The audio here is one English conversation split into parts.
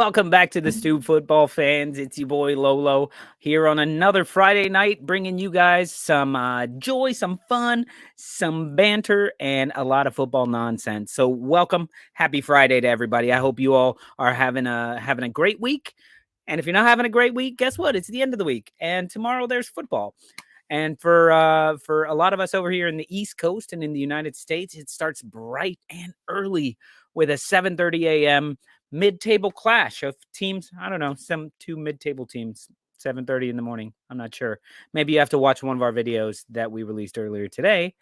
Welcome back to the Stoop football fans. It's your boy Lolo here on another Friday night, bringing you guys some joy, some fun, some banter, and a lot of football nonsense. So welcome, happy Friday to everybody. I hope you all are having a great week. And if you're not having a great week, guess what? It's the end of the week, and tomorrow there's football. And for a lot of us over here in the East Coast and in the United States, it starts bright and early with a 7:30 a.m. mid-table clash of teams. I don't know, some two mid-table teams, 7:30 in the morning. I'm not sure. Maybe you have to watch one of our videos that we released earlier today,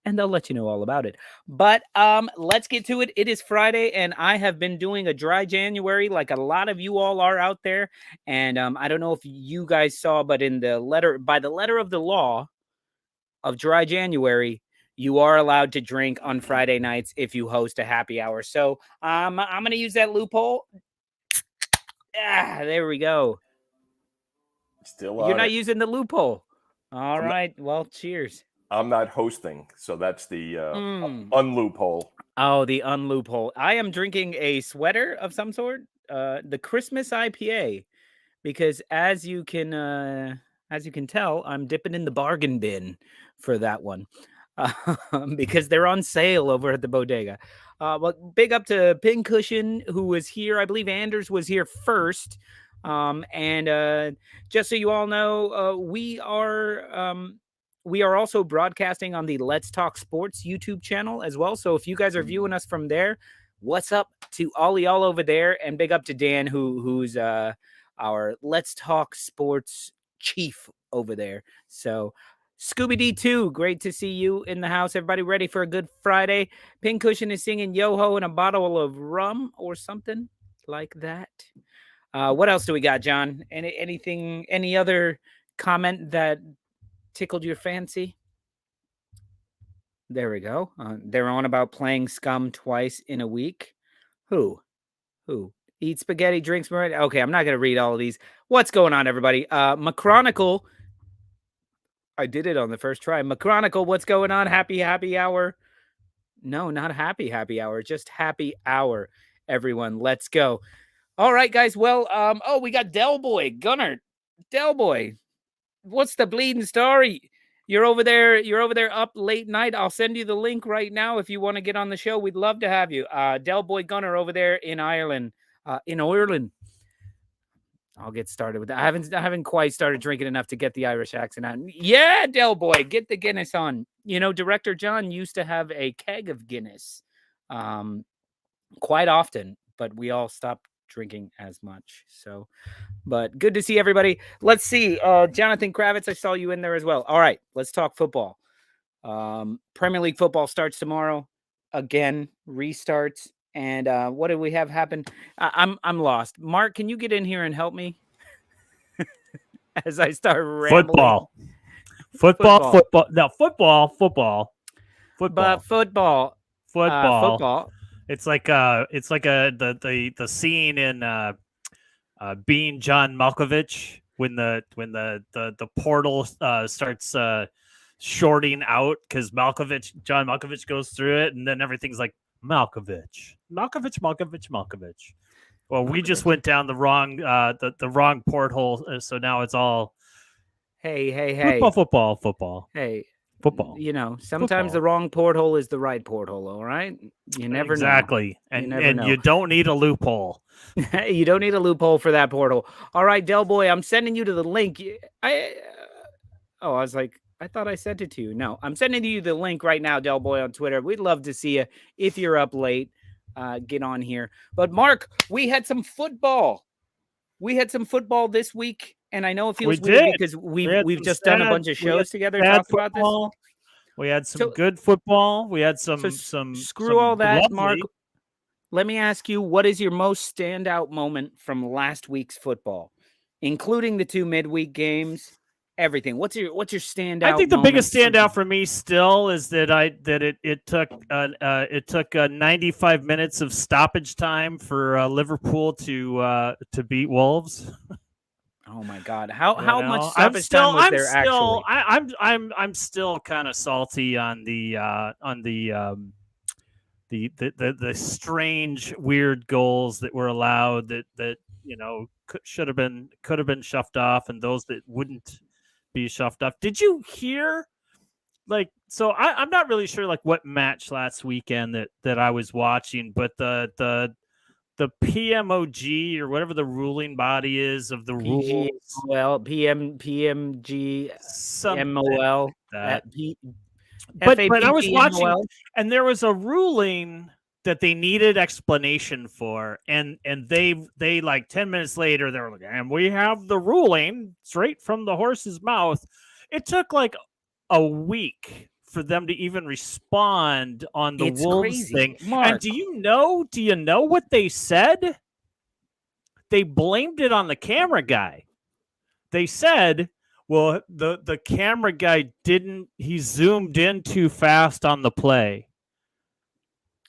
and they'll let you know all about it. But let's get to it. It is Friday, and I have been doing a dry January like a lot of you all are out there. And I don't know if you guys saw, but by the letter of the law of dry January, you are allowed to drink on Friday nights if you host a happy hour. So I'm going to use that loophole. There we go. You're not using the loophole. All right. Well, cheers. I'm not hosting, so that's the unloophole. Oh, the unloophole. I am drinking a sweater of some sort, the Christmas IPA, because as you can tell, I'm dipping in the bargain bin for that one, because they're on sale over at the bodega. But big up to Pincushion, who was here. I believe Anders was here first. And just so you all know, we are also broadcasting on the Let's Talk Sports YouTube channel as well. So if you guys are viewing us from there, what's up to all y'all over there? And big up to Dan, who's our Let's Talk Sports chief over there. So Scooby D2, great to see you in the house. Everybody ready for a good Friday? Pincushion is singing Yo-Ho and a bottle of rum or something like that. What else do we got, John? Any other comment that tickled your fancy? There we go. They're on about playing Scum twice in a week. Who? Eat spaghetti, drinks. Okay, I'm not going to read all of these. What's going on, everybody? McChronicle. I did it on the first try. McChronicle, what's going on? Happy hour. No, not happy hour. Just happy hour, everyone. Let's go. All right, guys. Well, we got Del Boy, Gunner. Del Boy. What's the bleeding story? You're over there up late night. I'll send you the link right now if you want to get on the show. We'd love to have you. Del Boy Gunner over there in Ireland. In Ireland. I'll get started with that. I haven't quite started drinking enough to get the Irish accent out. Yeah, Del Boy, get the Guinness on. You know, Director John used to have a keg of Guinness quite often, but we all stopped drinking as much. So, but good to see everybody. Let's see. Jonathan Kravitz, I saw you in there as well. All right, let's talk football. Premier League football starts tomorrow. Again, restarts. And what do we have happen? I'm lost. Mark, can you get in here and help me as I start rambling? Football. No, football. But football. It's like the scene in Being John Malkovich when the portal starts shorting out because John Malkovich goes through it, and then everything's like Malkovich. Well, we just went down the wrong the wrong porthole, so now it's all hey football. Hey, football. You know, sometimes the wrong porthole is the right porthole. All right, you never exactly, know. And you don't need a loophole. You don't need a loophole for that portal. All right, Del Boy, I'm sending you to the link. I was like, I thought I sent it to you. No, I'm sending you the link right now, Del Boy, on Twitter. We'd love to see you. If you're up late, get on here. But Mark, we had some football. This week, and I know it feels weird because we've just done a bunch of shows together talking about this. We had some good football. We had some screw all that, lovely. Mark. Let me ask you, what is your most standout moment from last week's football, including the two midweek games? Everything. What's your standout? I think the biggest standout for me still is that it took 95 minutes of stoppage time for Liverpool to beat Wolves. Oh my God! How much stoppage time was there actually? I'm still kind of salty on the strange, weird goals that were allowed. That could have been shoved off, and those that wouldn't be shoved off. Did you hear? So I'm not really sure what match last weekend that I was watching, but the PMOG or whatever the ruling body is of the rules, PMG, MOL, that. But I was watching, MOL. and there was a ruling that they needed explanation for, and they 10 minutes later they were like, and we have the ruling straight from the horse's mouth. It took a week for them to even respond on the Wolves thing. Mark. And do you know what they said? They blamed it on the camera guy. They said, well, the camera guy he zoomed in too fast on the play.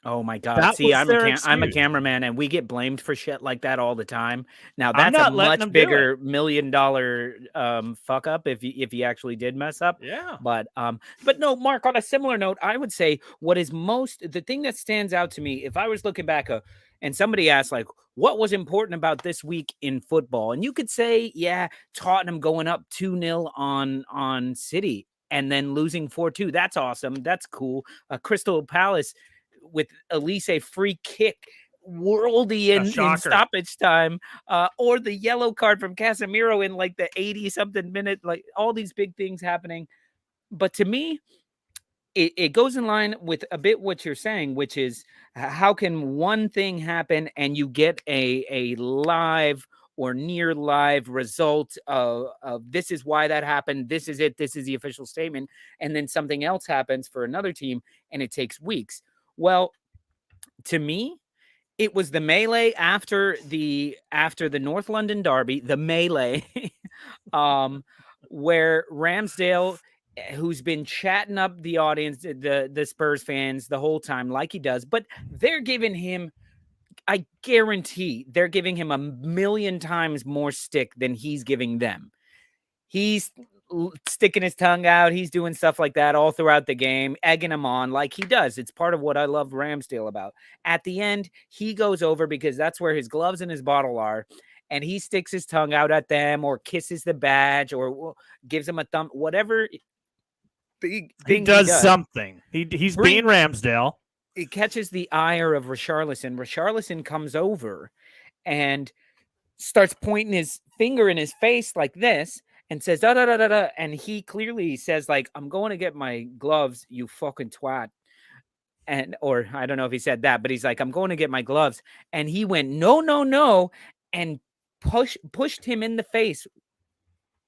Oh my God! See, I'm a cameraman, and we get blamed for shit like that all the time. Now that's a much bigger $1 million fuck up if you actually did mess up. Yeah. But no, Mark. On a similar note, I would say the thing that stands out to me, if I was looking back, and somebody asked what was important about this week in football, and you could say, yeah, Tottenham going up 2-0 on City and then losing 4-2. That's awesome. That's cool. Crystal Palace with Elise free kick worldy in stoppage time, or the yellow card from Casemiro in the 80-something minute, all these big things happening. But to me, it goes in line with a bit what you're saying, which is how can one thing happen and you get a live or near live result of this is why that happened, this is it, this is the official statement, and then something else happens for another team and it takes weeks. Well, to me, it was the melee after the North London derby, the melee, where Ramsdale, who's been chatting up the audience, the Spurs fans the whole time, like he does, but they're giving him, I guarantee, they're giving him 1,000,000 times more stick than he's giving them. He's sticking his tongue out. He's doing stuff like that all throughout the game, egging him on like he does. It's part of what I love Ramsdale about. At the end, he goes over because that's where his gloves and his bottle are, and he sticks his tongue out at them or kisses the badge or gives him a thumb, whatever. He does something. He's being Ramsdale. It catches the ire of Richarlison. Richarlison comes over and starts pointing his finger in his face like this and says, da, da, da, da, da. And he clearly says, I'm going to get my gloves, you fucking twat. Or I don't know if he said that, but he's like, I'm going to get my gloves. And he went, no, no, no. And pushed him in the face.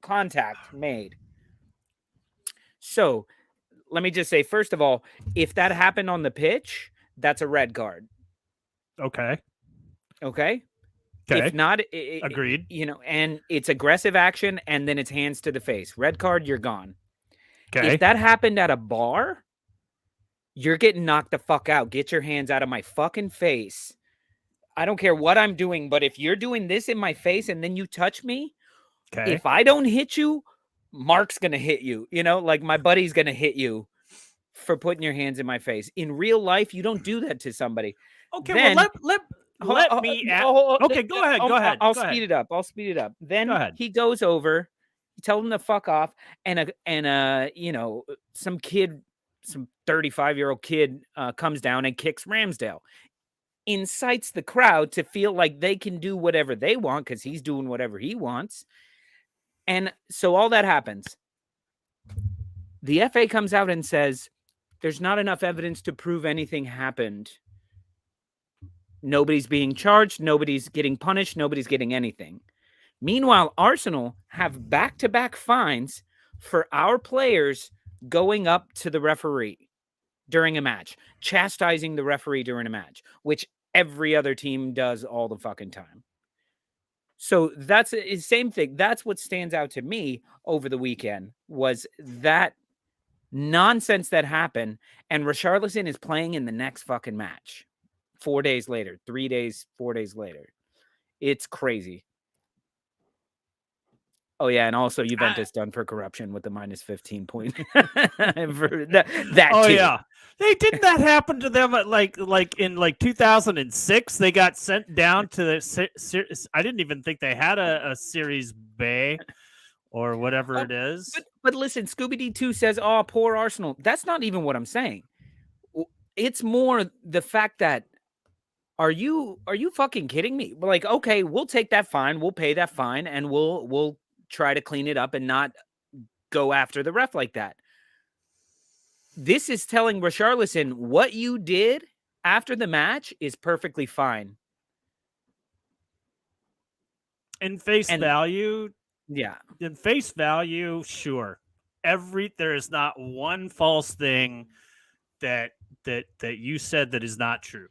Contact made. So let me just say, first of all, if that happened on the pitch, that's a red card. Okay. If not, agreed. And it's aggressive action, and then it's hands to the face. Red card, you're gone. Okay. If that happened at a bar, you're getting knocked the fuck out. Get your hands out of my fucking face. I don't care what I'm doing, but if you're doing this in my face and then you touch me, if I don't hit you, Mark's going to hit you. My buddy's going to hit you for putting your hands in my face. In real life, you don't do that to somebody. Okay, then, let me. Okay, go ahead. Go ahead. I'll speed it up. Then he goes over. He tells him to fuck off, and some 35-year-old kid comes down and kicks Ramsdale. Incites the crowd to feel like they can do whatever they want because he's doing whatever he wants. And so all that happens. The FA comes out and says, there's not enough evidence to prove anything happened. Nobody's being charged. Nobody's getting punished. Nobody's getting anything. Meanwhile, Arsenal have back-to-back fines for our players going up to the referee during a match, chastising the referee during a match, which every other team does all the fucking time. So that's the same thing. That's what stands out to me over the weekend was that nonsense that happened. And Richarlison is playing in the next fucking match 4 days later, 3 days, 4 days later. It's crazy. Oh, yeah. And also Juventus done for corruption with the -15 point. For that oh, too. Yeah. Hey, didn't that happen to them at like in 2006? They got sent down to the. I didn't even think they had a Series B or whatever it is. But listen, Scooby-Doo 2 says, "Oh, poor Arsenal." That's not even what I'm saying. It's more the fact that are you fucking kidding me? We're like, okay, we'll take that fine, we'll pay that fine, and we'll try to clean it up and not go after the ref like that. This is telling Richarlison what you did after the match is perfectly fine. In face value, yeah. In face value, sure. There is not one false thing that you said that is not true.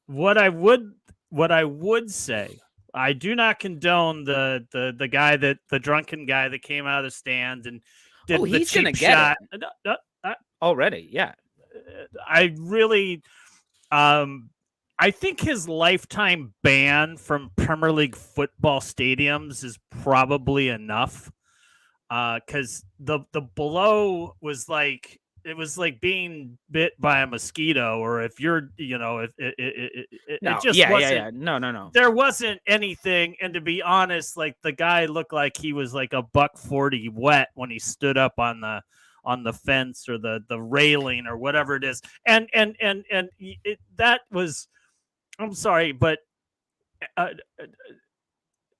What I would say, I do not condone the guy the drunken guy that came out of the stand and did the cheap shot. Already, yeah. I really, I think his lifetime ban from Premier League football stadiums is probably enough. Because the blow was like, it was like being bit by a mosquito, or if you're, it just wasn't. No. There wasn't anything, and to be honest, like the guy looked like he was like $140 wet when he stood up on the fence or the railing or whatever it is, and that was. I'm sorry, but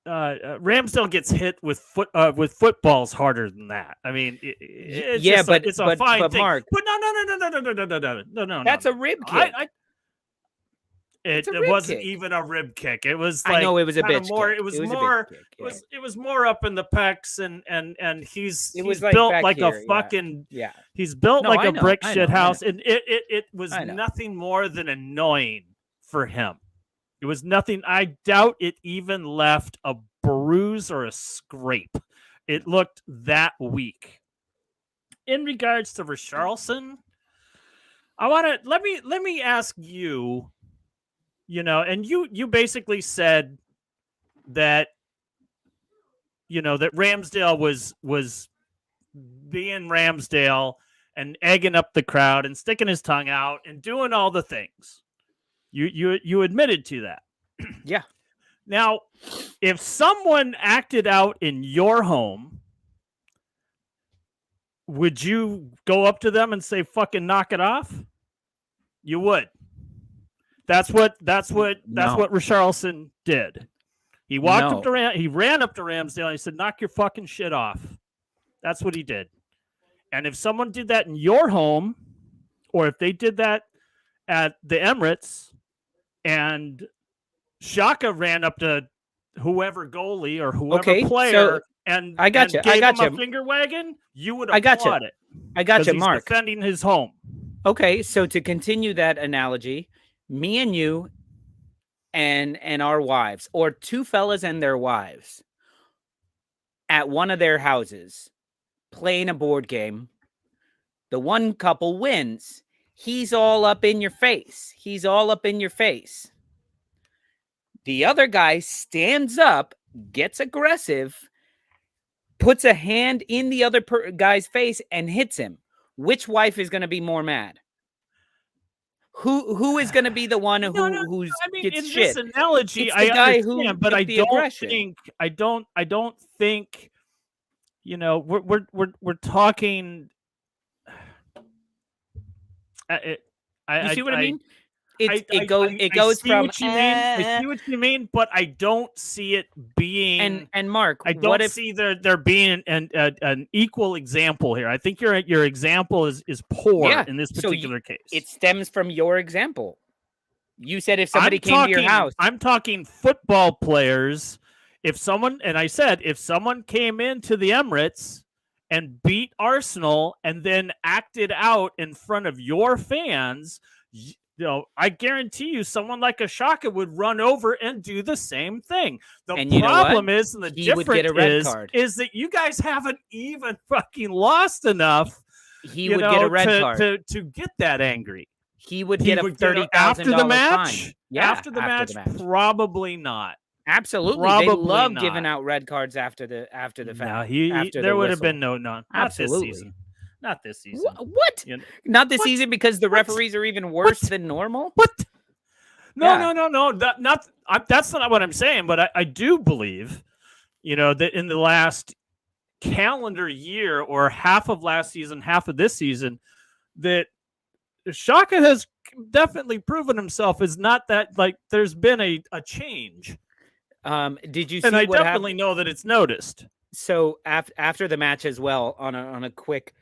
Ramsdale gets hit with footballs harder than that. I mean, it's a fine thing. Mark, but no. That's a rib kick. It wasn't even a rib kick. It was like, I know it was a bitch more. Kick. It was more. It was more up in the pecs, and he's built like here, a fucking. Yeah. He's built like a brick shit house, and it was I know. nothing more than annoying for him. It was nothing. I doubt it even left a bruise or a scrape. It looked that weak. In regards to Richarlison, I want to let me ask you. And you basically said that that Ramsdale was being Ramsdale and egging up the crowd and sticking his tongue out and doing all the things. You admitted to that. Yeah. Now, if someone acted out in your home, would you go up to them and say fucking knock it off? You would. That's what Richarlison did. He walked up to he ran up to Ramsdale and he said, knock your fucking shit off. That's what he did. And if someone did that in your home, or if they did that at the Emirates, and Xhaka ran up to whoever goalie or whoever player and gave him a finger wagging, you would applaud it. I got you, Mark. Defending his home. Okay, so to continue that analogy, me and you and our wives, or two fellas and their wives, at one of their houses, playing a board game, the one couple wins. He's all up in your face. The other guy stands up, gets aggressive, puts a hand in the other guy's face and hits him. Which wife is going to be more mad? Who is going to be the one who's gets in shit? This analogy, it's the guy understand, who but I don't think we're talking. You see what I mean? It goes from. I see what you mean, but I don't see it being. And Mark, I don't see there being an equal example here. I think your example is poor in this particular case. It stems from your example. You said if somebody came to your house, I'm talking football players. If someone came into the Emirates and beat Arsenal and then acted out in front of your fans, I guarantee you someone like a Xhaka would run over and do the same thing. The problem is, and the difference is that you guys haven't even fucking lost enough. He would get a red card to get that angry. He would get a $30,000 after the match. Fine. Yeah, after the match, probably not. Absolutely, they love giving out red cards after the fact. No, there would have been no. Absolutely, not this season. Not this season. What? You know, Not this What? season because the What? referees are even worse What? than normal? What? No, Yeah. no. That's not what I'm saying. But I do believe, that in the last calendar year or half of last season, half of this season, that Shaka has definitely proven himself is not that, like, there's been a change. Did you see and I what definitely happened? know that it's noticed. So after the match as well, on a quick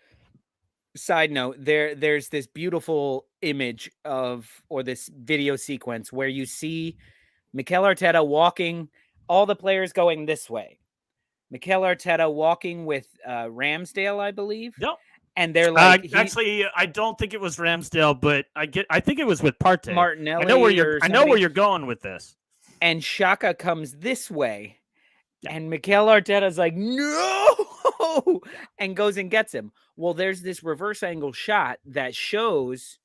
side note, there's this beautiful image or this video sequence where you see Mikel Arteta walking, all the players going this way. Mikel Arteta walking with Ramsdale, I believe. Yep. And they're like, actually, I don't think it was Ramsdale, but I think it was with Partey. Martinelli. I know where you're going with this. And Xhaka comes this way, and Mikel Arteta's like, no, and goes and gets him. Well, there's this reverse angle shot that shows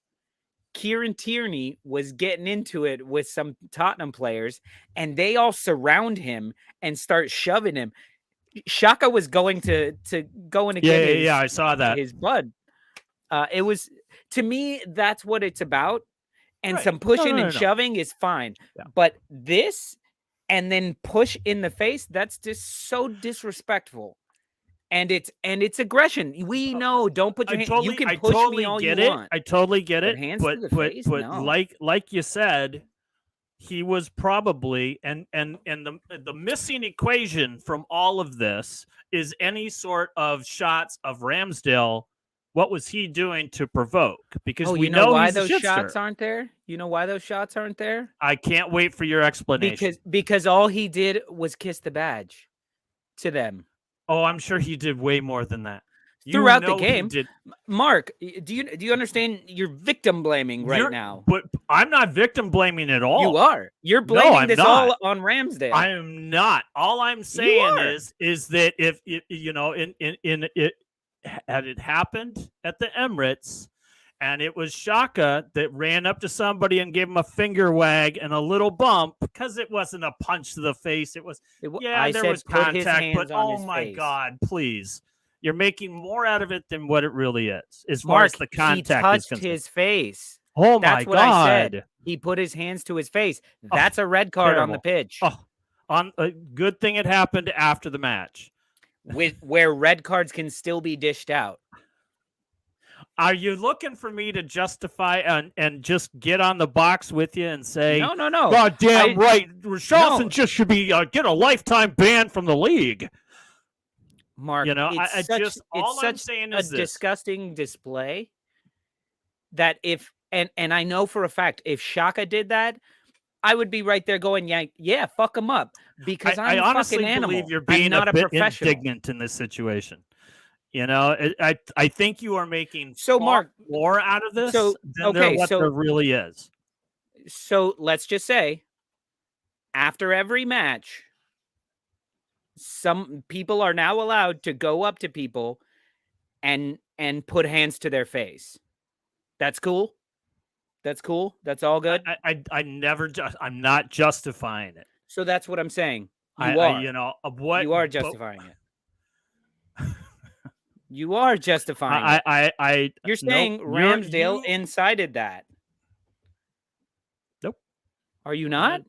Kieran Tierney was getting into it with some Tottenham players, and they all surround him and start shoving him. Xhaka was going to go in again. I saw that. His blood. It was, to me, that's what it's about. And Right. some pushing No. and shoving is fine. Yeah. But this and then push in the face, that's just so disrespectful. And it's aggression. We know, don't put your hands. You can push me all you want. I totally get it. Hands to the face? But No. like you said, he was probably and the missing equation from all of this is any sort of shots of Ramsdale. What was he doing to provoke? Because we know why he's those a shots shitster. aren't there. You know why those shots aren't there? I can't wait for your explanation. Because all he did was kiss the badge to them. Oh, I'm sure he did way more than that. Throughout the game. Mark, do you understand you're victim blaming now? But I'm not victim blaming at all. You are. You're blaming this not. all on Ramsdale. I am not. All I'm saying is that if had it happened at the Emirates and it was Xhaka that ran up to somebody and gave him a finger wag and a little bump, because it wasn't a punch to the face. There was contact, but oh my God, please. You're making more out of it than what it really is. As far as the contact he touched is concerned. his face. Oh That's my what God. I said. He put his hands to his face. That's a red card on the pitch. On a good thing it happened after the match. Where red cards can still be dished out. Are you looking for me to justify and just get on the box with you and say, no. God damn right, Richarlison just should be get a lifetime ban from the league? Mark, it's such a disgusting display that if and I know for a fact if Xhaka did that, I would be right there going, yeah, fuck him up, because I I'm honestly fucking animal. believe you're being not a bit professional. indignant in this situation. I think you are making Mark more out of this than there really is. So let's just say, after every match, some people are now allowed to go up to people and put hands to their face. That's cool. That's cool. That's all good. I'm not justifying it. So that's what I'm saying. You are justifying it. You are justifying it. You're saying Ramsdale incited that. Nope. Are you not?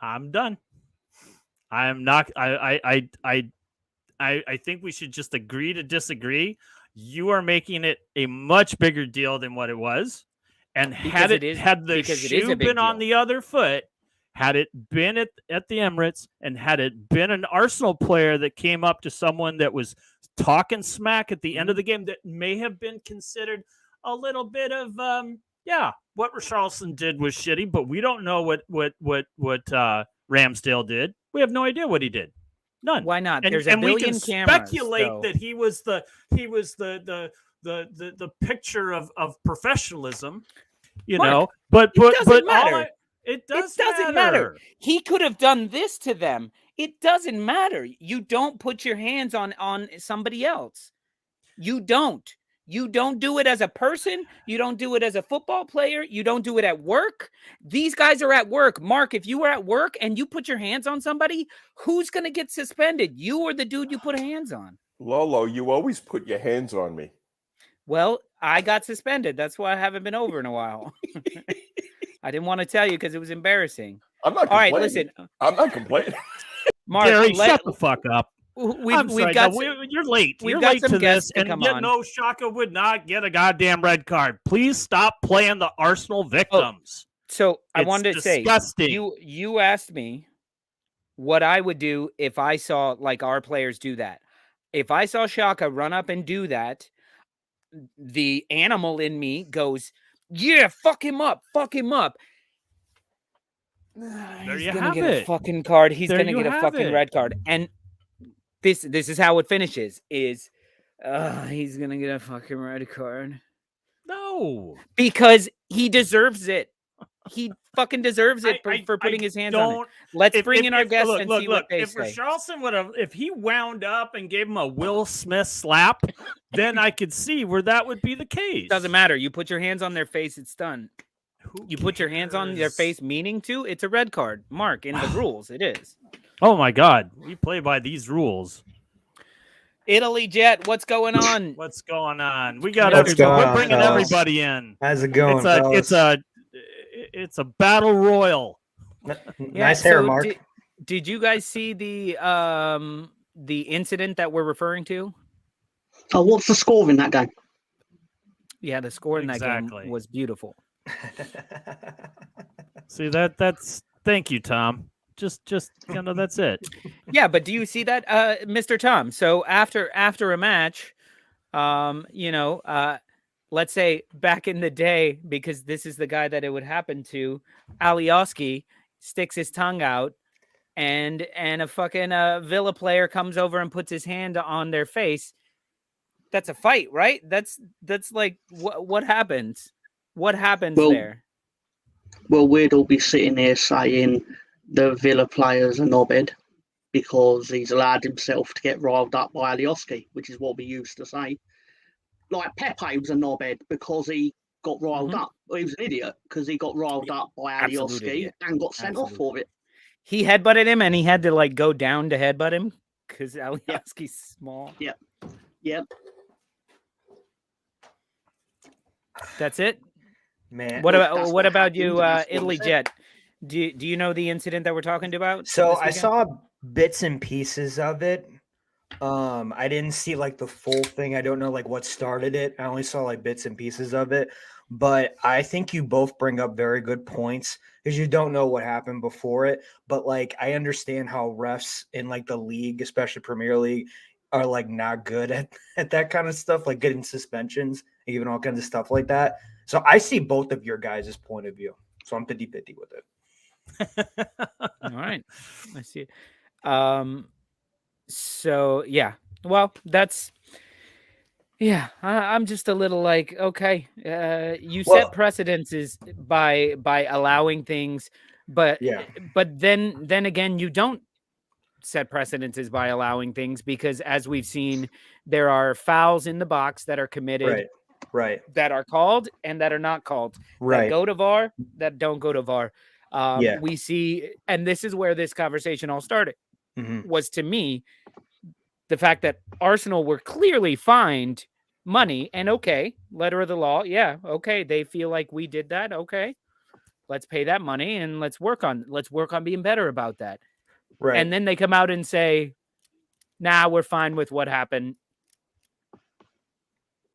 I'm done. I am not. I think we should just agree to disagree. You are making it a much bigger deal than what it was. And had the shoe been on the other foot, had it been at the Emirates, and had it been an Arsenal player that came up to someone that was talking smack at the end of the game, that may have been considered a little bit of what Richarlison did was shitty, but we don't know what Ramsdale did. We have no idea what he did. None. Why not? And, There's a billion we can cameras, speculate that he was the picture of professionalism, Mark, but it doesn't matter. It doesn't matter. He could have done this to them. It doesn't matter. You don't put your hands on somebody else. You don't. You don't do it as a person. You don't do it as a football player. You don't do it at work. These guys are at work. Mark, if you were at work and you put your hands on somebody, who's going to get suspended? You or the dude you put hands on? Lolo, you always put your hands on me. Well, I got suspended. That's why I haven't been over in a while. I didn't want to tell you because it was embarrassing. I'm not All right, complaining. listen. I'm not complaining. Mark, Gary, shut the fuck up. We've got you're late. we've You're got late some to guests this, to and come yet on. no, Shaka would not get a goddamn red card. Please stop playing the Arsenal victims. So I It's wanted to disgusting. say, you asked me what I would do if I saw like our players do that. If I saw Shaka run up and do that, the animal in me goes, yeah, fuck him up. He's you gonna have get it. a fucking card. He's There gonna you get a have fucking it. red card. And this is how it finishes. He's gonna get a fucking red card. No, Because he deserves it. He fucking deserves it for putting his hands on it. Let's bring in our guests and see what they say. If Richarlison if he wound up and gave him a Will Smith slap, then I could see where that would be the case. Doesn't matter. You put your hands on their face, it's done. You put your hands on their face, meaning to, it's a red card. Mark, in the rules, it is. Oh my God, we play by these rules. Italy Jet, what's going on? What's going on? We got What's going We're on, bringing fellas? everybody in. How's it going, It's a battle royal. Nice hair, Mark. Did you guys see the incident that we're referring to? Oh, what's the score in that game? Yeah, the score in that game was beautiful. See that's thank you, Tom. Just that's it. Yeah, but do you see that, Mr. Tom? So after a match, let's say back in the day, because this is the guy that it would happen to, Alioski sticks his tongue out, and a fucking Villa player comes over and puts his hand on their face. That's a fight, right? That's like what happens? What happens there? Well, we'd all be sitting here saying the Villa player's a knobhead because he's allowed himself to get riled up by Alioski, which is what we used to say. Like Pepe was a knobhead because he got riled up. Well, he was an idiot because he got riled up by Alioski and got sent off for it. He headbutted him and he had to like go down to headbutt him because Alioski's small. Yep. That's it. Man, what about you, Italy Jet? Do you know the incident that we're talking about? So I saw bits and pieces of it. I didn't see like the full thing. I don't know like what started it. I only saw like bits and pieces of it. But I think you both bring up very good points because you don't know what happened before it. But like I understand how refs in like the league, especially Premier League, are like not good at that kind of stuff, like getting suspensions, even all kinds of stuff like that. So I see both of your guys' point of view. So I'm 50-50 with it. All right. I see it. So yeah. Well, that's I'm just a little like, okay, you set precedences by allowing things, but then again, you don't set precedences by allowing things because as we've seen, there are fouls in the box that are committed, right, that are called and that are not called, that go to VAR, that don't go to VAR. We see, and this is where this conversation all started, was to me, the fact that Arsenal were clearly fined money and letter of the law. Yeah. Okay. They feel like we did that. Okay. Let's pay that money and let's work on being better about that. Right. And then they come out and say, nah, we're fine with what happened.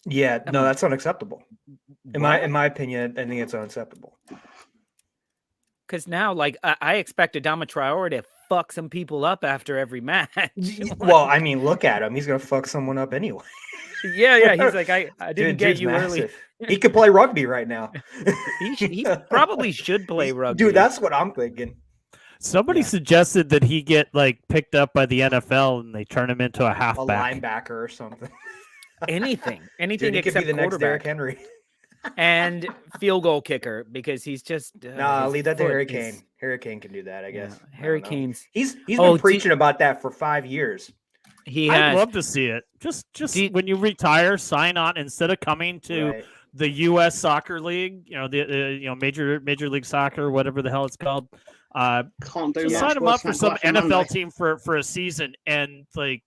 Yeah. No, that's unacceptable. In my opinion, I think it's unacceptable. Because now, like, I expect Adama Traore to fuck some people up after every match. Well, I mean, look at him. He's going to fuck someone up anyway. Yeah. He's like, I didn't get you early. He could play rugby right now. he probably should play rugby. Dude, that's what I'm thinking. Somebody suggested that he get, like, picked up by the NFL and they turn him into a halfback. A linebacker or something. Anything Dude, except could be the next Derrick quarterback. Henry. And field goal kicker because he's just nah, leave that to Harry Kane. Harry Kane can do that, I guess. Yeah, Harry Kane's he's been preaching about that for 5 years. I'd love to see it. Just when you retire, sign on instead of coming to the U.S. Soccer League, the Major League Soccer, whatever the hell it's called. Just sign him up for some NFL team for a season, and like,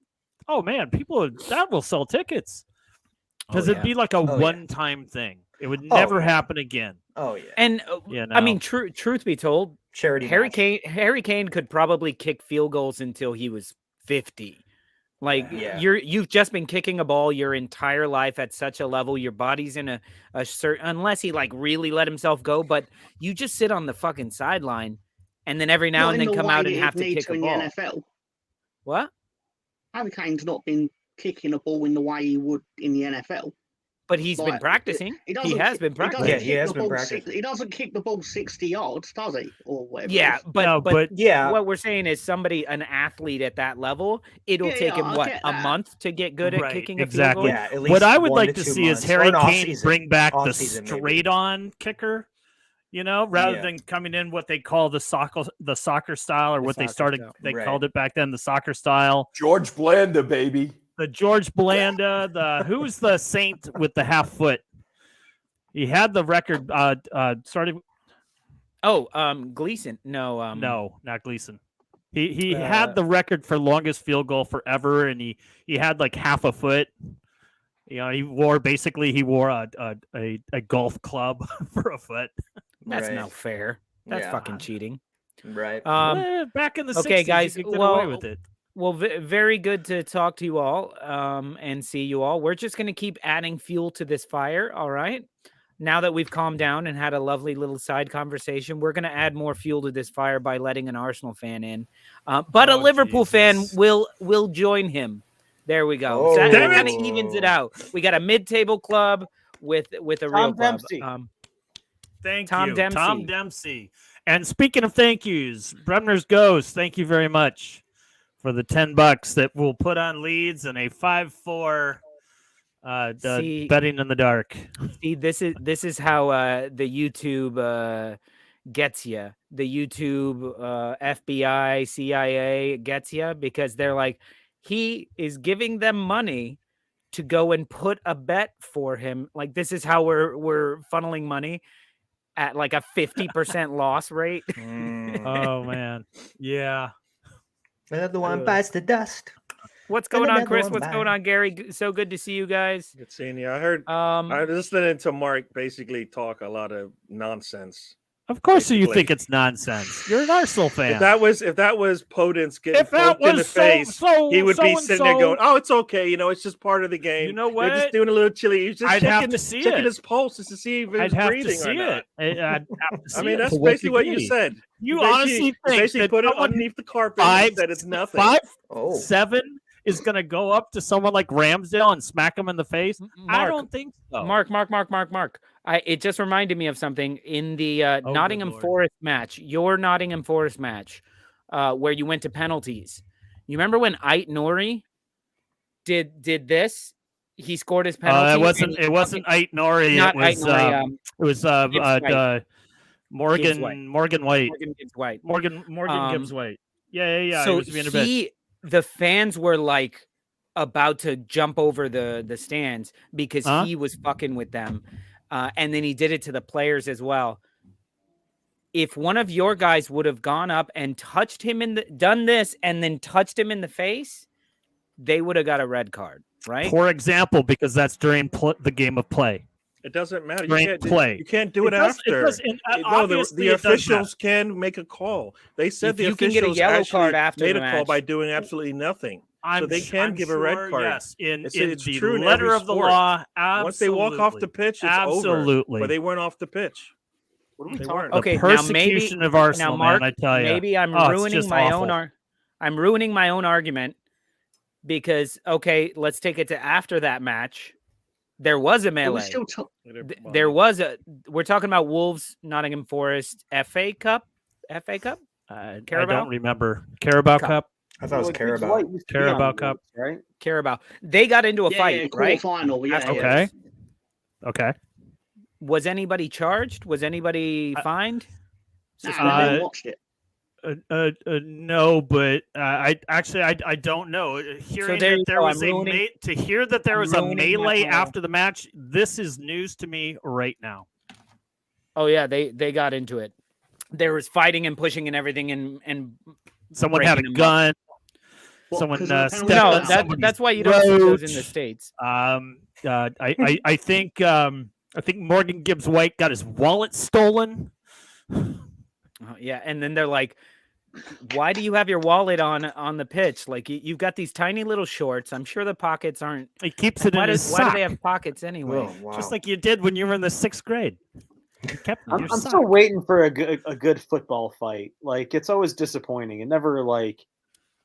oh man, that will sell tickets. Because it'd be like a one-time thing. It would never happen again. Oh yeah. And I mean, truth be told, Charity Harry match. Harry Kane could probably kick field goals until he was 50. Like you've just been kicking a ball your entire life at such a level. Your body's in a certain, unless he like really let himself go, but you just sit on the fucking sideline and then every now and then come out and have to kick a ball. The NFL. What? Harry Kane's not been kicking a ball in the way he would in the NFL. But he's been practicing. He has been practicing. Yeah, he has been practicing. He doesn't kick the ball 60 yards, does he? Or whatever. Yeah, but yeah. What we're saying is an athlete at that level, it'll take him a month to get good at kicking a field goal. Yeah, at least what I would 1 like to to 2 see is months. Harry Or an Kane off-season. bring back the Off-season, maybe. straight-on kicker. Rather than coming in what they call the soccer style, or what they called it back then, the soccer style. George Blanda, baby. The George Blanda, who's the Saint with the half foot? He had the record. Started. Gleason. No, no, not Gleason. He had the record for longest field goal forever, and he had like half a foot. He wore a golf club for a foot. That's not fair. That's fucking cheating. Right. Back in the 60s, guys. you could get away with it. Well, very good to talk to you all and see you all. We're just going to keep adding fuel to this fire, all right? Now that we've calmed down and had a lovely little side conversation, we're going to add more fuel to this fire by letting an Arsenal fan in. But a Liverpool fan will join him. There we go. So that kind of evens it out. We got a mid-table club with a real club. Thank Tom you, Dempsey. Tom Dempsey. And speaking of thank yous, Bremner's Ghost, thank you very much for the $10 that we'll put on Leeds and a 5-4 betting in the dark. See, this is how the YouTube gets you. The YouTube FBI, CIA gets you, because they're like, he is giving them money to go and put a bet for him. Like, this is how we're funneling money at like a 50% loss rate. Oh man, yeah. Another one bites the dust. What's going on, Chris? What's going on, Gary? So good to see you guys. Good seeing you. I heard. I was listening to Mark basically talk a lot of nonsense. Of course, you think it's nonsense. You're an Arsenal fan. If that was Podence getting poked in the face, he would be sitting there going, "Oh, it's okay. It's just part of the game. You know what? They're just doing a little chilly. He's just checking his pulse just to see if he's breathing or not." I'd have to see I mean, that's basically what you said. You honestly think that put it underneath the carpet and said it's nothing. 5-7 is going to go up to someone like Ramsdale and smack him in the face? I don't think so. Mark. It just reminded me of something in the Nottingham Forest match, your Nottingham Forest match, where you went to penalties. You remember when Ait Nori did this? He scored his penalty. It wasn't Ait Nori. It was Morgan White. Morgan Gibbs White. Yeah. So the fans were like about to jump over the stands because he was fucking with them. And then he did it to the players as well. If one of your guys would have gone up and touched him done this and then touched him in the face, they would have got a red card, right? For example, because that's during the game of play. It doesn't matter. You can't do it after. The officials can make a call. They said the officials can get a yellow card after made the a call match by doing absolutely nothing. So they can give a red card. Yes, it's the true letter of the law. Absolutely. Once they walk off the pitch, it's over. But they weren't off the pitch. They weren't. Okay, persecution of Arsenal, Mark, man, I tell you. Maybe I'm ruining my own. I'm ruining my own argument because let's take it to after that match. There was a melee. We're talking about Wolves, Nottingham Forest, FA Cup. I don't remember. Carabao Cup. I thought it was Carabao. Carabao Cup, right? Carabao. They got into a fight, right? Final. Yeah. Okay. Was anybody charged? Was anybody fined? I watched it. No, but I don't know. Hearing that there was to hear that there was a melee after the match, this is news to me right now. Oh yeah, they got into it. There was fighting and pushing and everything, and someone had a gun. Someone that's why you don't see those in the States. I think Morgan Gibbs White got his wallet stolen. Yeah, and then they're like, why do you have your wallet on the pitch? Like you've got these tiny little shorts. I'm sure the pockets aren't. He keeps it in his sock. Why do they have pockets anyway? Oh, wow. Just like you did when you were in the 6th grade. You kept I'm still waiting for a good football fight. Like it's always disappointing. It never like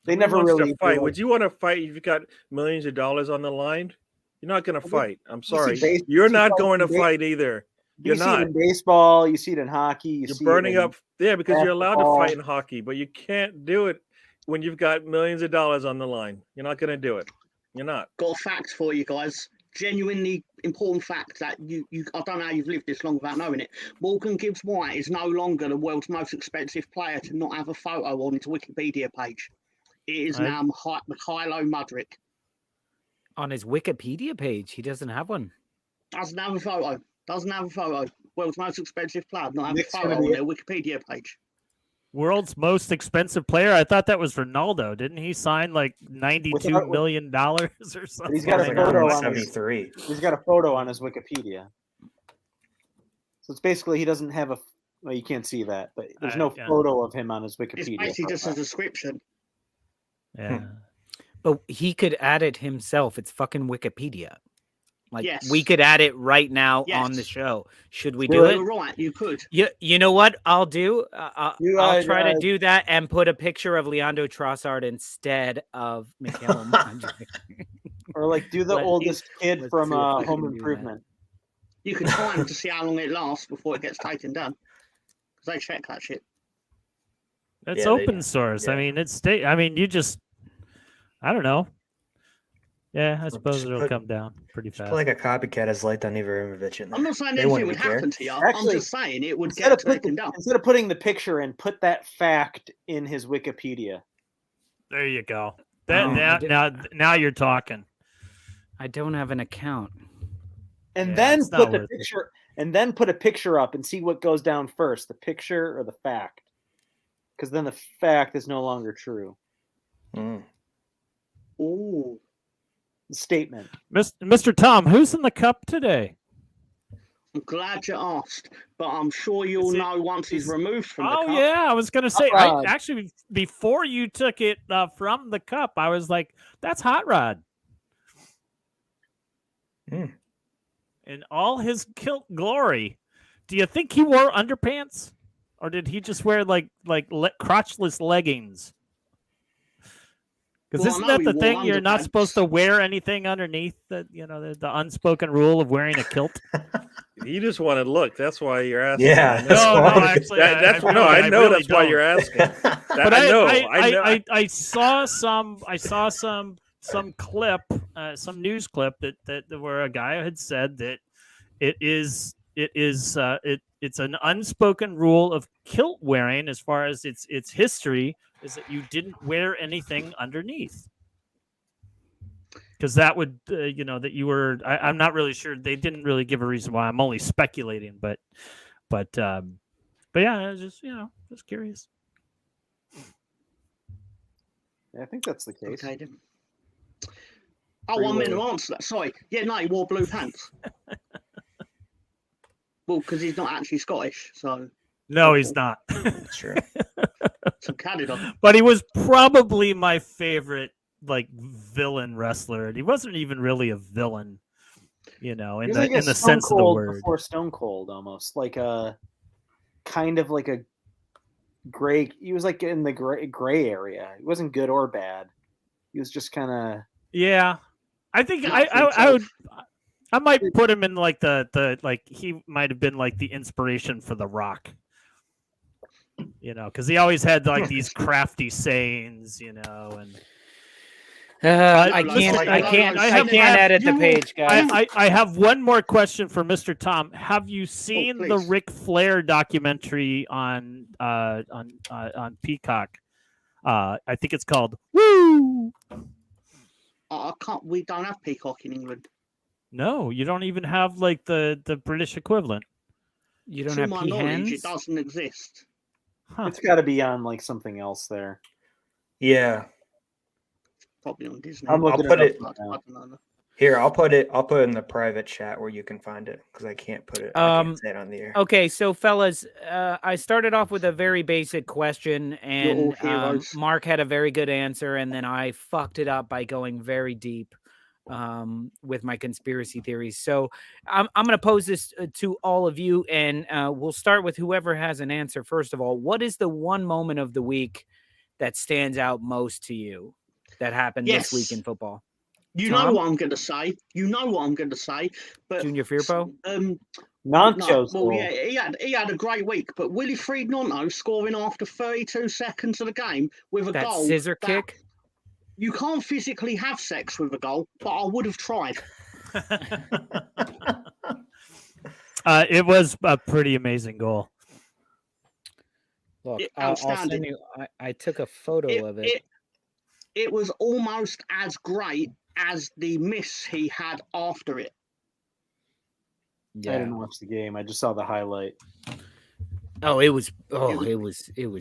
they never really fight. Would you want to fight if you've got millions of dollars on the line? You're not going to fight. I'm sorry. You're not going to fight either. You're not. See it in baseball. You see it in hockey. You're burning up. Yeah, because you're allowed to fight in hockey, but you can't do it when you've got millions of dollars on the line. You're not going to do it. You're not. Got a fact for you guys. Genuinely important fact that you I don't know how you've lived this long without knowing it. Morgan Gibbs White is no longer the world's most expensive player to not have a photo on his Wikipedia page. It is now Mikhailo Mudryk. On his Wikipedia page, he doesn't have one. Doesn't have a photo. World's most expensive player, not have a photo on their Wikipedia page. World's most expensive player? I thought that was Ronaldo. Didn't he sign like $92 million or something? He's got a photo on 73. He's got a photo on his Wikipedia. So it's basically he doesn't have a. Well, you can't see that, but there's no photo of him on his Wikipedia. It's basically just a description. Yeah. But he could add it himself. It's fucking Wikipedia. Like Yes. we could add it right now Yes. on the show. Should we do it? You're right, you could. You know what I'll do? I'll try to guys. do that and put a picture of Leandro Trossard instead of Mikhailo Mudryk. Or like do the oldest kid let's from see if we can Home do that. Improvement. You can time to see how long it lasts before it gets taken down. Because they check that shit. It's Yeah, open source. I mean, it's you just, I don't know. Yeah, I suppose just it'll put- come down pretty Just fast. put like a copycat as Zlatan Ibrahimovic in there. I'm not saying They anything wouldn't would even care. happen to you. Actually, I'm just saying it would Instead get of, taken down. instead of putting the picture in, put that fact in his Wikipedia. There you go. Now you're talking. I don't have an account. And Yeah, then it's not put the worth it. picture and then put a picture up and see what goes down first, the picture or the fact. Because then the fact is no longer true. Mm. Ooh. The statement. Mr. Tom, who's in the cup today? I'm glad you asked, but I'm sure you'll Is it- know once he's removed from the Oh cup. yeah, I was gonna say. Hot Rod. Actually, before you took it from the cup, I was like, "That's Hot Rod." Mm. In all his kilt glory, do you think he wore underpants, or did he just wear crotchless leggings? Because Well, I isn't know that he the wore thing? You're not underpants. supposed to wear anything underneath the the unspoken rule of wearing a kilt. You just want to look. That's why you're asking. Yeah, I know. that's No, why. actually, That's I no. I know really that's why don't. you're asking. But I know. I saw some clip, some news clip that where a guy had said that it's an unspoken rule of kilt wearing as far as its history is that you didn't wear anything underneath. Because that would, that you were. I'm not really sure. They didn't really give a reason why. I'm only speculating, but yeah, I was just just curious. Yeah, I think that's the case. Okay, then. Oh, I meant to answer that. Sorry. Yeah, no, he wore blue pants. Well, because he's not actually Scottish, so No, he's not. That's true. some Canada. But he was probably my favorite villain wrestler, and he wasn't even really a villain, in He was the like a in the Stone sense of the Cold word. before Stone Cold, almost like a kind of like a gray. He was like in the gray area. He wasn't good or bad. He was just kind of. Yeah, I think Not for I would. himself. I might put him in the he might have been like the inspiration for The Rock. Because he always had these crafty sayings, and I can't edit the page, guys. I have one more question for Mr. Tom. Have you seen the please. Ric Flair documentary on Peacock? I think it's called Woo. I can't. We don't have Peacock in England. No, you don't even have the British equivalent. You don't To have my knowledge, peahens? it doesn't exist. Huh. It's got to be on like something else there. Yeah. Probably on Disney. I'm looking I'll put it it- up I now. don't know. Here, I'll put it in the private chat where you can find it because I can't put it. I can't say it on the air. Okay, so fellas, I started off with a very basic question, and Mark had a very good answer, and then I fucked it up by going very deep with my conspiracy theories. So I'm going to pose this to all of you, and we'll start with whoever has an answer. First of all, what is the one moment of the week that stands out most to you that happened this week in football? You know what I'm going to say. But Junior Firpo? Noncho's well, yeah, he had a great week. But Wilfried Nonto scoring after 32 seconds of the game with a goal. Scissor kick? You can't physically have sex with a goal, but I would have tried. It was a pretty amazing goal. Look, I'll send you. I took a photo of it. It was almost as great as the miss he had after it. Yeah. I didn't watch the game. I just saw the highlight. Oh, it was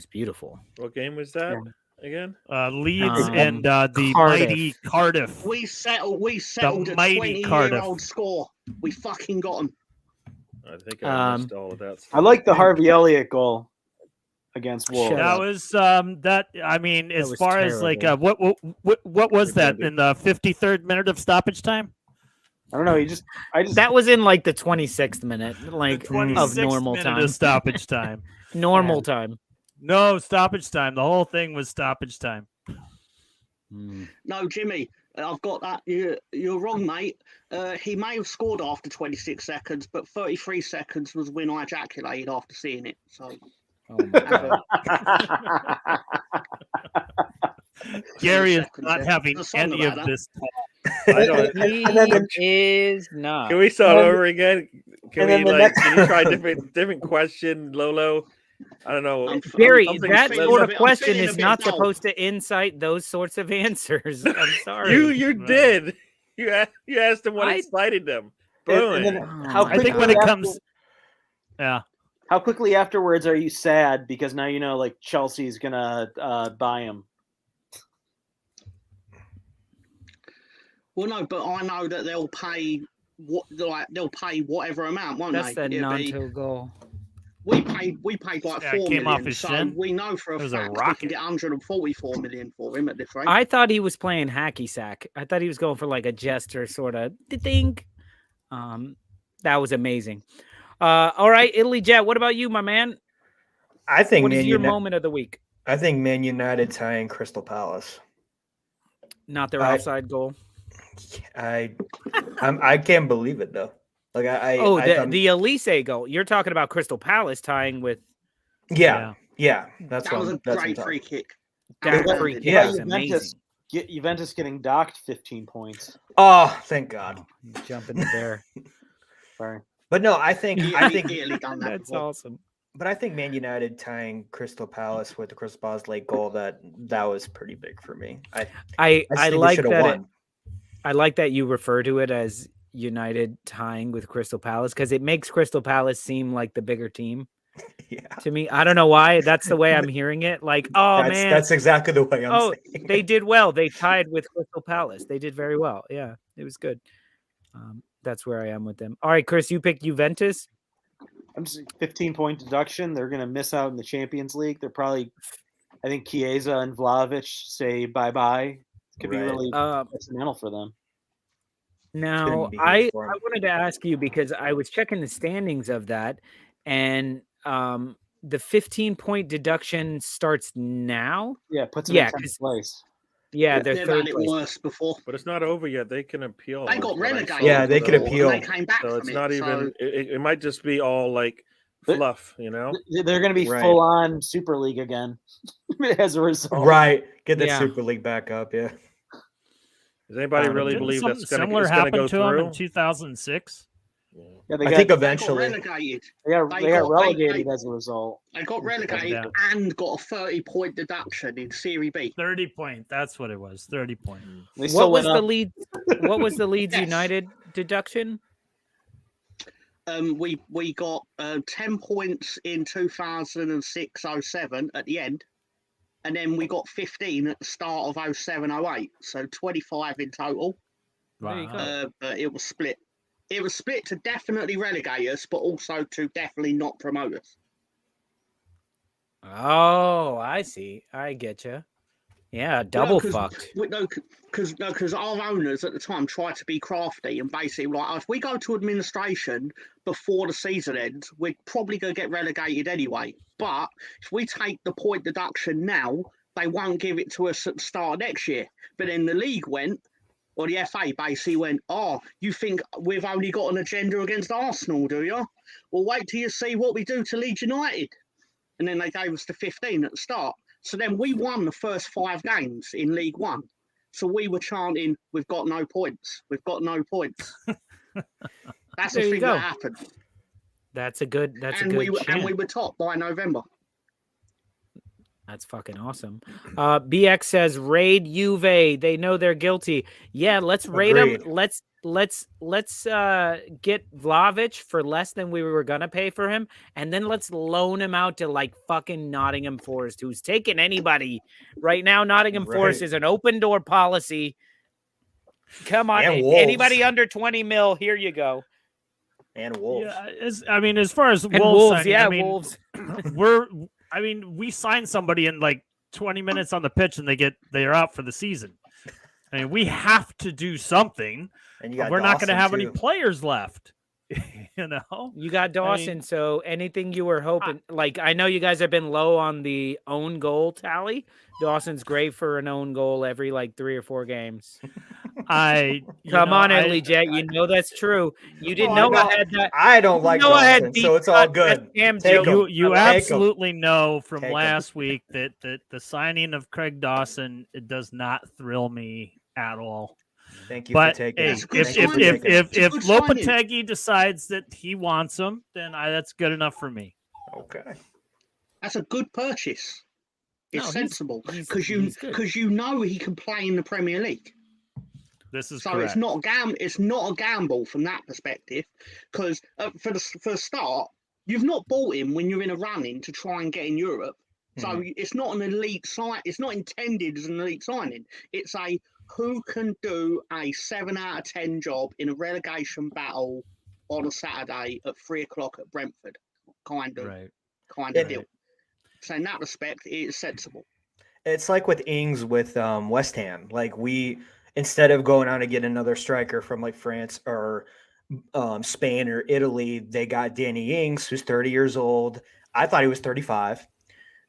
beautiful. What game was that again? Leeds and the mighty Cardiff. We settled a 20-year-old score. We fucking got them. I think I missed all of that stuff. I like the Harvey Elliott goal against Wolves. That was that. I mean, as far as like what was that in the 53rd minute of stoppage time? I don't know. That was in like the 26th minute, like of normal minute time. Of stoppage time. Normal time. No stoppage time. The whole thing was stoppage time. No, Jimmy, I've got that. You're wrong, mate. He may have scored after 26 seconds, but 33 seconds was when I ejaculated after seeing it. So. Oh my God. Gary is not having any of this talk. He is not. Can we start over again? Can you try different question, Lolo? I don't know. Gary, that sort of question is not supposed to incite those sorts of answers. I'm sorry. You did. You asked them what excited them. I think when it comes, How quickly afterwards are you sad because now you know like Chelsea's gonna buy him? Well, no, but I know that they'll pay whatever amount, won't That's they? That's that Nanto goal. We paid like 4 million. Off his so shin. we know for a fact we can get 144 million for him at this rate. I thought he was playing hacky sack. I thought he was going for like a gesture sort of think. That was amazing. All right, Italy Jet. What about you, my man? I think what is your moment of the week? I think Man United tying Crystal Palace. Not their offside goal. I can't believe it though. Like the Elise goal. You're talking about Crystal Palace tying with. Yeah. That was a great free kick. That free kick was amazing. Juventus getting docked 15 points. Oh, thank God! Jumping there. Sorry. But no, I think that's awesome. But I think Man United tying Crystal Palace with the Crystal Palace late goal that was pretty big for me. I like that. I like that you refer to it as United tying with Crystal Palace because it makes Crystal Palace seem like the bigger team. Yeah. To me, I don't know why. That's the way I'm hearing it. Like, that's exactly the way I'm saying. They did well. They tied with Crystal Palace. They did very well. Yeah, it was good. That's where I am with them. All right, Chris, you picked Juventus. I'm just 15-point deduction. They're going to miss out in the Champions League. They're probably, I think Chiesa and Vlahovic say bye-bye. Could be really detrimental for them. Now, I wanted to ask you because I was checking the standings of that, and the 15-point deduction starts now. Yeah, puts them in 10th place. Yeah, they're third place. Worse before, but it's not over yet. They can appeal. They got relegated. Yeah, they can appeal. They came back so it's from not it, even. It might just be all like fluff, you know. They're going to be full on Super League again as a result. Right, get the Super League back up. Yeah. Does anybody really believe that's going to go to them through? In 2006? Yeah, I think eventually they got relegated as a result. They got relegated and got a 30-point deduction in Serie B. 30 point. That's what it was. 30 point. What was the lead? What was the Leeds United deduction? We got 10 points in 2006-07 at the end, and then we got 15 at the start of 07-08. So 25 in total. There you go. But it was split. It was split to definitely relegate us, but also to definitely not promote us. Oh, I see. I get you. Yeah, double fucked. Because our owners at the time tried to be crafty and basically like, if we go to administration before the season ends, we're probably going to get relegated anyway. But if we take the point deduction now, they won't give it to us at the start of next year. But then the league went, or the FA basically went, oh, you think we've only got an agenda against Arsenal, do you? Well, wait till you see what we do to Leeds United. And then they gave us the 15 at the start. So then we won the first 5 games in League One. So we were chanting, we've got no points. We've got no points. That's the thing that happened. That's a good and we were top by November. That's fucking awesome. BX says raid Juve. They know they're guilty. Yeah, let's raid them. Let's get Vlahovic for less than we were gonna pay for him, and then let's loan him out to like fucking Nottingham Forest, who's taking anybody right now. Nottingham Forest is an open door policy. Come on, anybody under 20 mil, here you go. And Wolves. Yeah, as far as Wolves, Wolves. We signed somebody in like 20 minutes on the pitch and they're out for the season. I mean, we have to do something. And we're not going to have any players left. You got Dawson. So anything you were hoping, like, I know you guys have been low on the own goal tally. Dawson's great for an own goal every like 3 or 4 games. Come on, Italy Jet. You know that's true. You didn't know I had that. I don't like Dawson, so it's all good. You absolutely know from last week that the signing of Craig Dawson, it does not thrill me at all. Thank you for taking it. If Lopetegui decides that he wants him, then that's good enough for me. Okay. That's a good purchase. It's sensible because you know he can play in the Premier League. This is so correct. It's not a gamble from that perspective because for the start, you've not bought him when you're in a run-in to try and get in Europe. So it's not an elite sign. It's not intended as an elite signing. It's a who can do a 7 out of 10 job in a relegation battle on a Saturday at 3:00 at Brentford kind of deal. So in that respect, it is sensible. It's like with Ings with West Ham. Like instead of going out and get another striker from like France or Spain or Italy, they got Danny Ings, who's 30 years old. I thought he was 35.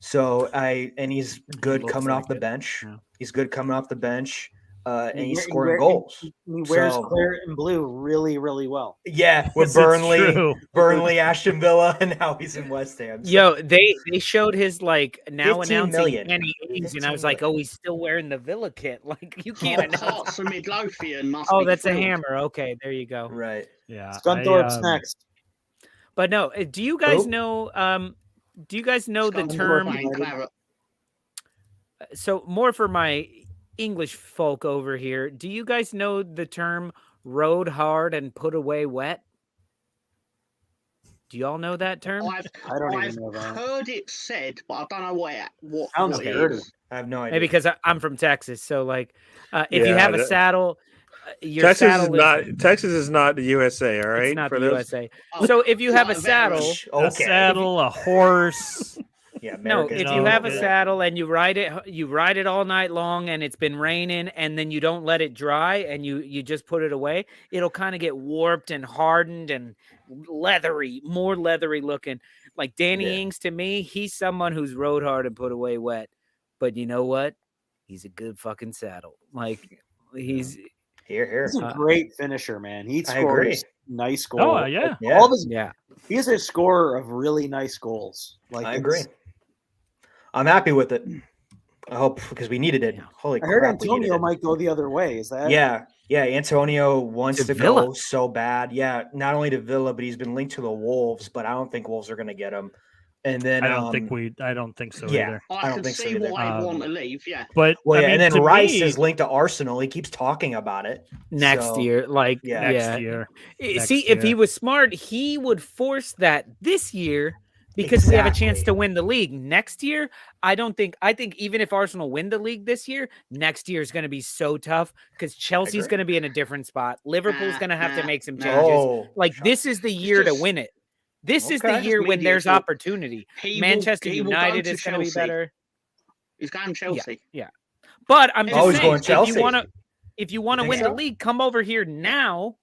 So and he's good coming off the bench. Yeah. He's good coming off the bench. And he's scoring goals. He wears claret and blue really, really well. Yeah, with Burnley, Aston Villa, and now he's in West Ham. So. Yo, they showed his like now announcing Danny Ings, and I was like, oh, he's still wearing the Villa kit. Like you can't announce. Oh, that's a hammer. Okay, there you go. Right. Yeah. Scunthorpe's next. But no, do you guys know? Do you guys know the term? So more for my English folk over here. Do you guys know the term "rode hard and put away wet"? Do y'all know that term? I don't even know that. I've heard it said, but I don't know what it is. I have no idea. Maybe because I'm from Texas, so like, if you have a saddle, your Texas saddle Texas is not the USA. All right, it's not the USA. So if you have a saddle, a horse. Yeah, no, if you have a saddle and you ride it all night long and it's been raining and then you don't let it dry and you just put it away, it'll kind of get warped and hardened and more leathery looking. Like Danny Ings, to me, he's someone who's rode hard and put away wet. But you know what? He's a good fucking saddle. Like he's He's a great finisher, man. He scores nice goals. Oh yeah, He is a scorer of really nice goals. Like I agree. I'm happy with it. I hope because we needed it. Holy crap! I heard Antonio might go the other way. Is that? Yeah. Antonio wants to go so bad. Yeah, not only to Villa, but he's been linked to the Wolves. But I don't think Wolves are going to get him. And then I don't think so either. I don't think so either. I want to leave. Yeah, but and then Rice is linked to Arsenal. He keeps talking about it next year. Like next year. If he was smart, he would force that this year because we have a chance to win the league next year. I think even if Arsenal win the league this year, next year is going to be so tough because Chelsea's going to be in a different spot. Liverpool's going to have to make some changes. This is the year to win it. This is the year when there's opportunity. Manchester United is going to be better. He's going Chelsea. Yeah. But I'm just saying, Chelsea. if you want to win the league, come over here now.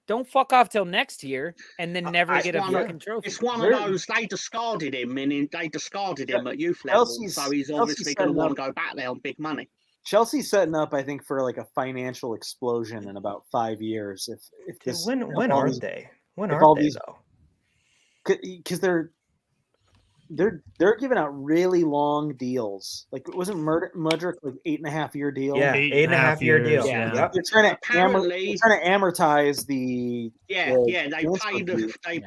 Don't fuck off till next year and then never get a fucking trophy. It's one of those, they discarded him at youth level, so he's obviously going to want to go back there on big money. Chelsea's setting up, I think, for like a financial explosion in about 5 years. If this, when are they? When are they though? Because they're giving out really long deals. Like, it wasn't Mudryk like 8.5-year deal? Yeah, 8.5-year deal. Yeah. Yep. They're trying to amortize the. They paid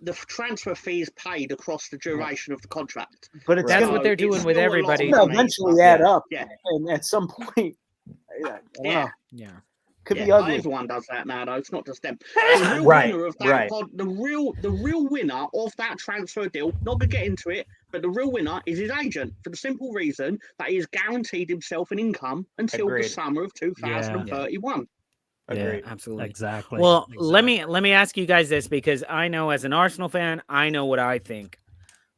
the transfer fees paid across the duration of the contract. But that's what they're doing with everybody. It's eventually add up, and at some point, I don't know. Yeah. Could be ugly. Everyone does that now, though. It's not just them. The real winner of that transfer deal, not going to get into it, but the real winner is his agent, for the simple reason that he has guaranteed himself an income until the summer of 2031. Agreed. Absolutely. Exactly. Well, let me ask you guys this, because I know as an Arsenal fan, I know what I think.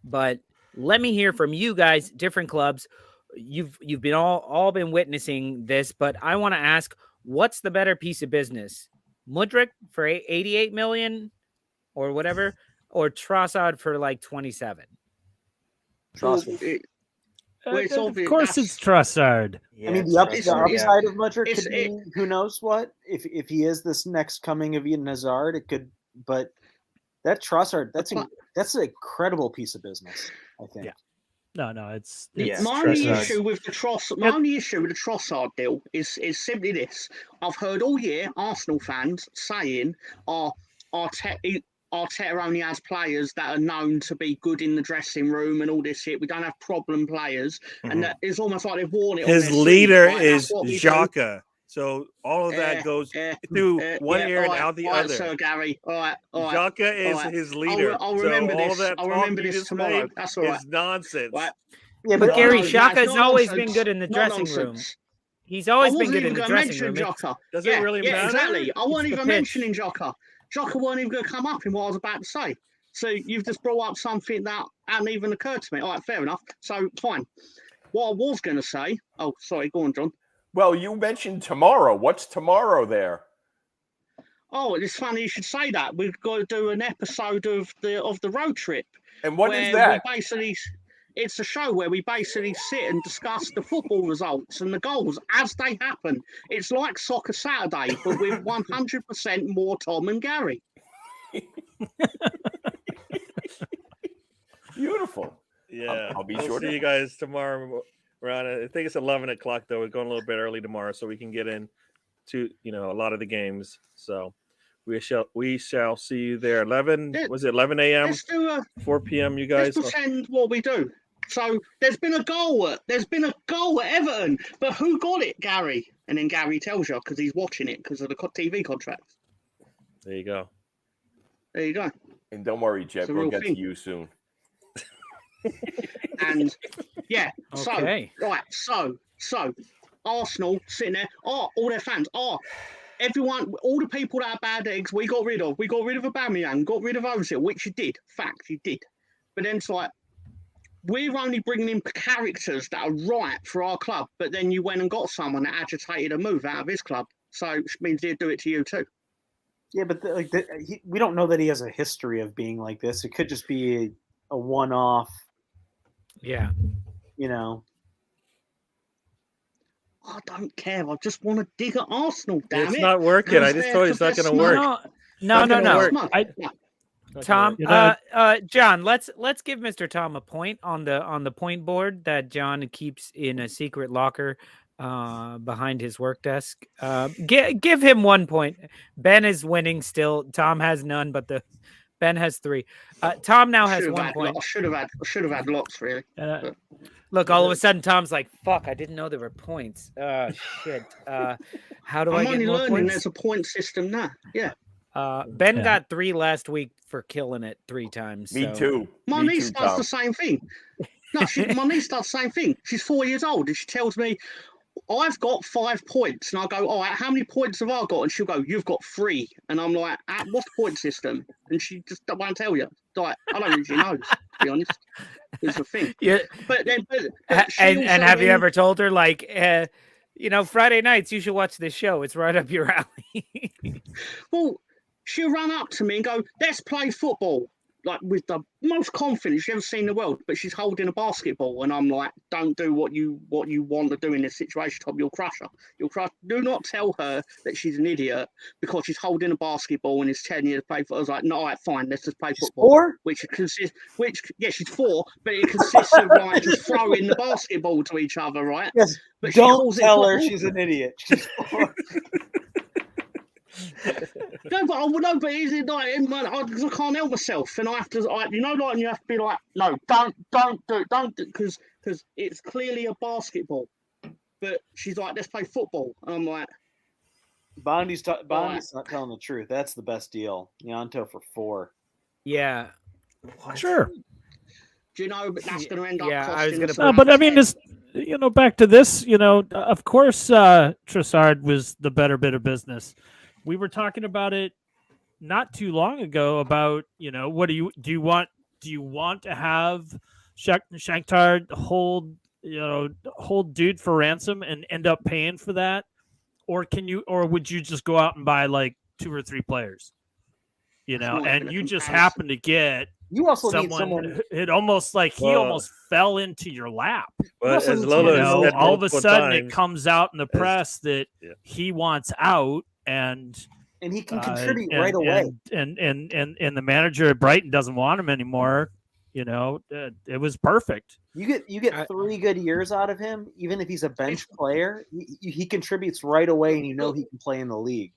But let me hear from you guys, different clubs. You've been all been witnessing this, but I want to ask, what's the better piece of business? Mudryk for 88 million or whatever, or Trossard for like 27? Trossard. Of course it's Trossard. I mean, the upside of Mudryk could be who knows what. If he is this next coming of Eden Hazard, it could. But that Trossard, that's an incredible piece of business, I think. Yeah. No, it's my only issue with the Trossard deal is simply this. I've heard all year Arsenal fans saying Arteta only has players that are known to be good in the dressing room and all this shit. We don't have problem players, and that it's almost like they've worn it. His leader is Xhaka. So all of that goes through one ear and out the other. So Gary, all right. Xhaka is his leader. I'll remember so this. All that I'll remember this tomorrow. That's all right. It's nonsense. Right. Yeah, but Gary, Xhaka's always been good in the dressing room. He's always been good in the dressing room. Does it really matter? Exactly. I wasn't even mentioning Xhaka. Xhaka wasn't even going to come up in what I was about to say. So you've just brought up something that hadn't even occurred to me. All right, fair enough. So fine. What I was going to say. Oh, sorry. Go on, John. Well, you mentioned tomorrow. What's tomorrow there? Oh, it's funny you should say that. We've got to do an episode of the road trip. And what is that? It's a show where we basically sit and discuss the football results and the goals as they happen. It's like Soccer Saturday, but with 100% more Tom and Gary. Beautiful. Yeah, I'll be we'll sure see you guys tomorrow. Around, I think it's 11 o'clock though. We're going a little bit early tomorrow, so we can get in to a lot of the games. So we shall see you there. 11 was it 11 a.m. 4 p.m. You guys. Let's pretend what we do. So there's been a goal at Everton, but who got it, Gary? And then Gary tells you because he's watching it because of the TV contract. There you go. And don't worry, Jeff, we'll get to you soon. And yeah, okay. So Arsenal sitting there, all their fans, everyone, all the people that are bad eggs, we got rid of Aubameyang, got rid of Ozil, which you did, you did. But then it's like, we're only bringing in characters that are right for our club, but then you went and got someone that agitated a move out of his club, so it means he'd do it to you too. Yeah, but we don't know that he has a history of being like this. It could just be a one-off. Yeah. I don't care. I just want to dig at Arsenal, damn it. It's not working. I just told you it's not going to work. No. Tom, John, let's give Mr. Tom a point on the point board that John keeps in a secret locker behind his work desk. Give him 1 point. Ben is winning still. Tom has none, but Ben has 3. Tom now has 1 point. I should have had lots, really. Look, all of a sudden, Tom's like, "Fuck! I didn't know there were points. Shit. How do I get more points?" I'm only learning there's a point system now. Yeah. Ben Yeah. got 3 last week for killing it 3 times. Me so- too. My Me niece too, does Tom. the same thing. No, my niece does the same thing. She's 4 years old and she tells me, I've got 5 points. And I go, all right, how many points have I got? And she'll go, you've got 3. And I'm like, what's the point system? And she just won't tell you. Like, I don't think she knows, to be honest. Is the thing. Yeah. But then, And have you ever told her, like, Friday nights, you should watch this show. It's right up your alley. Well, she'll run up to me and go, let's play football. Like, with the most confidence you've ever seen in the world, but she's holding a basketball, and I'm like, don't do what you want to do in this situation, Tom. You'll crush her. Do not tell her that she's an idiot because she's holding a basketball and is telling you to play football. I was like, no, all right, fine, let's just play football. 4? Yeah, she's 4, but it consists of like just throwing the basketball to each other, right? Yes. But she Don't calls it tell her football. she's an idiot. She's 4. No, but is it like I can't help myself, and I have to, you have to be like, no, don't do, because it's clearly a basketball. But she's like, let's play football, and I'm like, Bondi's not telling the truth. That's the best deal. Yanto for 4. Yeah. Sure. do you know? But that's going to end up. Yeah, I was costing gonna us put- No, about but I mean, 10. this, back to this, of course, Trossard was the better bit of business. We were talking about it not too long ago about, what do you want to have Shakhtar hold dude for ransom and end up paying for that? Or would you just go out and buy like 2 or 3 players, not and even a you just comparison. happen to get You also need someone, someone. it almost like he Well- almost fell into your lap. But also as need Lolo someone has who said all of a multiple sudden it times, comes out in the press that yeah. he wants out, and And he can contribute right and, away. and the manager at Brighton doesn't want him anymore. It was perfect. You get 3 good years out of him, even if he's a bench player. He contributes right away, and he can play in the league.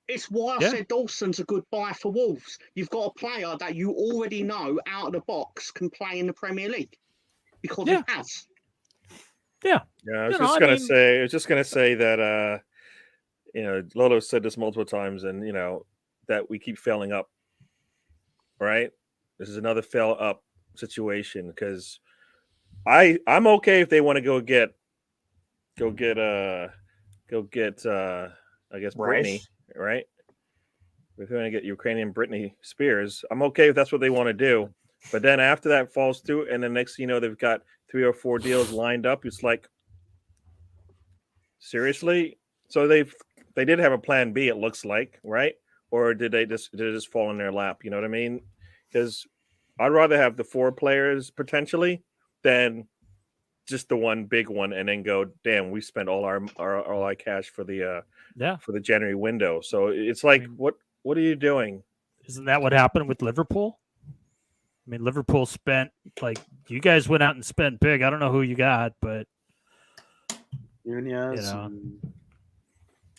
It's why I Yeah. said Dawson's a good buy for Wolves. You've got a player that you already know out of the box can play in the Premier League because Yeah. he has. Yeah, Yeah, I was You know, just I gonna mean- say. I was just gonna say that. Lolo said this multiple times, and that we keep failing up. Right, this is another fail up situation because I'm okay if they want to go get I guess Brittany, right? If you're going to get Ukrainian Britney Spears, I'm okay if that's what they want to do. But then after that falls through, and the next thing you know, they've got 3 or 4 deals lined up. It's like, seriously? So they did have a plan B, it looks like, right? Or did it just fall in their lap? You know what I mean? Because I'd rather have the 4 players potentially than just the one big one, and then go, damn, we spent all our cash for the January window. So it's like, what are you doing? Isn't that what happened with Liverpool? I mean, Liverpool spent, like, you guys went out and spent big. I don't know who you got, but Nunez,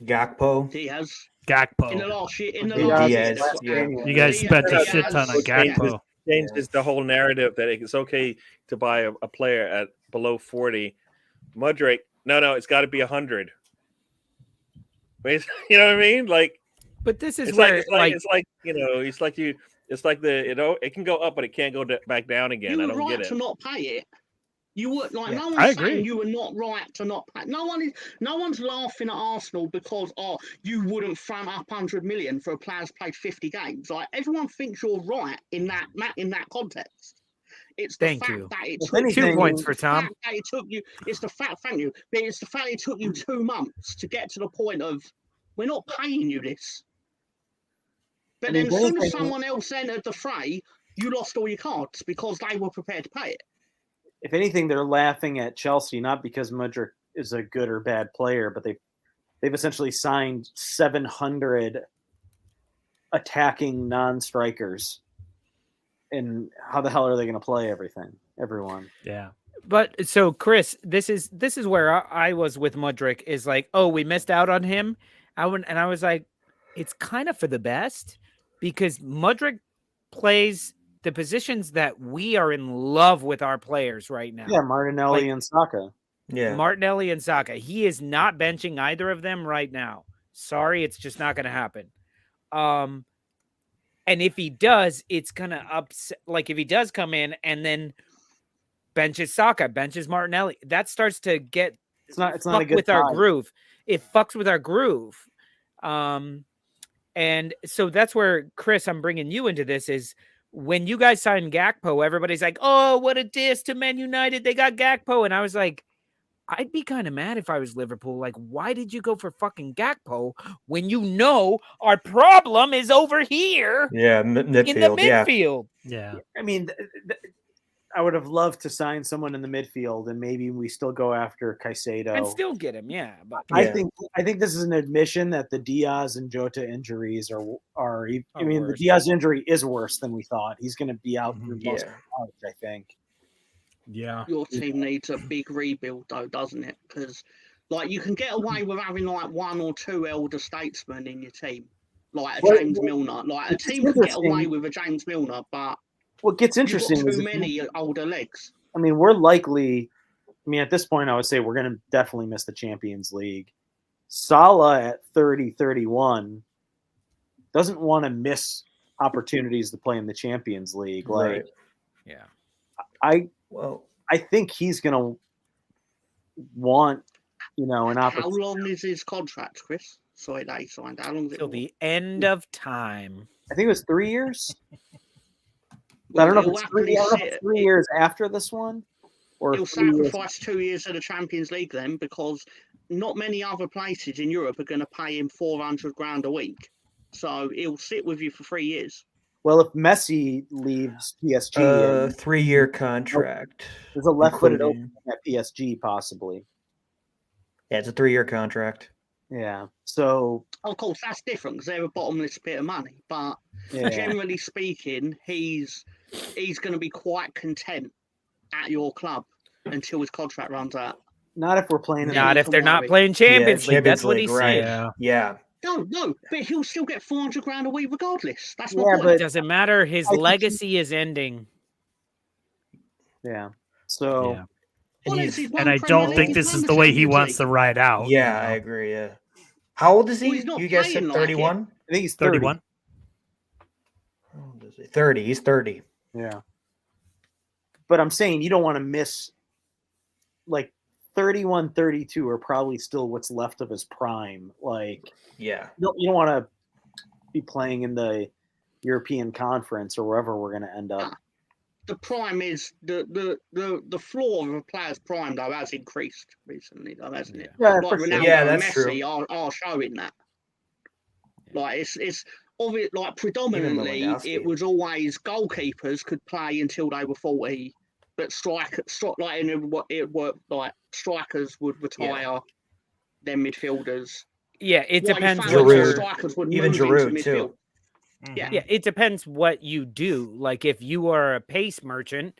Gakpo. Diaz. Gakpo. In the last year. Diaz, yeah. You guys spent a Diaz. shit ton on Gakpo. Changes the whole narrative that it's okay to buy a player at below 40. Mudryk, no, it's got to be 100. You know what I mean? Like, But this is it's where it can go up, but it can't go back down again. You I were don't right get it. to not pay it. You were like, Yeah, no I one's agree. saying you were not right to not pay. No one's laughing at Arsenal because you wouldn't front up 100 million for a player's played 50 games. Like, everyone thinks you're right in that context. It's the Thank fact you. that it If took anything- 2 points for the fact Tom. that it took you. It's the fact. Thank you. But it's the fact it took you 2 months to get to the point of, we're not paying you this. But I mean, then as soon as anything- someone else entered the fray, you lost all your cards because they were prepared to pay it. If anything, they're laughing at Chelsea, not because Mudryk is a good or bad player, but they've essentially signed 700 attacking non-strikers. And how the hell are they going to play everyone? Yeah. But so, Chris, this is where I was with Mudryk, is like, oh, we missed out on him. I was like, it's kind of for the best, because Mudryk plays the positions that we are in love with our players right now. Yeah, Martinelli and Saka. Yeah. Martinelli and Saka. He is not benching either of them right now. Sorry, it's just not going to happen. And if he does, it's gonna upset. Like if he does come in and then benches Saka, benches Martinelli, that starts to get It's not a fuck good with our time. groove. It fucks with our groove. And so that's where, Chris, I'm bringing you into this, is when you guys signed Gakpo, everybody's like, oh, what a diss to Man United. They got Gakpo. And I was like, I'd be kind of mad if I was Liverpool. Like, why did you go for fucking Gakpo when you know our problem is over here Yeah, in the midfield. midfield? Yeah. I mean, I would have loved to sign someone in the midfield, and maybe we still go after Caicedo And still get him, yeah. But I think this is an admission that the Diaz and Jota injuries are. I mean, worse. the Diaz injury is worse than we thought. He's going to be out through most of March, I think. Yeah. Your team needs a big rebuild, though, doesn't it? Because, like, you can get away with having like one or two elder statesmen in your team, like a James Milner. Like a team can get away with a James Milner, but what gets you've got interesting is too many older legs. I mean, we're likely. I mean, at this point, I would say we're going to definitely miss the Champions League. Salah at 30, 31 doesn't want to miss opportunities to play in the Champions League. Like, Right. yeah. I think he's going to want, an How opportunity. long is his contract, Chris? Sorry, they signed. How long is it? Till the end of time. I think it was 3 years. I don't know if He'll it's 3, I don't know if it's 3 years after this one. Or He'll 3 years. sacrifice 2 years of the Champions League then, because not many other places in Europe are going to pay him $400,000 a week. So he'll sit with you for 3 years. Well, if Messi leaves PSG, 3-year contract. there's a left-footed including- opening at PSG, possibly. Yeah, it's a 3-year contract. Yeah. So, Of course, that's different because they're a bottomless pit of money. But yeah. generally speaking, he's going to be quite content at your club until his contract runs out. Not if we're playing. Not if they're not worry. playing Champions League. Champions That's what League, he's right. saying. Yeah. No, but he'll still get $400,000 a week regardless. That's my Yeah, point. but- It doesn't matter. His I think legacy is ending. Yeah. So, Yeah. Well, he's- he's won And I Premier don't League, think he's this won is the the way he Champions wants League. to ride out. Yeah, I agree. Yeah. How old is he? Well, he's not You guys playing said like it. 31? I think he's 30. 31. How old is he? 30. He's 30. Yeah. But I'm saying you don't want to miss, like, 31, 32 are probably still what's left of his prime. Like, Yeah. you don't want to be playing in the European Conference or wherever we're going to end up. The prime is the floor of a player's prime though has increased recently, though, hasn't it? Yeah, Like for sure. Ronaldo Yeah, and that's Messi true. are showing that. Like it's obvious. Like predominantly, Lewandowski. it was always goalkeepers could play until they were 40, but it worked like strikers would retire, then midfielders. Yeah, it Like, depends you found what that Giroud. strikers would Even move into Giroud, too. midfield. Yeah. Yeah, it depends what you do. Like if you are a pace merchant,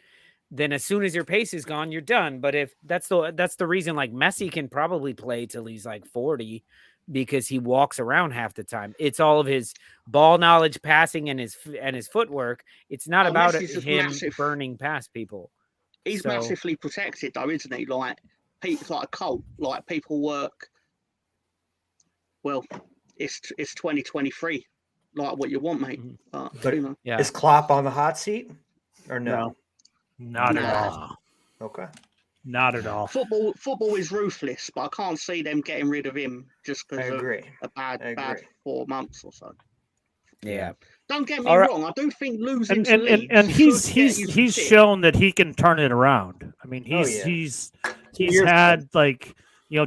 then as soon as your pace is gone, you're done. But if that's the reason, like Messi can probably play till he's like 40 because he walks around half the time. It's all of his ball knowledge, passing, and his footwork. It's not Oh, about Messi's just him massive. burning past people. He's So- massively protected though, isn't he? Like people like a cult. Like people work. Well, it's 2023. Like what you want, mate. Mhm. But- you know. Yeah, Is Klopp on the hot seat? Or no? Not at Nah. all. Okay. Not at all. Football is ruthless, but I can't see them getting rid of him just I because of agree. a bad I agree. 4 months or so. yeah. Don't get me All right. wrong. I do think losing And to Leeds and he's should get you some he's shit. shown that he can turn it around. I mean, Oh, he's yeah. he's had like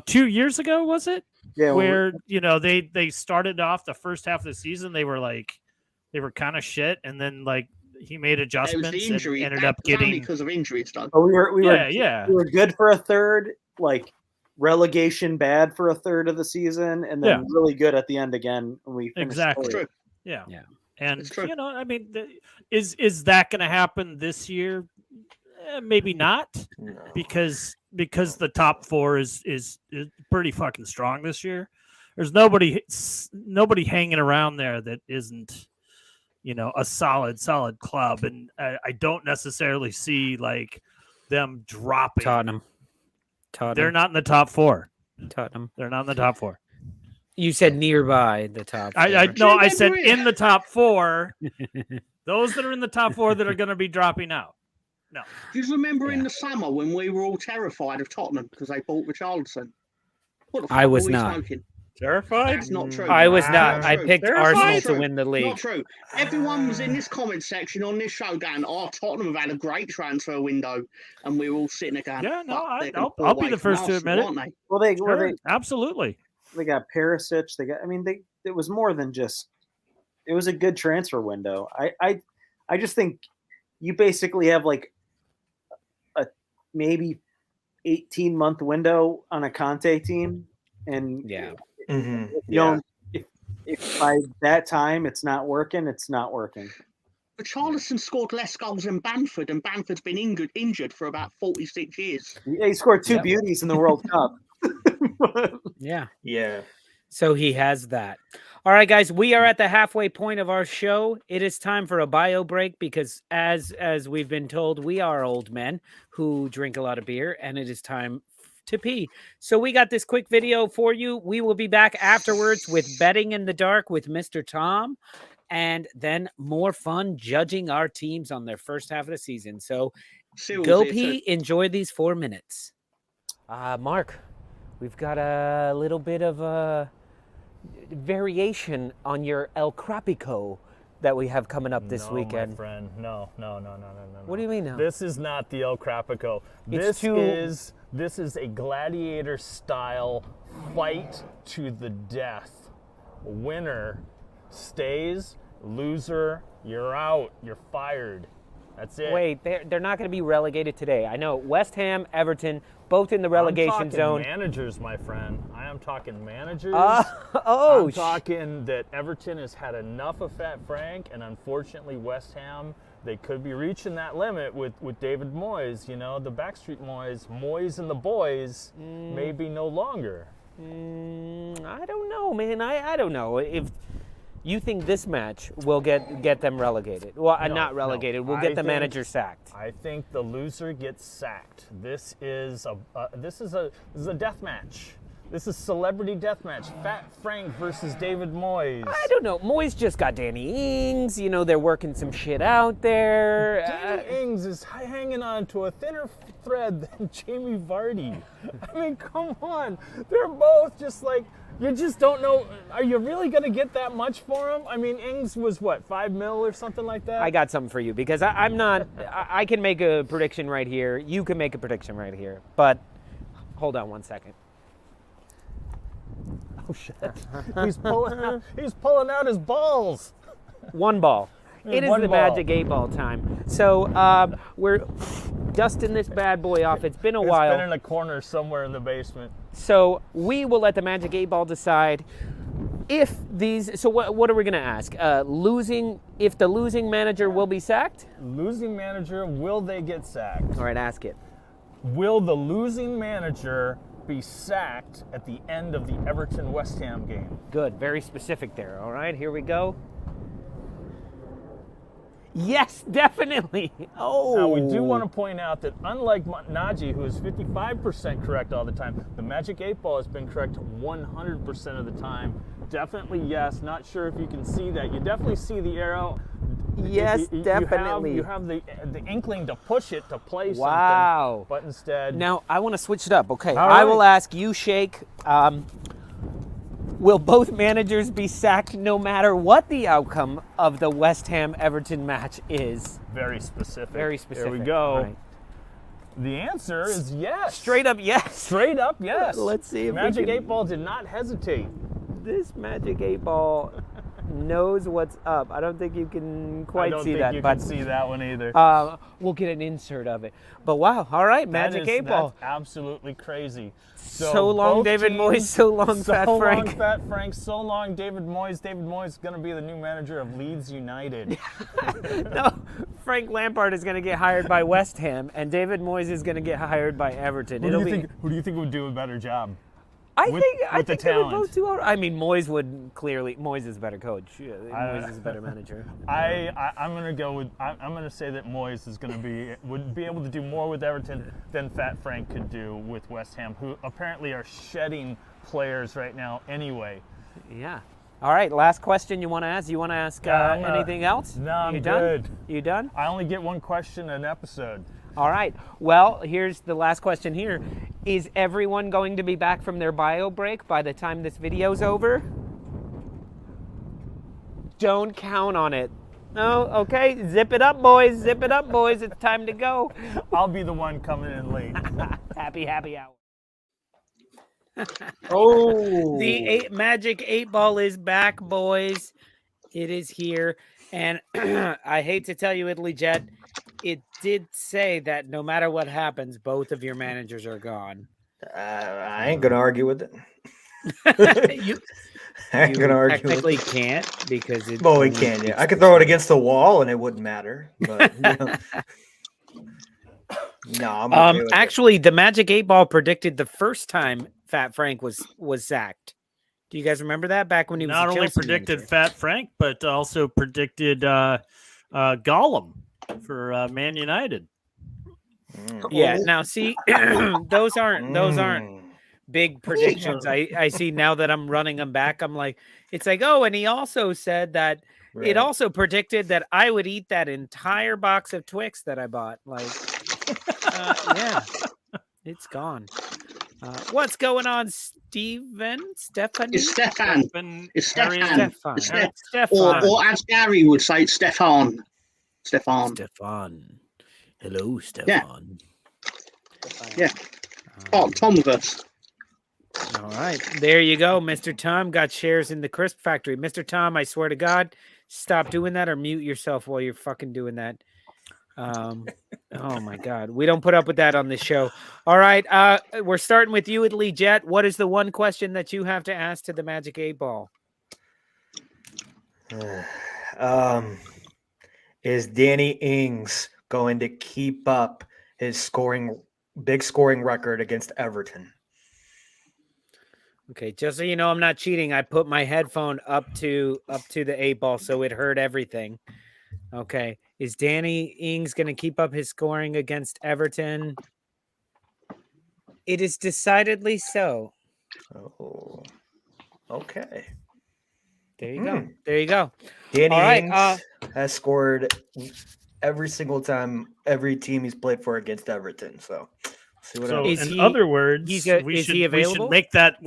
2 years ago, was it? Yeah. Where they started off the first half of the season, they were kind of shit, and then like he made It was adjustments the and injury. ended That up was only getting because of injuries, though. we were yeah. we were good for a third, like relegation bad for a third of the season, and then really good at the end again. When we finished Exactly. It's third. true. Yeah. Yeah. And It's true. I mean, is that going to happen this year? Maybe not, No. because the top four is pretty fucking strong this year. There's nobody hanging around there that isn't a solid club, and I don't necessarily see like them dropping. Tottenham. They're not in the top four. Tottenham. They're not in the top four. You said nearby the top. I said in the top 4. Those that are in the top 4 that are going to be dropping out. No. Do you remember in the summer when we were all terrified of Tottenham because they bought Richarlison? What the fuck I was were we not. smoking? Terrified? That's not true. I was not. Not I true. picked Terrified? Arsenal Not to true. win the league. Not true. Everyone was in this comment section on this show going, "Oh, Tottenham have had a great transfer window," and we were all sitting there going, Yeah, no, "Fuck, they're gonna I'll pull be away the from first to Arsenal, admit it. aren't they?" Well, they Sure, absolutely. they got Perisic. They got. I mean, it was more than just. It was a good transfer window. I just think you basically have like a maybe 18-month window on a Conte team, and Yeah. if you don't, if by that time it's not working, it's not working. But Charleston scored less goals than Bamford, and Bamford's been injured for about 46 years. Yeah, he scored 2 beauties in the World Cup. Yeah. Yeah. So he has that. All right, guys, we are at the halfway point of our show. It is time for a bio break because as we've been told, we are old men who drink a lot of beer, and it is time to pee. So we got this quick video for you. We will be back afterwards with betting in the dark with Mr. Tom, and then more fun judging our teams on their first half of the season. So go pee, enjoy these 4 minutes. Mark, we've got a little bit of a variation on your El Crapico that we have coming up this weekend. My friend. No. What do you mean now? This is not the El Crapico. This is a gladiator style fight to the death. Winner stays, loser, you're out, you're fired. That's it. Wait, they're not going to be relegated today. I know West Ham, Everton, both in the relegation zone. Managers, my friend. I am talking managers. I'm talking that Everton has had enough of Fat Frank, and unfortunately West Ham, they could be reaching that limit with David Moyes. You know, the Backstreet Moyes and the boys, maybe no longer. I don't know, man. I don't know if you think this match will get them relegated. Well, not relegated. We'll get the manager sacked. I think the loser gets sacked. This is a death match. This is celebrity death match. Fat Frank versus David Moyes. I don't know. Moyes just got Danny Ings. You know, they're working some shit out there. Danny Ings is hanging on to a thinner thread than Jamie Vardy. I mean, come on. They're both just like, you just don't know. Are you really going to get that much for him? I mean, Ings was what, $5 million or something like that? I got something for you because I'm not. I can make a prediction right here. You can make a prediction right here. But hold on one second. Oh shit! He's pulling out his balls. One ball. It is the Magic 8-Ball time. So we're dusting this bad boy off. It's been a while. It's been in a corner somewhere in the basement. So we will let the Magic 8-Ball decide if these. So what are we going to ask? If the losing manager will be sacked? Losing manager, will they get sacked? All right, ask it. Will the losing manager be sacked at the end of the Everton-West Ham game? Good, very specific there. All right, here we go. Yes, definitely. Oh. Now, we do want to point out that unlike Najee, who is 55% correct all the time, the Magic 8-Ball has been correct 100% of the time. Definitely yes. Not sure if you can see that. You definitely see the arrow. Yes, definitely. You have the inkling to push it to play something. Wow. But instead. Now, I want to switch it up. Okay, all I right. will ask you, Shake. Will both managers be sacked no matter what the outcome of the West Ham-Everton match is? Very specific. Very specific. There we go. All right. The answer is yes. Straight up yes. Straight up yes. Let's see if Magic we can... 8-Ball did not hesitate. This Magic 8-Ball knows what's up. I don't think you can quite see that. I don't think you can see that one either. We'll get an insert of it. But wow, all right, Magic 8-Ball. That's absolutely crazy. So long, David Moyes. So long, Fat Frank. So long, Fat Frank. So long, David Moyes. David Moyes is going to be the new manager of Leeds United. No, Frank Lampard is going to get hired by West Ham, and David Moyes is going to get hired by Everton. Who do you think would do a better job? I think they would talent. both do. I mean, Moyes would clearly. Moyes is a better coach. Moyes is a better manager. I'm gonna go with. I'm gonna say that Moyes would be able to do more with Everton than Fat Frank could do with West Ham, who apparently are shedding players right now anyway. Yeah. All right. Last question you want to ask? You want to ask anything else? No, I'm you done? good. You done? I only get one question an episode. All right. Well, here's the last question here. Is everyone going to be back from their bio break by the time this video's over? Don't count on it. No? Okay. Zip it up, boys. Zip it up, boys. It's time to go. I'll be the one coming in late. Happy hour. Oh, The Magic 8 Ball is back, boys. It is here. And I hate to tell you, Italy Jet, it did say that no matter what happens, both of your managers are gone. I ain't gonna argue with it. you I ain't gonna argue. technically can't because it's Well, we can. Yeah, I could throw it against the wall and it wouldn't matter. But no, I'm okay with actually, the Magic 8 Ball predicted the first time Fat Frank was sacked. Do you guys remember that back when he was Not a only Chelsea predicted manager? Fat Frank, but also predicted Gollum for Man United. it. Yeah. Now, see, those aren't big predictions. I see now that I'm running them back. I'm like, it's like, oh, and he also said that it also predicted that I would eat that entire box of Twix that I bought. Like, yeah, it's gone. What's going on, Stephanie? It's Stefan. It's Stefan. Stefan. Or as Gary would say, it's Stefan. Stefan. Hello, Stefan. Yeah. Tom with us. All right. There you go. Mr. Tom got shares in the crisp factory. Mr. Tom, I swear to God, stop doing that or mute yourself while you're fucking doing that. Oh my God. We don't put up with that on this show. All right. We're starting with you, Italy Jet. What is the one question that you have to ask to the Magic 8 Ball? Is Danny Ings going to keep up his big scoring record against Everton? Okay, just so you know, I'm not cheating. I put my headphone up to the 8 Ball, so it heard everything. Okay, is Danny Ings going to keep up his scoring against Everton? It is decidedly so. Oh, okay. There you go. There you go. Danny All right, Ings has scored every single time, every team he's played for against Everton. So, see what So, happens. in other words, is we he should available? make that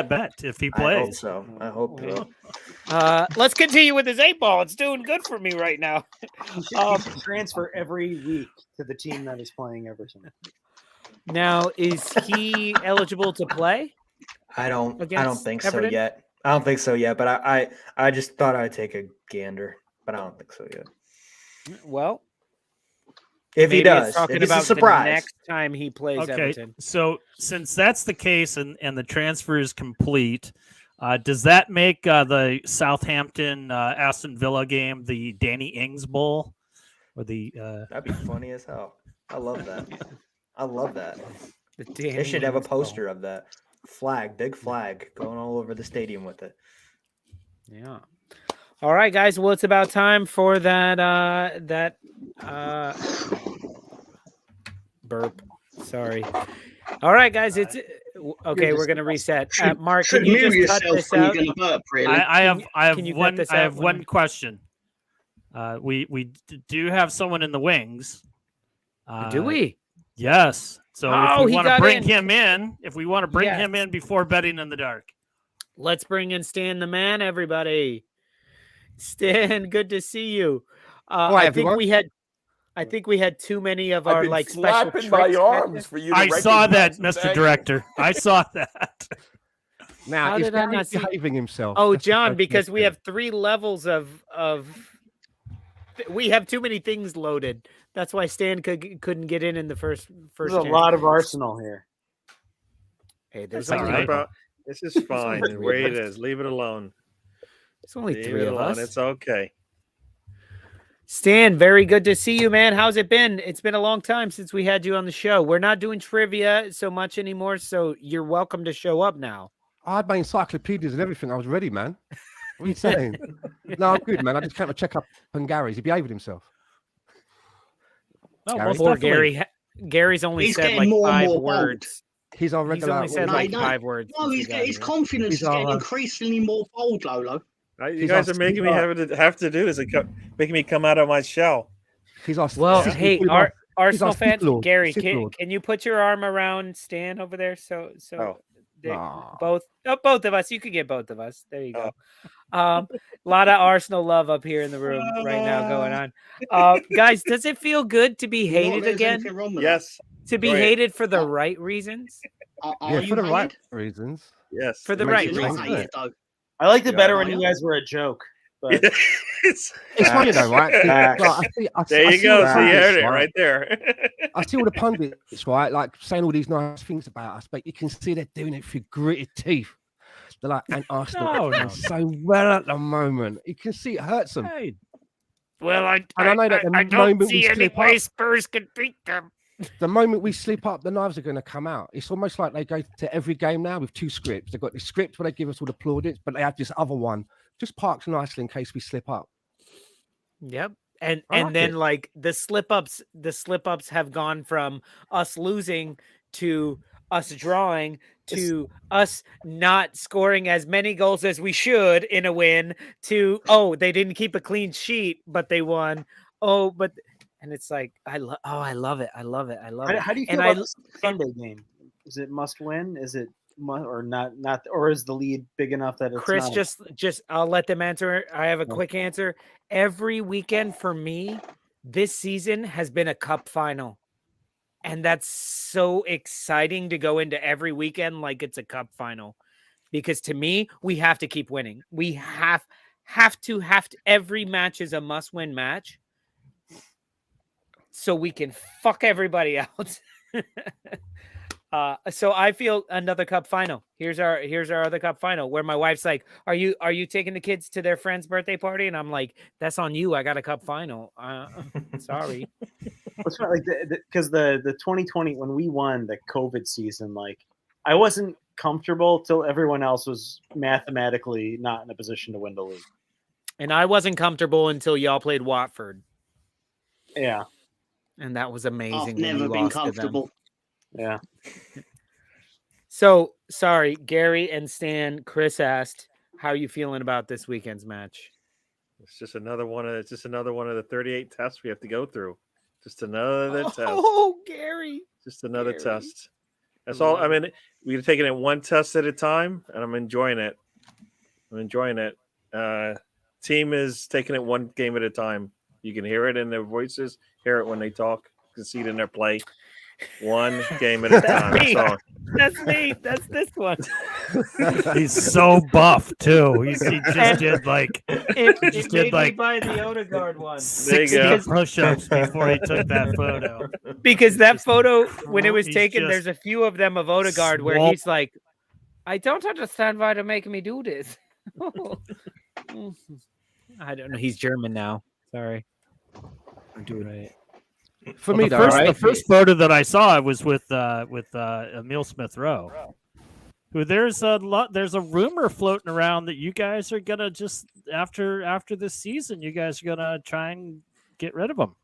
bet if he I hope plays. so. I hope so. Let's continue with his 8 Ball. It's doing good for me right now. he should transfer every week to the team that is playing Everton. Now, is he eligible to play? I don't think Everton? so yet. I don't think so yet. But I just thought I'd take a gander, but I don't think so yet. Well, If he maybe does, it's talking if it's about a surprise. the next time he plays Okay, Everton. so since that's the case and the transfer is complete, does that make the Southampton Aston Villa game the Danny Ings Bowl? Or the That'd be funny as hell. I love that. I love that. The Danny They should have a Ings Bowl. poster of that flag, big flag, going all over the stadium with it. Yeah. All right, guys. Well, it's about time for that burp. Sorry. All right, guys. It's okay. We're gonna reset. Mark, can you mute just cut yourself this when out? you're going to burp, really. I have can you cut one. this I out have when- one question. We do have someone in the wings. Do we? Yes. So Oh, if we he want to got bring in. him in, if we want to bring Yes. him in before betting in the dark, Let's bring in Stan the man, everybody. Stan, good to see you. Hi, I think we had too many of I've our been like special flapping tricks my back arms there. for you to I saw that, recognize them. Mr. Thank you. Director. I saw that. Now, How is did I Gary not see- behaving himself? Oh, That's the John, first because we question. have 3 levels of we have too many things loaded. That's why Stan couldn't get in the first. There's a chance. lot of arsenal here. Hey, there's That's all only right. three- This is fine. three The way of it us. is. Leave it alone. It's only Leave 3 it of alone. us. It's okay. Stan, very good to see you, man. How's it been? It's been a long time since we had you on the show. We're not doing trivia so much anymore, so you're welcome to show up now. I had my encyclopedias and everything. I was ready, man. What are you saying? No, I'm good, man. I just came to check up on Gary's. He behaved himself. Oh, Gary? most Poor definitely. Gary. Gary's only He's said getting like more and 5 more bold. words. He's our He's regular. only said No, like no. 5 words. No, since he got his here. confidence He's is getting our- increasingly more bold, Lolo. You He's guys our are making me sweetheart. have to do this. Making me come out of my shell. He's our. Well, he's hey, our- Arsenal our Sith fans, Lord, Gary, Sith Lord. can you put your arm around Stan over there? So they- Aw. both of us. You could get both of us. There you go. A lot of Arsenal love up here in the room right now going on. Guys, does it feel good to be Not hated there's again? anything wrong with Yes. To be Go ahead. hated for the right reasons? that. Are Yeah, you for the right hated? reasons. Yes. For the It right makes You're you not reasons. hated, though. I liked it Yeah, better I when you am. guys were a joke. But It's- It's funny though, right? Facts. Like, I there you see go. all the So you pundits, heard it right there. I see all the pundits, right? Like saying all these nice things about us, but you can see they're doing it through gritted teeth. They're like, and Arsenal are No, playing no. so well at the moment. You can see it hurts them. Hey, Well, And I know that the moment we slip up, Spurs can beat them. the moment we slip up, the knives are going to come out. It's almost like they go to every game now with two scripts. They've got the script where they give us all the plaudits, but they have this other one just parked nicely in case we slip up. Yep. And I like then it. like the slip ups have gone from us losing to us drawing to us not scoring as many goals as we should in a win to they didn't keep a clean sheet but they won. And it's like I love it. I love it. how do you feel about the Sunday game? Is it must win? Is it or not? Or is the lead big enough that it's Chris, not just I'll let them answer. I have a quick answer. Every weekend for me this season has been a cup final. And that's so exciting to go into every weekend like it's a cup final. Because to me, we have to keep winning. We have to every match is a must-win match. So we can fuck everybody out. So I feel another cup final. Here's our other cup final where my wife's like, "Are you taking the kids to their friend's birthday party?" And I'm like, "That's on you. I got a cup final. Sorry." That's right, like because the 2020 when we won the COVID season, like I wasn't comfortable till everyone else was mathematically not in a position to win the league. And I wasn't comfortable until y'all played Watford. Yeah. And that was amazing. I've when you never been lost to them. comfortable. Yeah. So sorry, Gary and Stan. Chris asked, "How are you feeling about this weekend's match?" It's just another one of the 38 tests we have to go through. Just another test. Oh, Gary. Just another Gary. test. That's all. I mean, we're taking it one test at a time, and I'm enjoying it. Team is taking it one game at a time. You can hear it in their voices, hear it when they talk, you can see it in their play. One game at a time. me. So, That's me. That's this one. he's so buff too. He just did like It Just made did, me like, buy the Odegaard one. There you 60 go. push-ups before he took that photo. Because that photo, when it was He's taken, just there's a few of them of Odegaard where he's like, "I don't understand why they're making me do this." I don't know. He's German now. Sorry. I'm doing it. For me, the though, first, right? the first photo that I saw was with Emil Smith Rowe. Who there's a rumor floating around that you guys are gonna just after this season, you guys are gonna try and get rid of him.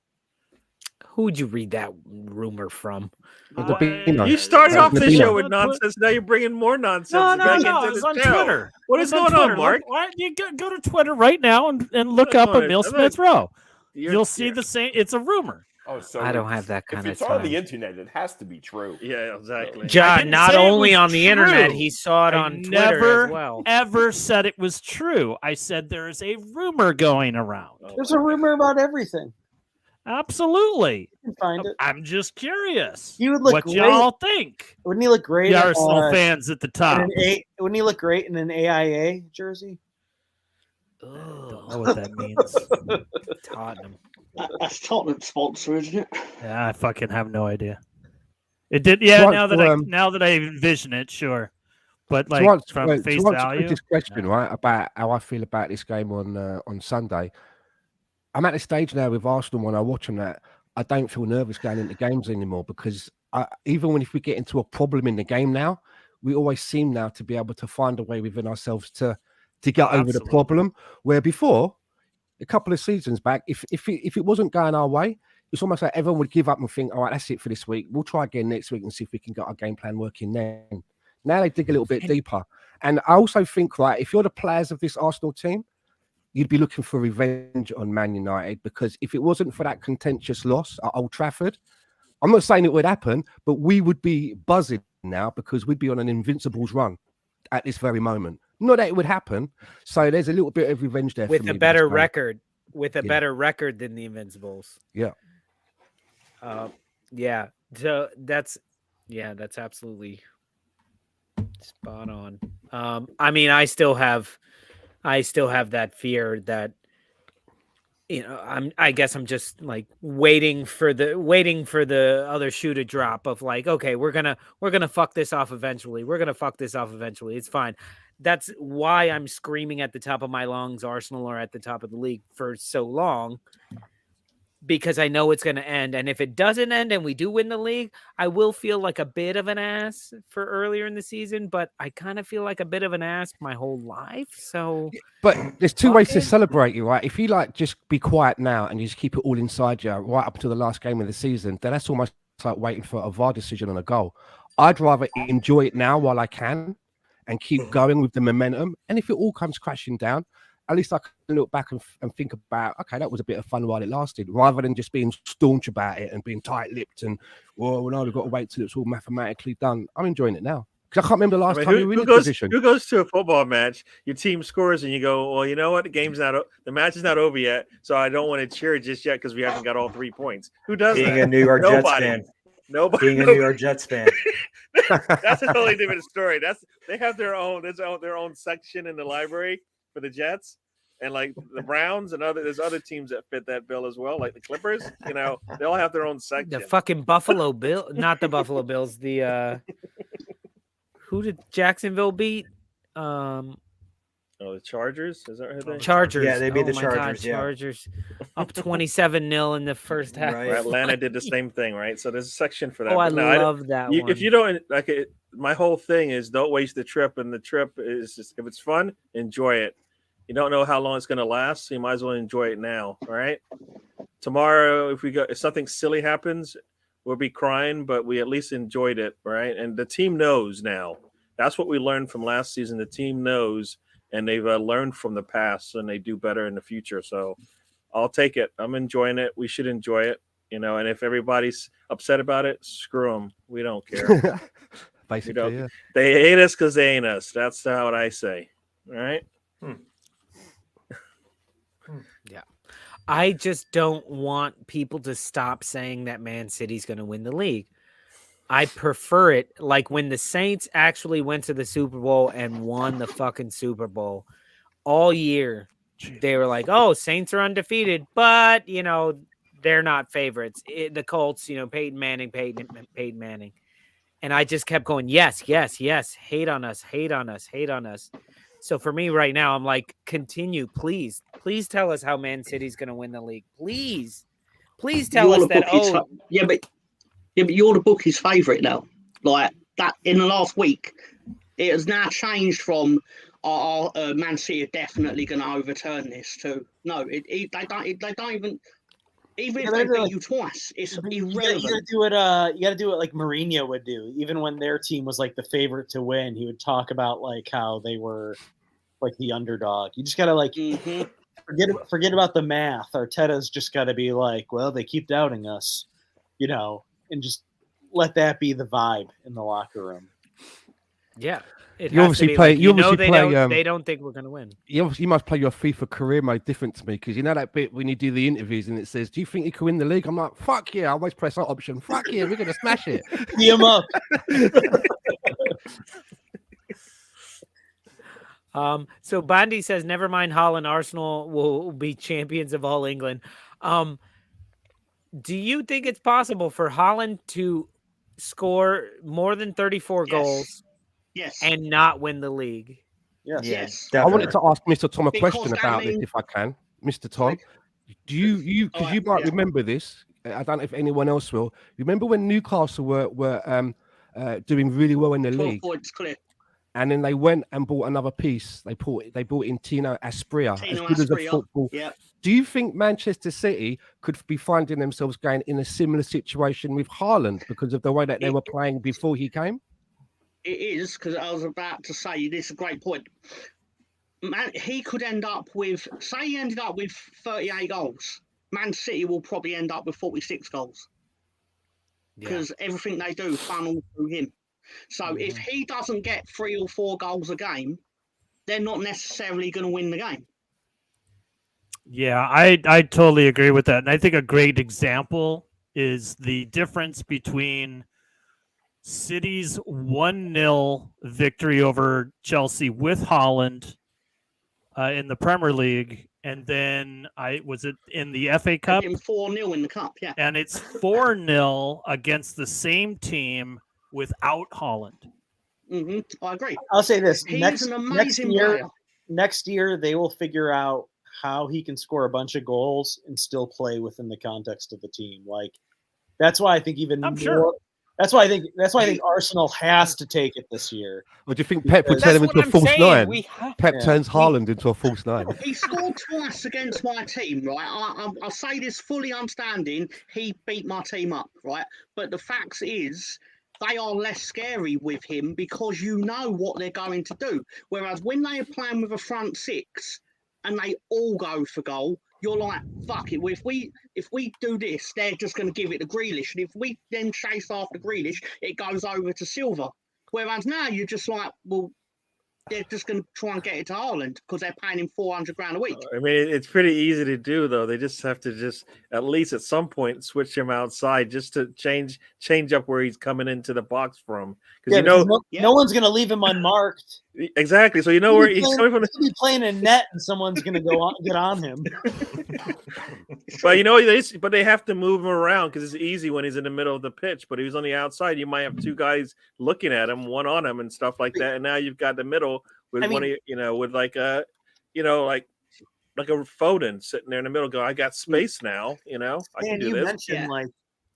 Who'd you read that rumor from? you started off this show with Put- nonsense. Now you're bringing more nonsense. No, back it into was the on show. Twitter. What It is was going Twitter. on, Mark? Why you go to Twitter right now and look up on it. Emil I'm Smith not- Rowe? You're- You'll see you're- the same. It's a rumor. Oh, so I don't have that if kind of it's on the time. internet, it has to be true. Yeah, exactly. I John, didn't not say it only was on the internet, true. he saw it I on Twitter never as well. ever said it was true. I said there is a rumor going around. There's a rumor about everything. Absolutely. You can find it. I'm just curious. He would look what great. y'all think? Wouldn't he look great? The in, Arsenal fans at the top. Wouldn't he look great in an AIA jersey? I don't know what that means. Tottenham. That's Tottenham sponsor, isn't it? Yeah, I fucking have no idea. It did, yeah. So, Now that I envision it, sure. But like to answer, from to face answer value, this question, right, about how I feel about this game on Sunday, I'm at the stage now with Arsenal when I watch them that I don't feel nervous going into games anymore because even if we get into a problem in the game now, we always seem now to be able to find a way within ourselves to get over the problem. Where before, a couple of seasons back, if it wasn't going our way, it's almost like everyone would give up and think, all right, that's it for this week. We'll try again next week and see if we can get our game plan working then. Now they dig a little bit deeper. And I also think, right, if you're the players of this Arsenal team, you'd be looking for revenge on Man United, because if it wasn't for that contentious loss at Old Trafford, I'm not saying it would happen, but we would be buzzing now because we'd be on an Invincibles run at this very moment. Not that it would happen. So there's a little bit of revenge there with for a me better record, better record than the Invincibles. Yeah. Yeah. So that's absolutely spot on. I mean, I still have that fear that, you know, I guess I'm just like waiting for the other shoe to drop of like, okay, we're gonna fuck this off eventually. It's fine. That's why I'm screaming at the top of my lungs, Arsenal are at the top of the league for so long, because I know it's going to end. And if it doesn't end and we do win the league, I will feel like a bit of an ass for earlier in the season, but I kind of feel like a bit of an ass my whole life. So, but there's two ways to celebrate you, right? If you like just be quiet now and you just keep it all inside you right up until the last game of the season, then that's almost like waiting for a VAR decision on a goal. I'd rather enjoy it now while I can and keep going with the momentum. And if it all comes crashing down, at least I can look back and think about, okay, that was a bit of fun while it lasted, rather than just being staunch about it and being tight-lipped and, well, no, we've got to wait till it's all mathematically done. I'm enjoying it now. Because I can't remember the last time you were in this position. Who goes to a football match, your team scores, and you go, well, you know what? The match is not over yet, so I don't want to cheer just yet because we haven't got all 3 points. Who does Being that? a New York Jets fan. Nobody. Being a New York Jets fan. That's a totally different story. They have their own section in the library for the Jets, and like the Browns and there's other teams that fit that bill as well, like the Clippers. You know, they all have their own section. The fucking Buffalo Bill, not the Buffalo Bills. The who did Jacksonville beat? The Chargers. Is that right? Chargers. Yeah, they beat the Chargers. God, Chargers up 27-0 in the first half. Right. Atlanta did the same thing, right? So there's a section for that. Oh, I love that one. If you don't like it, my whole thing is don't waste the trip. And the trip is just, if it's fun, enjoy it. You don't know how long it's going to last, so you might as well enjoy it now. All right. Tomorrow, if something silly happens, we'll be crying, but we at least enjoyed it, right? And the team knows now. That's what we learned from last season. The team knows. And they've learned from the past, and they do better in the future. So I'll take it. I'm enjoying it. We should enjoy it, you know. And if everybody's upset about it, screw them. We don't care. Basically, yeah. They hate us because they ain't us. That's what I say. All right? Yeah. I just don't want people to stop saying that Man City's going to win the league. I prefer it like when the Saints actually went to the Super Bowl and won the fucking Super Bowl all year. They were like, oh, Saints are undefeated, but, you know, they're not favorites. The Colts, you know, Peyton Manning. And I just kept going, yes. Hate on us. So for me right now, I'm like, continue, please. Please tell us how Man City's going to win the league. Please tell us that, Yeah, but you're the bookie's favourite now. Like that in the last week, it has now changed from Man City are definitely going to overturn this to no. They don't even if they beat you twice, it's irrelevant. You got to do it like Mourinho would do. Even when their team was like the favorite to win, he would talk about like how they were like the underdog. You just got to like forget about the math. Arteta's just got to be like, well, they keep doubting us, you know. And just let that be the vibe in the locker room. Yeah. You obviously play. Like, they don't think we're going to win. You must play your FIFA career mode different to me, because you know that bit when you do the interviews and it says, "Do you think you can win the league?" I'm like, "Fuck yeah!" I always press that option. Fuck yeah, we're going to smash it. Tee him up. So Bandy says, "Never mind, Holland. Arsenal will be champions of all England." Do you think it's possible for Holland to score more than 34 goals and not win the league? Yes. I wanted to ask Mr. Tom a question about this, if I can. Mr. Tom, do you because you might remember this. I don't know if anyone else will. Remember when Newcastle were doing really well in the league? 4 points clear. and then they went and bought another piece. They brought in Tino Asprilla, as good as a football. Yeah. Do you think Manchester City could be finding themselves going in a similar situation with Haaland because of the way that they were playing before he came? It is, because I was about to say this is a great point. Man, he could end up with, say he ended up with 38 goals. Man City will probably end up with 46 goals. Because everything they do funnels through him. So if he doesn't get 3 or 4 goals a game, they're not necessarily going to win the game. Yeah, I totally agree with that. And I think a great example is the difference between City's 1-0 victory over Chelsea with Haaland in the Premier League, and then was it in the FA Cup? 4-0 in the cup, yeah. And it's 4-0 against the same team without Haaland. I agree. I'll say this: He's an amazing player. Next year, they will figure out how he can score a bunch of goals and still play within the context of the team. Like that's why I think sure. That's why I think Arsenal has to take it this year. Or do you think Pep would turn him into a false nine? Pep turns Haaland into a false nine. He scored twice against my team, right? I say this fully understanding. He beat my team up, right? But the fact is, they are less scary with him because you know what they're going to do. Whereas when they are playing with a front six and they all go for goal, you're like, fuck it. If we do this, they're just going to give it to Grealish. And if we then chase after Grealish, it goes over to Silva. Whereas now you're just like, well, they're just going to try and get it to Haaland because they're paying him $400 a week. I mean, it's pretty easy to do, though. They just have to at least at some point switch him outside just to change up where he's coming into the box from. Because no one's going to leave him unmarked. Exactly. So you know where he's coming from. He'll be playing a net, and someone's going to get on him. But but they have to move him around because it's easy when he's in the middle of the pitch. But if he's on the outside, you might have 2 guys looking at him, one on him, and stuff like that. And now you've got the middle with with like a Foden sitting there in the middle. Go, I got space now. I can do this. Mentioned like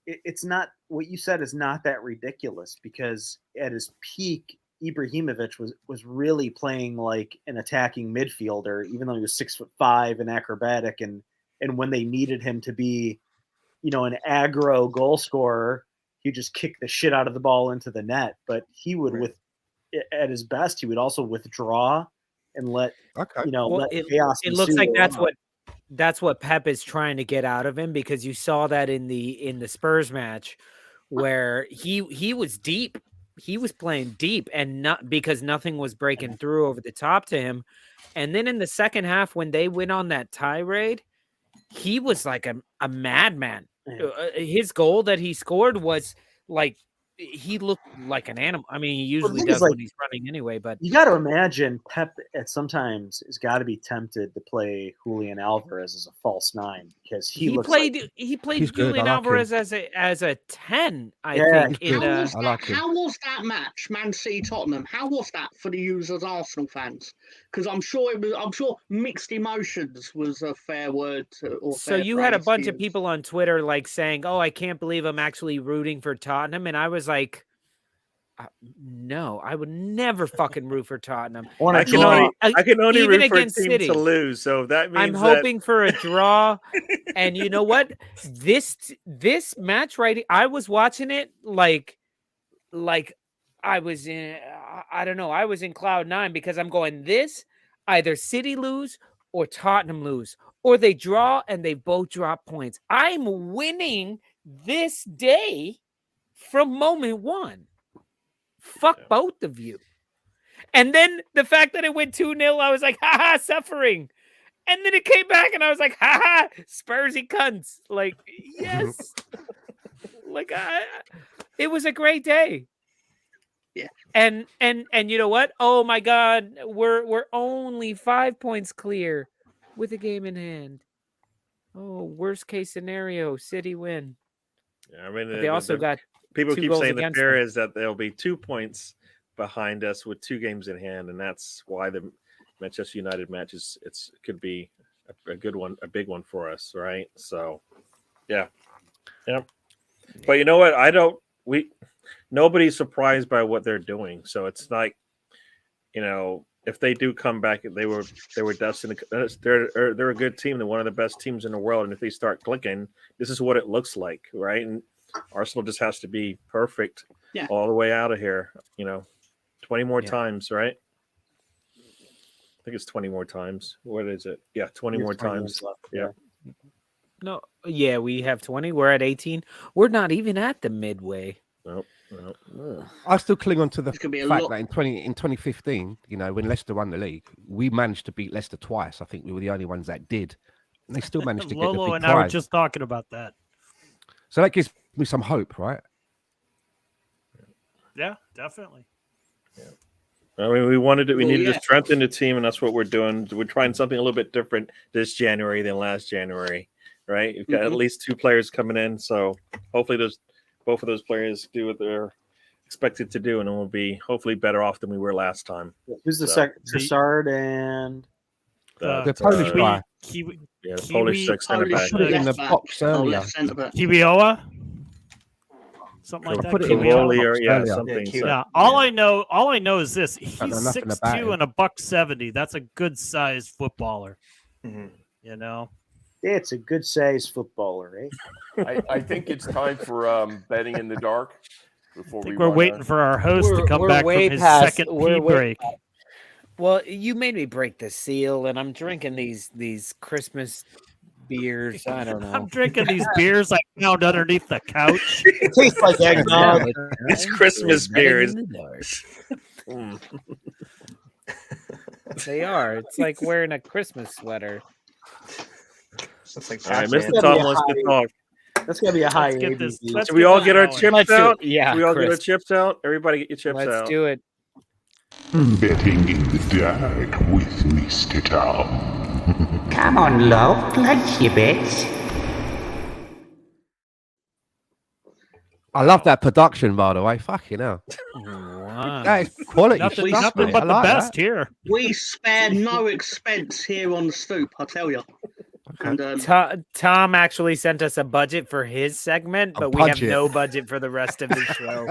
it's not what you said is not that ridiculous because at his peak, Ibrahimovic was really playing like an attacking midfielder, even though he was 6'5" and acrobatic, and when they needed him to be, an aggro goal scorer, he just kicked the shit out of the ball into the net. But he would, at his best, he would also withdraw and let chaos. It looks like that's what Pep is trying to get out of him, because you saw that in the Spurs match where he was deep. He was playing deep, and not because nothing was breaking through over the top to him. And then in the second half, when they went on that tirade, he was like a madman. His goal that he scored was like, he looked like an animal. I mean, he usually does when he's running anyway, but you got to imagine Pep at sometimes has got to be tempted to play Julian Alvarez as a false 9 because he played Julian Alvarez as a 10. I think. How was that match, Man City Tottenham? How was that for the users, Arsenal fans? Because I'm sure mixed emotions was a fair word. So you had a bunch of people on Twitter like saying, "Oh, I can't believe I'm actually rooting for Tottenham," and I was like, no, I would never fucking root for Tottenham. I can only root for a team to lose. So that means I'm hoping for a draw. And you know what? This match right, I was watching it like I was in, I don't know, I was in cloud 9 because I'm going, this either City lose or Tottenham lose, or they draw and they both drop points. I'm winning this day from moment one. Fuck both of you. And then the fact that it went 2-0, I was like, haha, suffering. And then it came back and I was like, haha, Spursy cunts. Like, yes. It was a great day. Yeah. And you know what? Oh my God, we're only 5 points clear with a game in hand. Oh, worst case scenario, City win. Yeah, I mean, they also got people keep saying the fair them. is that there'll be 2 points behind us with 2 games in hand, and that's why the Manchester United match could be a good one, a big one for us, right? So, yeah. But you know what? Nobody's surprised by what they're doing, so it's like if they do come back, they were destined. They're a good team. They're one of the best teams in the world. And if they start clicking, this is what it looks like, right? And Arsenal just has to be perfect all the way out of here. 20 more times, right? I think it's 20 more times. What is it? Yeah, 20 more times. Left, yeah. No, yeah, we have 20. We're at 18. We're not even at the midway. Nope. I still cling on to the fact that in 2015, when Leicester won the league, we managed to beat Leicester twice. I think we were the only ones that did. And they still managed to get the Lolo big and I were prize. just talking about that. So that gives me some hope, right? Yeah, definitely. Yeah. I mean, we needed to strengthen the team, and that's what we're doing. We're trying something a little bit different this January than last January, right? We've got at least 2 players coming in, so hopefully both of those players do what they're expected to do, and then we'll be hopefully better off than we were last time. Who's the second? Trossard and the Polish guy. The Polish centre back. Put it in the box earlier. Kibioa? Something like that. Put it in Kibioa, something. Yeah. All I know is this: he's 6'2" and $170. That's a good sized footballer. It's a good sized footballer, eh? I think it's time for betting in the dark. Before we're waiting for our host to come back from his second pee break. Well, you made me break the seal, and I'm drinking these Christmas beers. I don't know. I'm drinking these beers I found underneath the couch. It tastes like eggnog. It's Christmas beers. They are. It's like wearing a Christmas sweater. All right, Mr. Tom wants to talk. That's gonna be a high. Should we all get our chips out? Yeah, we all get our chips out. Everybody, get your chips out. Let's do it. Betting in the dark with Mr. Tom. Come on, Lo, place your bets. I love that production, by the way. Fucking hell. Wow. That is quality. Nothing but the best here. We spare no expense here on the Stoop, I tell you. And, Tom actually sent us a budget for his segment, but we have no budget for the rest of the show.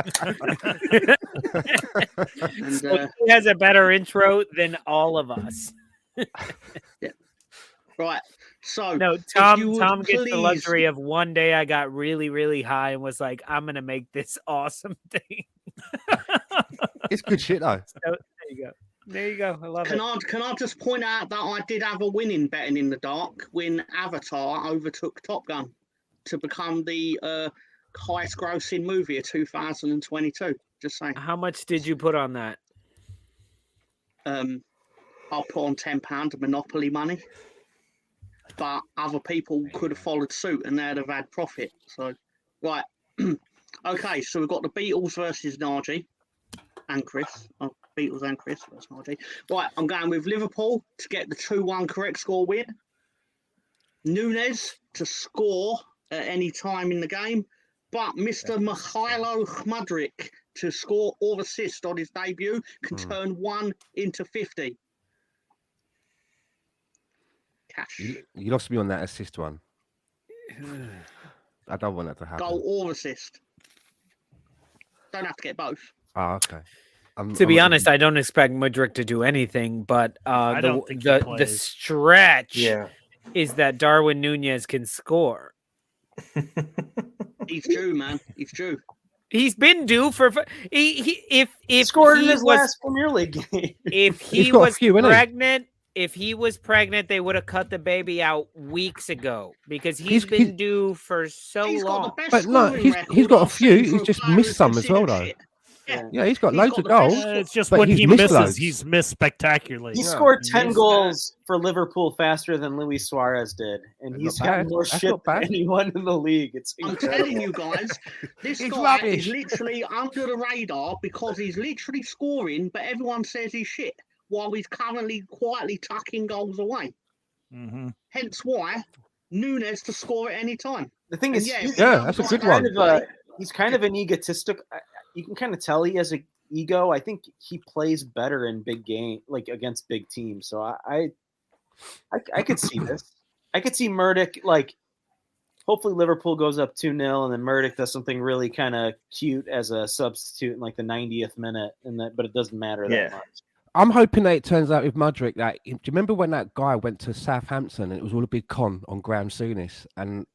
So he has a better intro than all of us. Right. So no, Tom gets the luxury of one day I got really, really high and was like, I'm gonna make this awesome thing. It's good shit though. So, there you go. There you go. I love it. Can I just point out that I did have a win in betting in the dark when Avatar overtook Top Gun to become the highest grossing movie of 2022. Just saying. How much did you put on that? I'll put on £10 of Monopoly money. But other people could have followed suit and they'd have had profit. So, right. Okay, so we've got the Beatles versus Najee and Chris. Oh, Beatles and Chris versus Najee. Right, I'm going with Liverpool to get the 2-1 correct score win. Nunes to score at any time in the game. But Mr. Mikhailo Mudryk to score or assist on his debut can turn 1 into 50. Cash. You lost me on that assist one. I don't want that to happen. Goal or assist. Don't have to get both. Oh, okay. To be honest, I don't expect Mudryk to do anything, but the stretch is that Darwin Nunez can score. He's due, man. He's due. He's been due for if scored he in his was, last Premier League game. If he was pregnant. If he was pregnant, they would have cut the baby out weeks ago because he's been due for so long. But no, he's got a few. He's just missed some as well, though. Yeah, he's got loads of goals. It's just when he misses, he's missed spectacularly. He scored 10 goals for Liverpool faster than Luis Suarez did, and he's had more shit than anyone in the league. I'm telling you guys, this guy is literally under the radar because he's literally scoring, but everyone says he's shit. While he's currently quietly tucking goals away. Mm-hmm. Hence why Nunes to score at any time. The thing is, that's a good one. He's kind of an egotistic. You can kind of tell he has an ego. I think he plays better in big game, like against big teams. So I could see this. I could see Murdoch, like, hopefully Liverpool goes up 2-0 and then Murdoch does something really kind of cute as a substitute in like the 90th minute, but it doesn't matter that much. I'm hoping that it turns out with Mudryk that. Do you remember when that guy went to Southampton and it was all a big con on Graham Souness and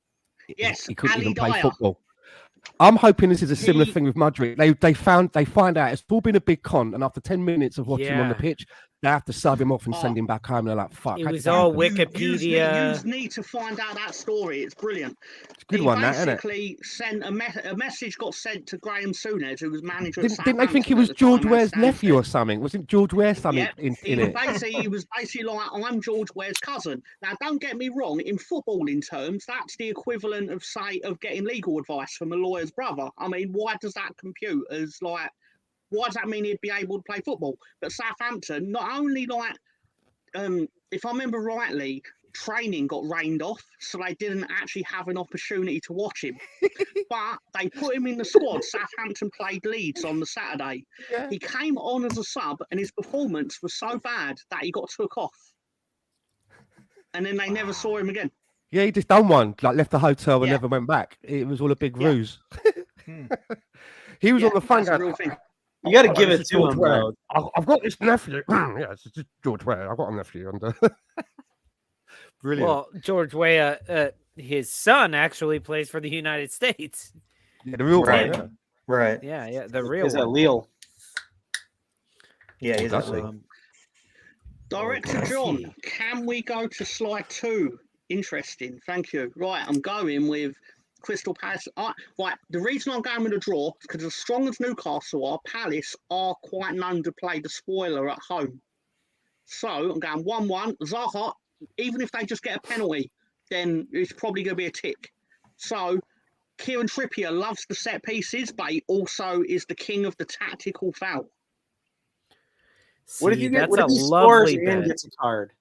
Yes, he couldn't Ali even play Dyer. football? I'm hoping this is a similar thing with Mudryk. They find out it's all been a big con, and after 10 minutes of watching him on the pitch, they have to sub him off and send him back home. They're like, "Fuck!" It was all Wikipedia. You need to find out that story. It's brilliant. It's a good one, that, isn't it? Basically sent a message got sent to Graham Souness, who was manager. Didn't they think he was George Ware's nephew or something? Wasn't George Ware something in it? He was basically like, I'm George Ware's cousin. Now, don't get me wrong. In footballing terms, that's the equivalent of, say, of getting legal advice from a lawyer's brother. I mean, why does that compute as like? Why does that mean he'd be able to play football? But Southampton, not only like, if I remember rightly, training got rained off, so they didn't actually have an opportunity to watch him. But they put him in the squad. Southampton played Leeds on the Saturday. Yeah. He came on as a sub, and his performance was so bad that he got took off. And then they never saw him again. Yeah, he just done one, like left the hotel and never went back. It was all a big ruse. He was on the phone going, you got to give it to him, bro. I've got this nephew. Yeah, it's just George Ware. I've got a nephew. Brilliant. Well, George Ware, his son actually plays for the United States. Yeah, the real right. one. Yeah. Right. Yeah, the real He's one. at Lille. Yeah, he's at Lille. Director John, can we go to slide 2? Interesting. Thank you. Right, I'm going with Crystal Palace. Right, the reason I'm going with a draw is because as strong as Newcastle are, Palace are quite known to play the spoiler at home. So I'm going 1-1. Zaha, even if they just get a penalty, then it's probably going to be a tick. So Kieran Trippier loves the set pieces, but he also is the king of the tactical foul. What if you get? What if he scores and gets a card?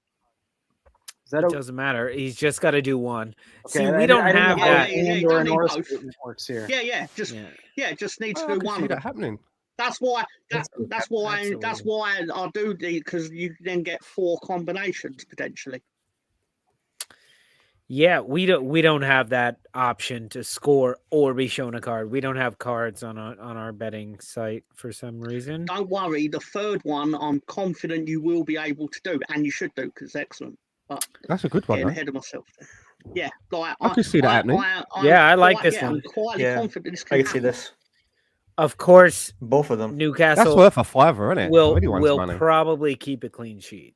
It doesn't matter. He's just got to do one. Okay, see, we don't have that. Works here. Yeah. Just need to do one. See that happening. That's why I do the, because you then get 4 combinations potentially. Yeah, we don't have that option to score or be shown a card. We don't have cards on our betting site for some reason. Don't worry. The third one, I'm confident you will be able to do, and you should do because it's excellent. But that's a good one. Getting ahead of myself. Yeah, like I can see that happening. I like this one. I'm quite confident this I can see this. Of course, both of them. Newcastle. That's worth a $5, isn't it? Will probably keep a clean sheet,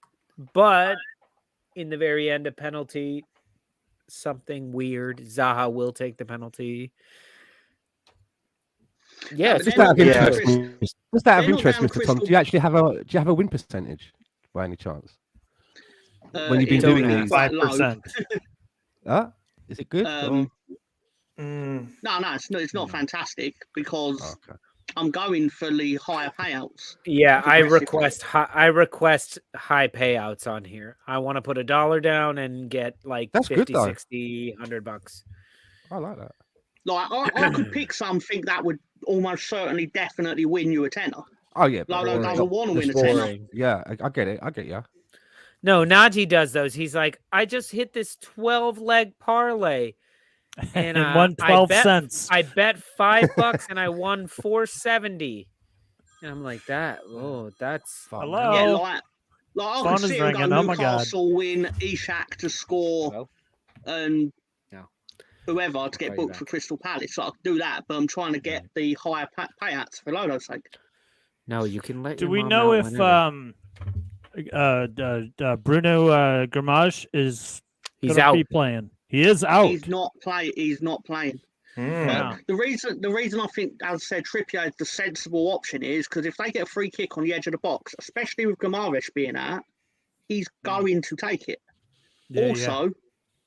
but in the very end, a penalty, something weird. Zaha will take the penalty. Yeah, just out of interest, Mr. Tom. Do you actually have a win percentage by any chance? When you've been doing these, 5%. Is it good? No, it's not fantastic because I'm going for the higher payouts. Yeah, I request high payouts on here. I want to put $1 down and get like that's 50, good, 60, $100. I like that. Like I could pick something that would almost certainly definitely win you a tenner. Oh yeah, Lolo doesn't want to win a tenner. Yeah, I get it. I get you. No, Najee does those. He's like, I just hit this 12-leg parlay. And won 12 cents. I bet $5 and I won $4.70. And I'm like, that. Oh, that's fun. Hello. Yeah, like I Phone could is see him go ringing. Oh my God. Newcastle win, Ishak to score, and whoever to get booked for Crystal Palace. So I could do that, but I'm trying to get the higher payouts for Lolo's sake. No, you can let. Do we know if Bruno Gramage is out? Be playing? He is out. He's not playing. The reason I think, as I said, Trippier is the sensible option is because if they get a free kick on the edge of the box, especially with Gamares being out, he's going to take it.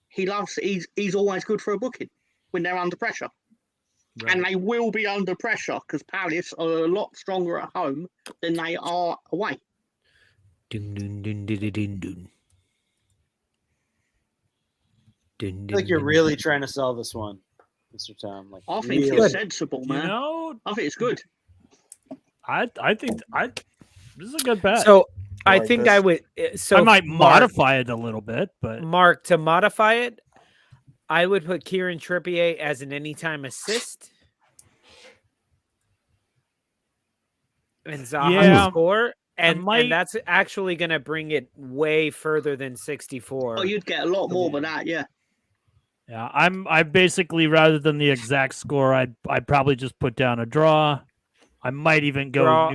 He's always good for a booking when they're under pressure. Right. And they will be under pressure because Palace are a lot stronger at home than they are away. Dun, dun, dun, dun, dun, dun. I feel like you're really trying to sell this one, Mr. Tom. Like, I think it's sensible, man. I think it's good. I think this is a good bet. So I think I would. So I might modify it a little bit, but Mark, to modify it, I would put Kieran Trippier as an anytime assist, and Zaha to score, And that's actually going to bring it way further than 64. Oh, you'd get a lot more than that, yeah. Yeah, I basically, rather than the exact score, I'd probably just put down a draw. I might even go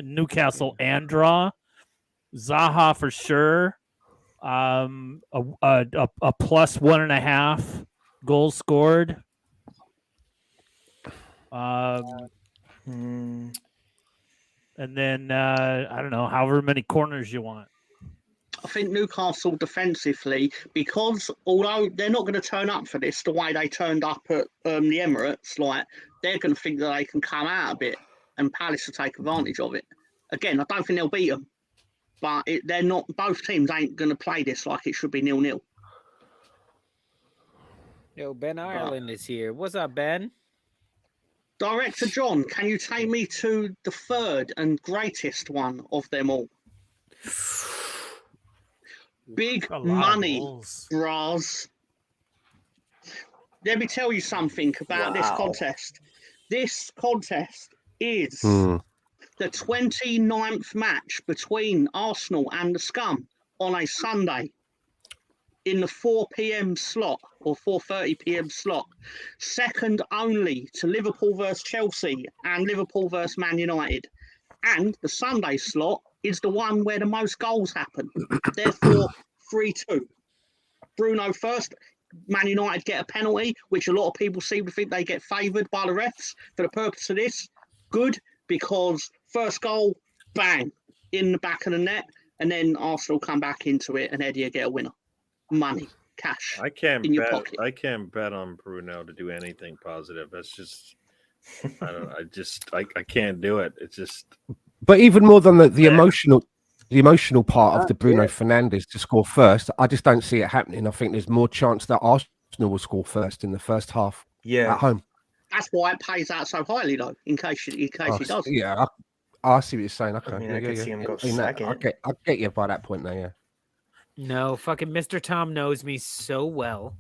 Newcastle and draw. Zaha for sure. A plus 1.5 goals scored. And then I don't know, however many corners you want. I think Newcastle defensively, because although they're not going to turn up for this the way they turned up at the Emirates, like they're going to think that they can come out a bit, and Palace will take advantage of it. Again, I don't think they'll beat them, but they're not. Both teams ain't going to play this like it should be 0-0. Yo, Ben Ireland is here. What's up, Ben? Director John, can you take me to the third and greatest one of them all? Big money, bras. Let me tell you something about this contest. This contest is the 29th match between Arsenal and the Scum on a Sunday in the 4 p.m. slot or 4:30 p.m. slot. Second only to Liverpool versus Chelsea and Liverpool versus Man United. And the Sunday slot is the one where the most goals happen. Therefore, 3-2. Bruno first. Man United get a penalty, which a lot of people seem to think they get favoured by the refs. For the purpose of this, good, because first goal, bang, in the back of the net, and then Arsenal come back into it, and Eddie will get a winner. Money, cash. I can't in your bet. pocket. I can't bet on Bruno to do anything positive. That's just. I can't do it. It's just. But even more than the emotional part of the Bruno Fernandes to score first, I just don't see it happening. I think there's more chance that Arsenal will score first in the first half. At home. That's why it pays out so highly, though. In case he does. Yeah, I see what you're saying. Okay, I mean, I could see him go second. I'll get you by that point now. Yeah. No, fucking Mr. Tom knows me so well.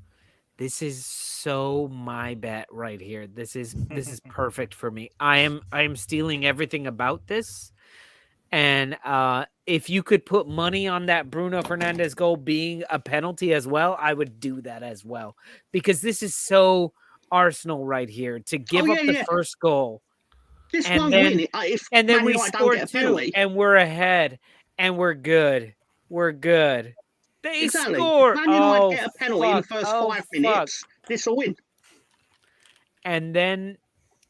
This is so my bet right here. This is perfect for me. I am stealing everything about this. And if you could put money on that Bruno Fernandes goal being a penalty as well, I would do that as well. Because this is so Arsenal right here to give up the first goal. This won't win it. And then we score 2 and we're ahead and we're good. We're good. They score. Man United get a penalty in the first 5 minutes. This will win. And then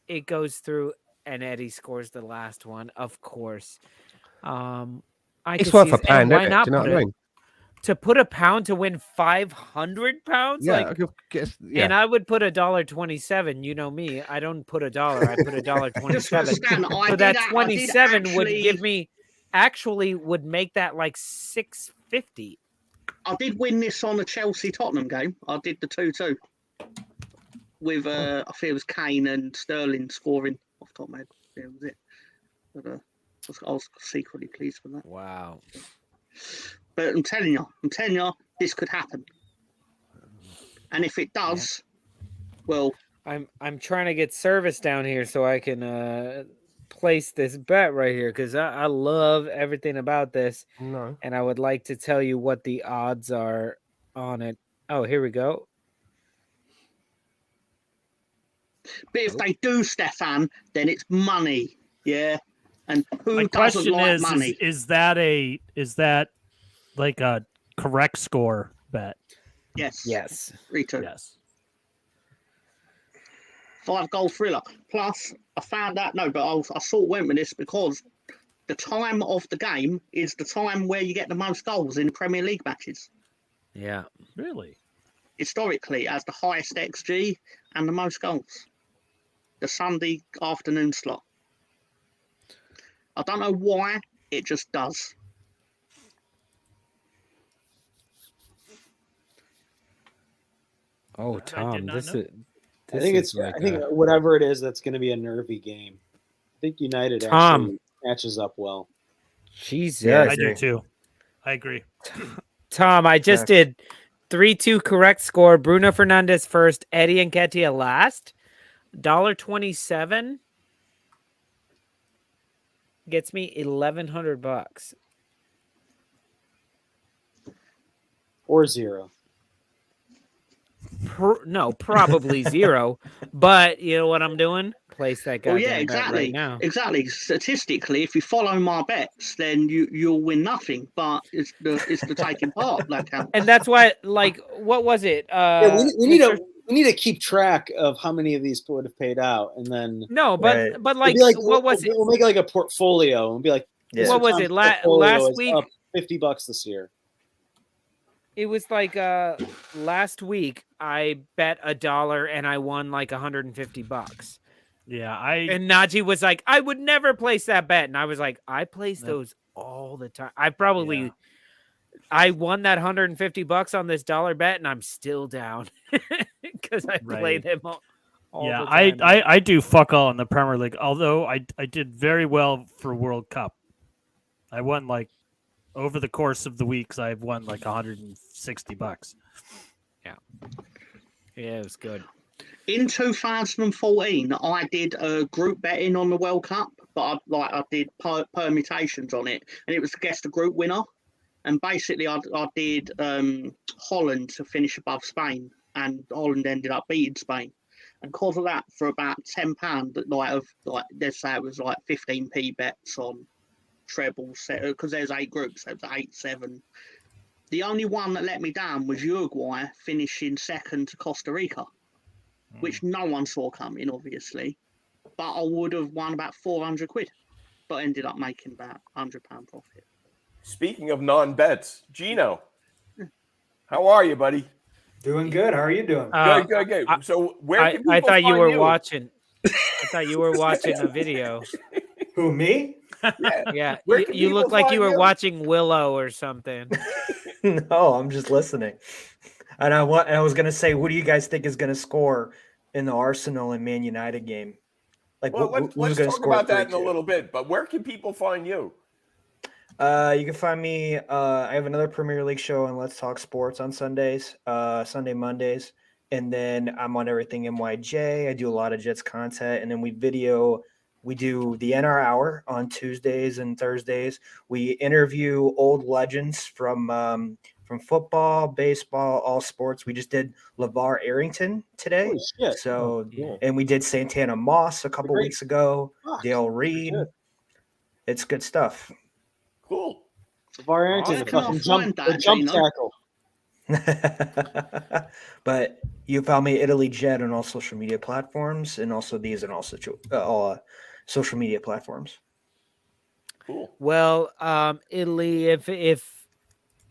it goes through, and Eddie scores the last one. Of course, it's worth a pound. Why not? Do you know what I mean? To put a pound to win £500? Yeah, and I would put $1.27. You know me. I don't put $1. I put $1.27. So that 27 would give me would make that like $6.50. I did win this on the Chelsea-Tottenham game. I did the 2-2 with I think it was Kane and Sterling scoring off the top of my head. Yeah, that was it. But I was secretly pleased with that. Wow. But I'm telling you, this could happen. And if it does, well, I'm trying to get service down here so I can place this bet right here because I love everything about this. No. And I would like to tell you what the odds are on it. Oh, here we go. But if they do, Stefan, then it's money. Yeah. And who My doesn't question like is, money? Is that like a correct score bet? Yes. Yes. 3-2. Yes. 5-goal thriller. Plus, I found out, but I sort of went with this because the time of the game is the time where you get the most goals in Premier League matches. Yeah. Really? Historically, it has the highest XG and the most goals. The Sunday afternoon slot. I don't know why, it just does. Oh, Tom, I think whatever it is, that's going to be a nervy game. I think United Tom actually matches up well. Jesus. Yeah, I do too. I agree. Tom, I just did 3-2 correct score. Bruno Fernandes first, Eddie Nketiah last. $1.27. gets me $1,100 or zero. No, probably zero. But you know what I'm doing? Place that Well, goddamn yeah, bet exactly. right now. Exactly. Statistically, if you follow my bets, then you'll win nothing. But it's the taking part that counts. And that's why, like, what was it? Yeah, we need to keep track of how many of these would have paid out, and then no, but like, what was it? We'll make like a portfolio and be like, what was it? Last week, up $50 this year. It was like last week I bet $1 and I won like $150. Yeah, and Najee was like, I would never place that bet, and I was like, I place those all the time. I won that $150 on this dollar bet, and I'm still down because I play them all yeah, the time. I do fuck all in the Premier League. Although I did very well for World Cup. I won like over the course of the weeks. I've won like $160. Yeah, it was good. In 2014, I did a group betting on the World Cup, but I did permutations on it, and it was to guess the group winner. And basically, I did Holland to finish above Spain, and Holland ended up beating Spain. And because of that, for about £10, let's say it was like 15p bets on trebles, because there's 8 groups, so it was 8-7. The only one that let me down was Uruguay finishing second to Costa Rica, which no one saw coming, obviously. But I would have won about 400 quid, but ended up making about £100 profit. Speaking of non-bets, Gino, how are you, buddy? Doing good. How are you doing? Good. So where can people I thought you were find watching. I thought you were watching a video. Who, me? Yeah. Where can You look people like you find were watching Willow or something. No, I'm just listening. And I was gonna say, who do you guys think is gonna score in the Arsenal and Man United game? Like, Well, who's let's gonna talk score about that in a 3-2? little bit. But where can people find you? You can find me. I have another Premier League show on Let's Talk Sports on Sundays, Mondays, and then I'm on everything MYJ. I do a lot of Jets content, and then we do the NR Hour on Tuesdays and Thursdays. We interview old legends from football, baseball, all sports. We just did LeVar Arrington today. Holy shit. So, cool. and we did Santana Moss a couple weeks ago. Dale Reed. It's good stuff. Cool. LeVar Arrington, the fucking jump tackle. But you found me Italy Jet on all social media platforms, and also these on all social media platforms. Cool. Well, Italy, if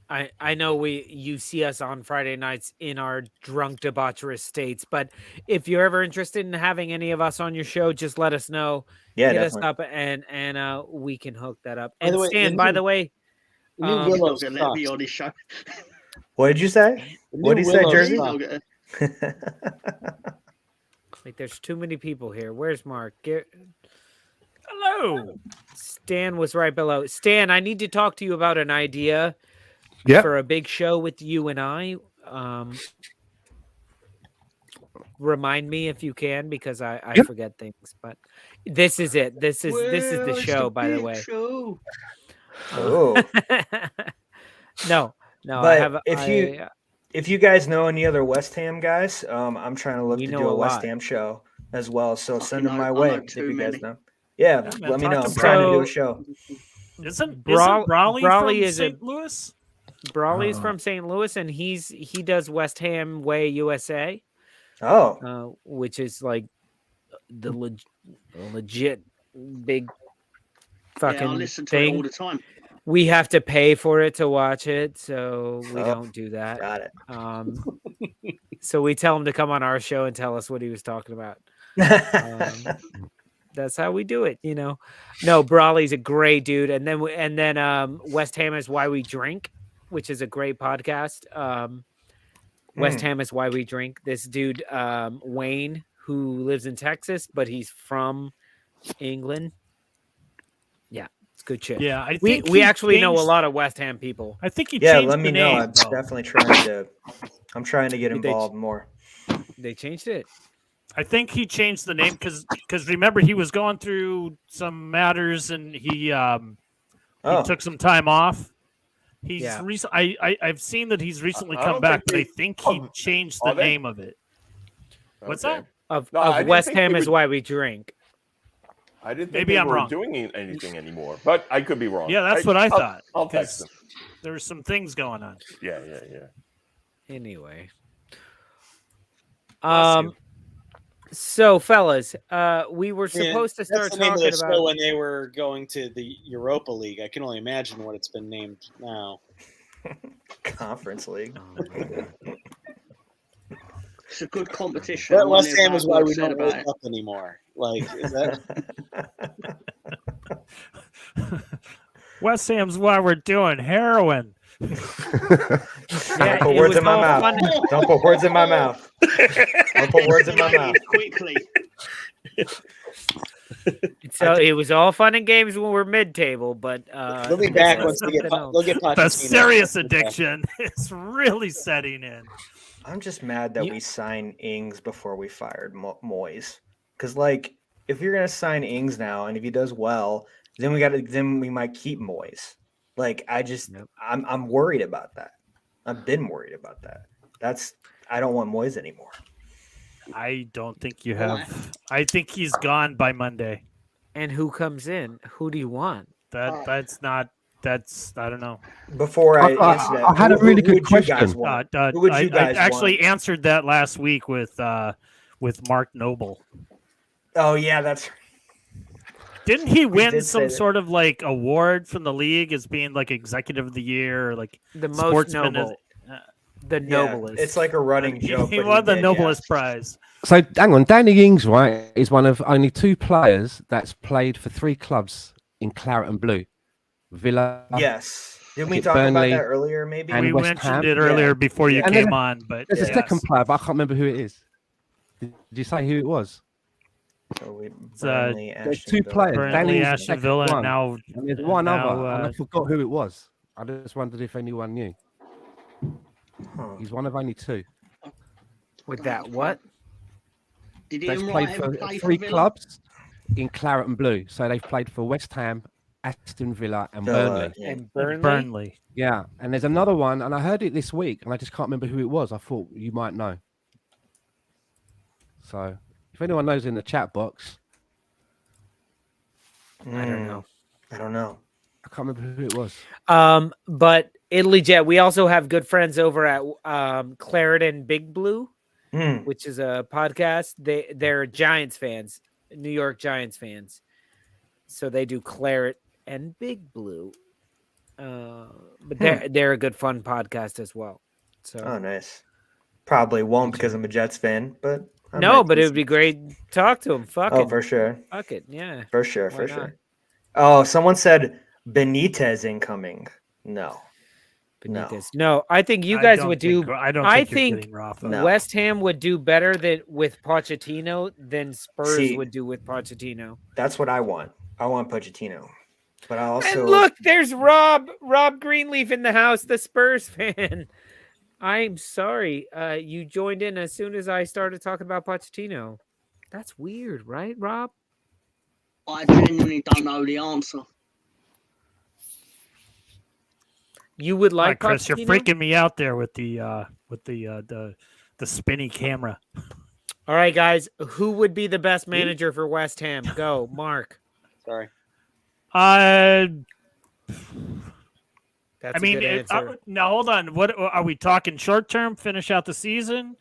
I know you see us on Friday nights in our drunk debaucherous states, but if you're ever interested in having any of us on your show, just let us know. Yeah, hit definitely. us up and we can hook that up. By And the way, Stan, by the way, Willow let me on his show. What did you say? What did you say, Jersey? Like, there's too many people here. Where's Mark? Hello. Stan was right below. Stan, I need to talk to you about an idea for a big show with you and I. Remind me if you can, because I forget things. But this is it. This is the show, by the way. Oh. No. But if you guys know any other West Ham guys, I'm trying to look to do a West Ham show as well. So send them my way if you guys know. Yeah, let me know. I'm trying to do a show. Isn't Brawley from is St. Louis? Brawley's from St. Louis, and he does West Ham Way USA. Oh, which is like the legit big fucking I listen to thing. it all the time. We have to pay for it to watch it, so we don't do that. Got it. So we tell him to come on our show and tell us what he was talking about. That's how we do it, you know. No, Brawley's a great dude, and then West Ham is Why We Drink, which is a great podcast. West Ham is Why We Drink. This dude, Wayne, who lives in Texas, but he's from England. Yeah, it's good shit. Yeah, I we think actually know a lot of West Ham people. I think he yeah, changed let me the know. name, I'm though. definitely I'm trying to get involved more. They changed it. I think he changed the name because remember he was going through some matters and he took some time off. He's I've seen that he's recently come back, but I think he changed the name of it. What's that? Of West Ham is why we drink. I didn't think Maybe they I'm were wrong. doing anything anymore, but I could be wrong. Yeah, that's what I thought. I'll text them. There were some things going on. Yeah. Anyway. So, fellas, we were supposed to start that's the name talking of the about show when they were going to the Europa League. I can only imagine what it's been named now. Conference League. It's a good competition. That West Ham is why we don't wake up anymore. Like, is that? West Ham's why we're doing heroin. Don't put words in my mouth. Don't put words in my mouth. Don't put words in my mouth. Quickly. So it was all fun and games when we're mid-table, but they'll be back once they get. They'll get the serious addiction is really setting in. I'm just mad that we signed Ings before we fired Moyes. Because, like, if you're gonna sign Ings now, and if he does well, then we might keep Moyes. Like, I'm worried about that. I've been worried about that. I don't want Moyes anymore. I don't think you have. I think he's gone by Monday. And who comes in? Who do you want? That's not. That's I don't know. Before I answer that, I had a really good question. Who would you guys I actually want? answered that last week with Mark Noble. Oh yeah, that's. Didn't he win did some say sort of like award from the league as being like executive of the year or like The most sportsman noble. The Yeah, noblest. it's like a running joke. He but won the did, noblest prize. So hang on, Danny Ings, right, is one of only 2 players that's played for 3 clubs in claret and blue. Villa. Yes. Didn't we Is it talk Burnley about that earlier? Maybe and We West mentioned Ham? it earlier Yeah. before you And came then on, but There's a yes. second player, but I can't remember who it is. Did you say who it was? Burnley, There's Aston 2 Villa. players. Burnley, Danny's the Aston second Villa, one. and now And there's one now, other, and I forgot who it was. I just wondered if anyone knew. Huh. He's one of only 2. With that, what? Did They've Ian played Wright for ever play 3 for Villa? clubs in claret and blue. So they've played for West Ham, Aston Villa, and Burnley. Yeah. And Burnley? Burnley. Yeah, and there's another one, and I heard it this week, and I just can't remember who it was. I thought you might know. So, if anyone knows in the chat box, I don't know. I don't know. I can't remember who it was. But Italy Jet, we also have good friends over at Claret and Big Blue, which is a podcast. They're Giants fans, New York Giants fans. So they do Claret and Big Blue. But they're a good fun podcast as well. So Oh, nice. Probably won't because I'm a Jets fan, but I no, might but it listen. would be great to talk to them. Fuck Oh, it. for sure. Fuck it. Yeah. For sure, Why for not? sure. Oh, someone said Benitez incoming. No. Benitez. No, I think you I guys don't would think- do. I don't I think you're think getting Rafa. No. West Ham would do better with Pochettino than Spurs See- would do with Pochettino. That's what I want. I want Pochettino. But I also And look, there's Rob Greenleaf in the house, the Spurs fan. I'm sorry. You joined in as soon as I started talking about Pochettino. That's weird, right, Rob? I genuinely don't know the answer. You would All right, like Chris, you're Pochettino? freaking me out there with the spinny camera. All right, guys. Who would be the best manager for West Ham? Go, Mark. Sorry. I That's mean, a good answer. now hold on. What are we talking? Short term, finish out the season,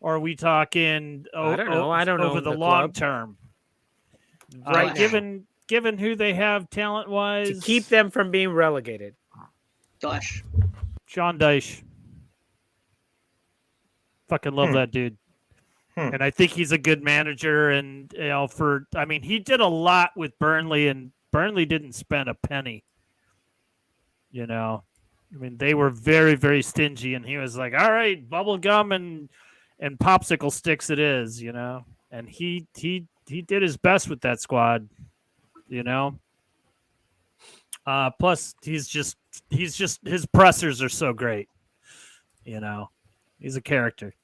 or are we talking? I don't know. I don't over own the, the long club. term. Right now. Given who they have talent wise, To keep them from being relegated. Dash. John Dyche. Fucking love that dude. And I think he's a good manager. And, he did a lot with Burnley, and Burnley didn't spend a penny. They were very, very stingy, and he was like, all right, bubble gum and popsicle sticks it is, And he did his best with that squad, Plus, his pressers are so great, He's a character.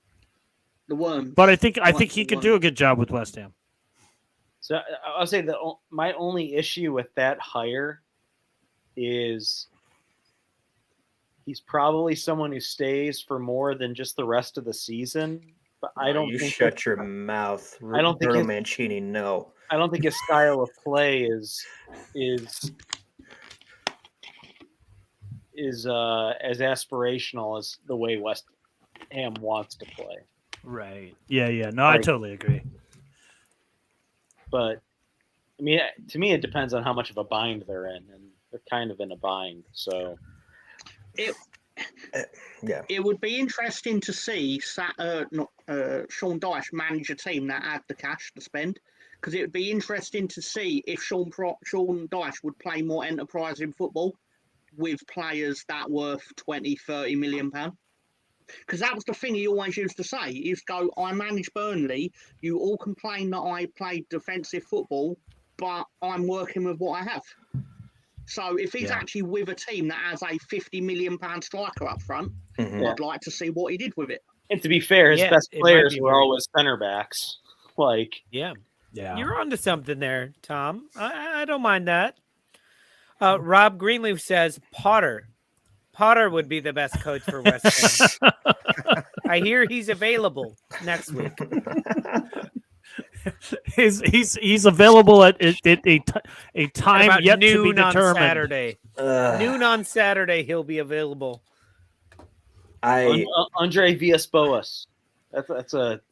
The worm. But I think he could do a good job with West Ham. So I'll say my only issue with that hire is he's probably someone who stays for more than just the rest of the season. But I don't You think shut your mouth. I don't think Roberto Mancini. No. I don't think his style of play is as aspirational as the way West Ham wants to play. Right. Yeah. No, I totally agree. But I mean, to me, it depends on how much of a bind they're in, and they're kind of in a bind. So, It would be interesting to see Sean Dyche manage a team that had the cash to spend, because it would be interesting to see if Sean Dyche would play more enterprising football with players that worth 20-30 million pounds. Because that was the thing he always used to say. He used to go, I manage Burnley. You all complain that I played defensive football, but I'm working with what I have. So if he's actually with a team that has a £50 million striker up front, I'd like to see what he did with it. And to be fair, his best players were always center backs. You're onto something there, Tom. I don't mind that. Rob Greenleaf says Potter would be the best coach for West Ham. I hear he's available next week. He's available at a time About yet to be noon on determined. Saturday. Noon on Saturday, he'll be available. Andre Villas-Boas. That's a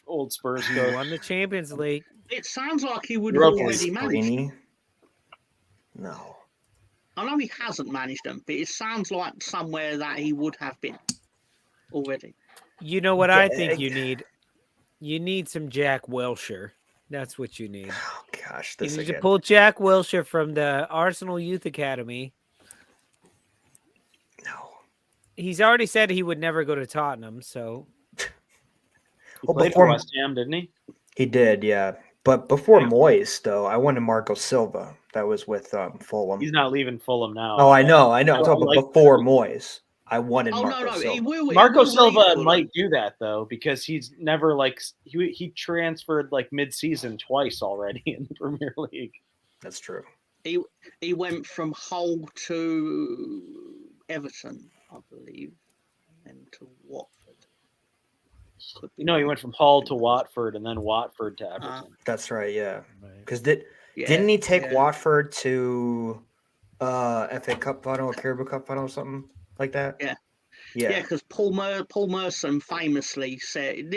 old Spurs coach. Won the Champions League. It sounds like he would have already managed them. No. I know he hasn't managed them, but it sounds like somewhere that he would have been already. You know what I think you need? You need some Jack Wilshere. That's what you need. Oh, gosh. You need to pull Jack Wilshere from the Arsenal Youth Academy. No. He's already said he would never go to Tottenham, so. He played for West Ham, didn't he? He did, yeah. But before Moyes, though, I wanted Marco Silva. That was with Fulham. He's not leaving Fulham now. Oh, I know. I'm talking about before Moyes. I wanted Marco Silva. Marco Silva might do that, though, because he's never, he transferred, mid-season twice already in the Premier League. That's true. He went from Hull to Everton, I believe, and to Watford. He went from Hull to Watford and then Watford to Everton. That's right, yeah. Because didn't he take Watford to FA Cup final or Caribou Cup final or something like that? Yeah, because Paul Merson famously said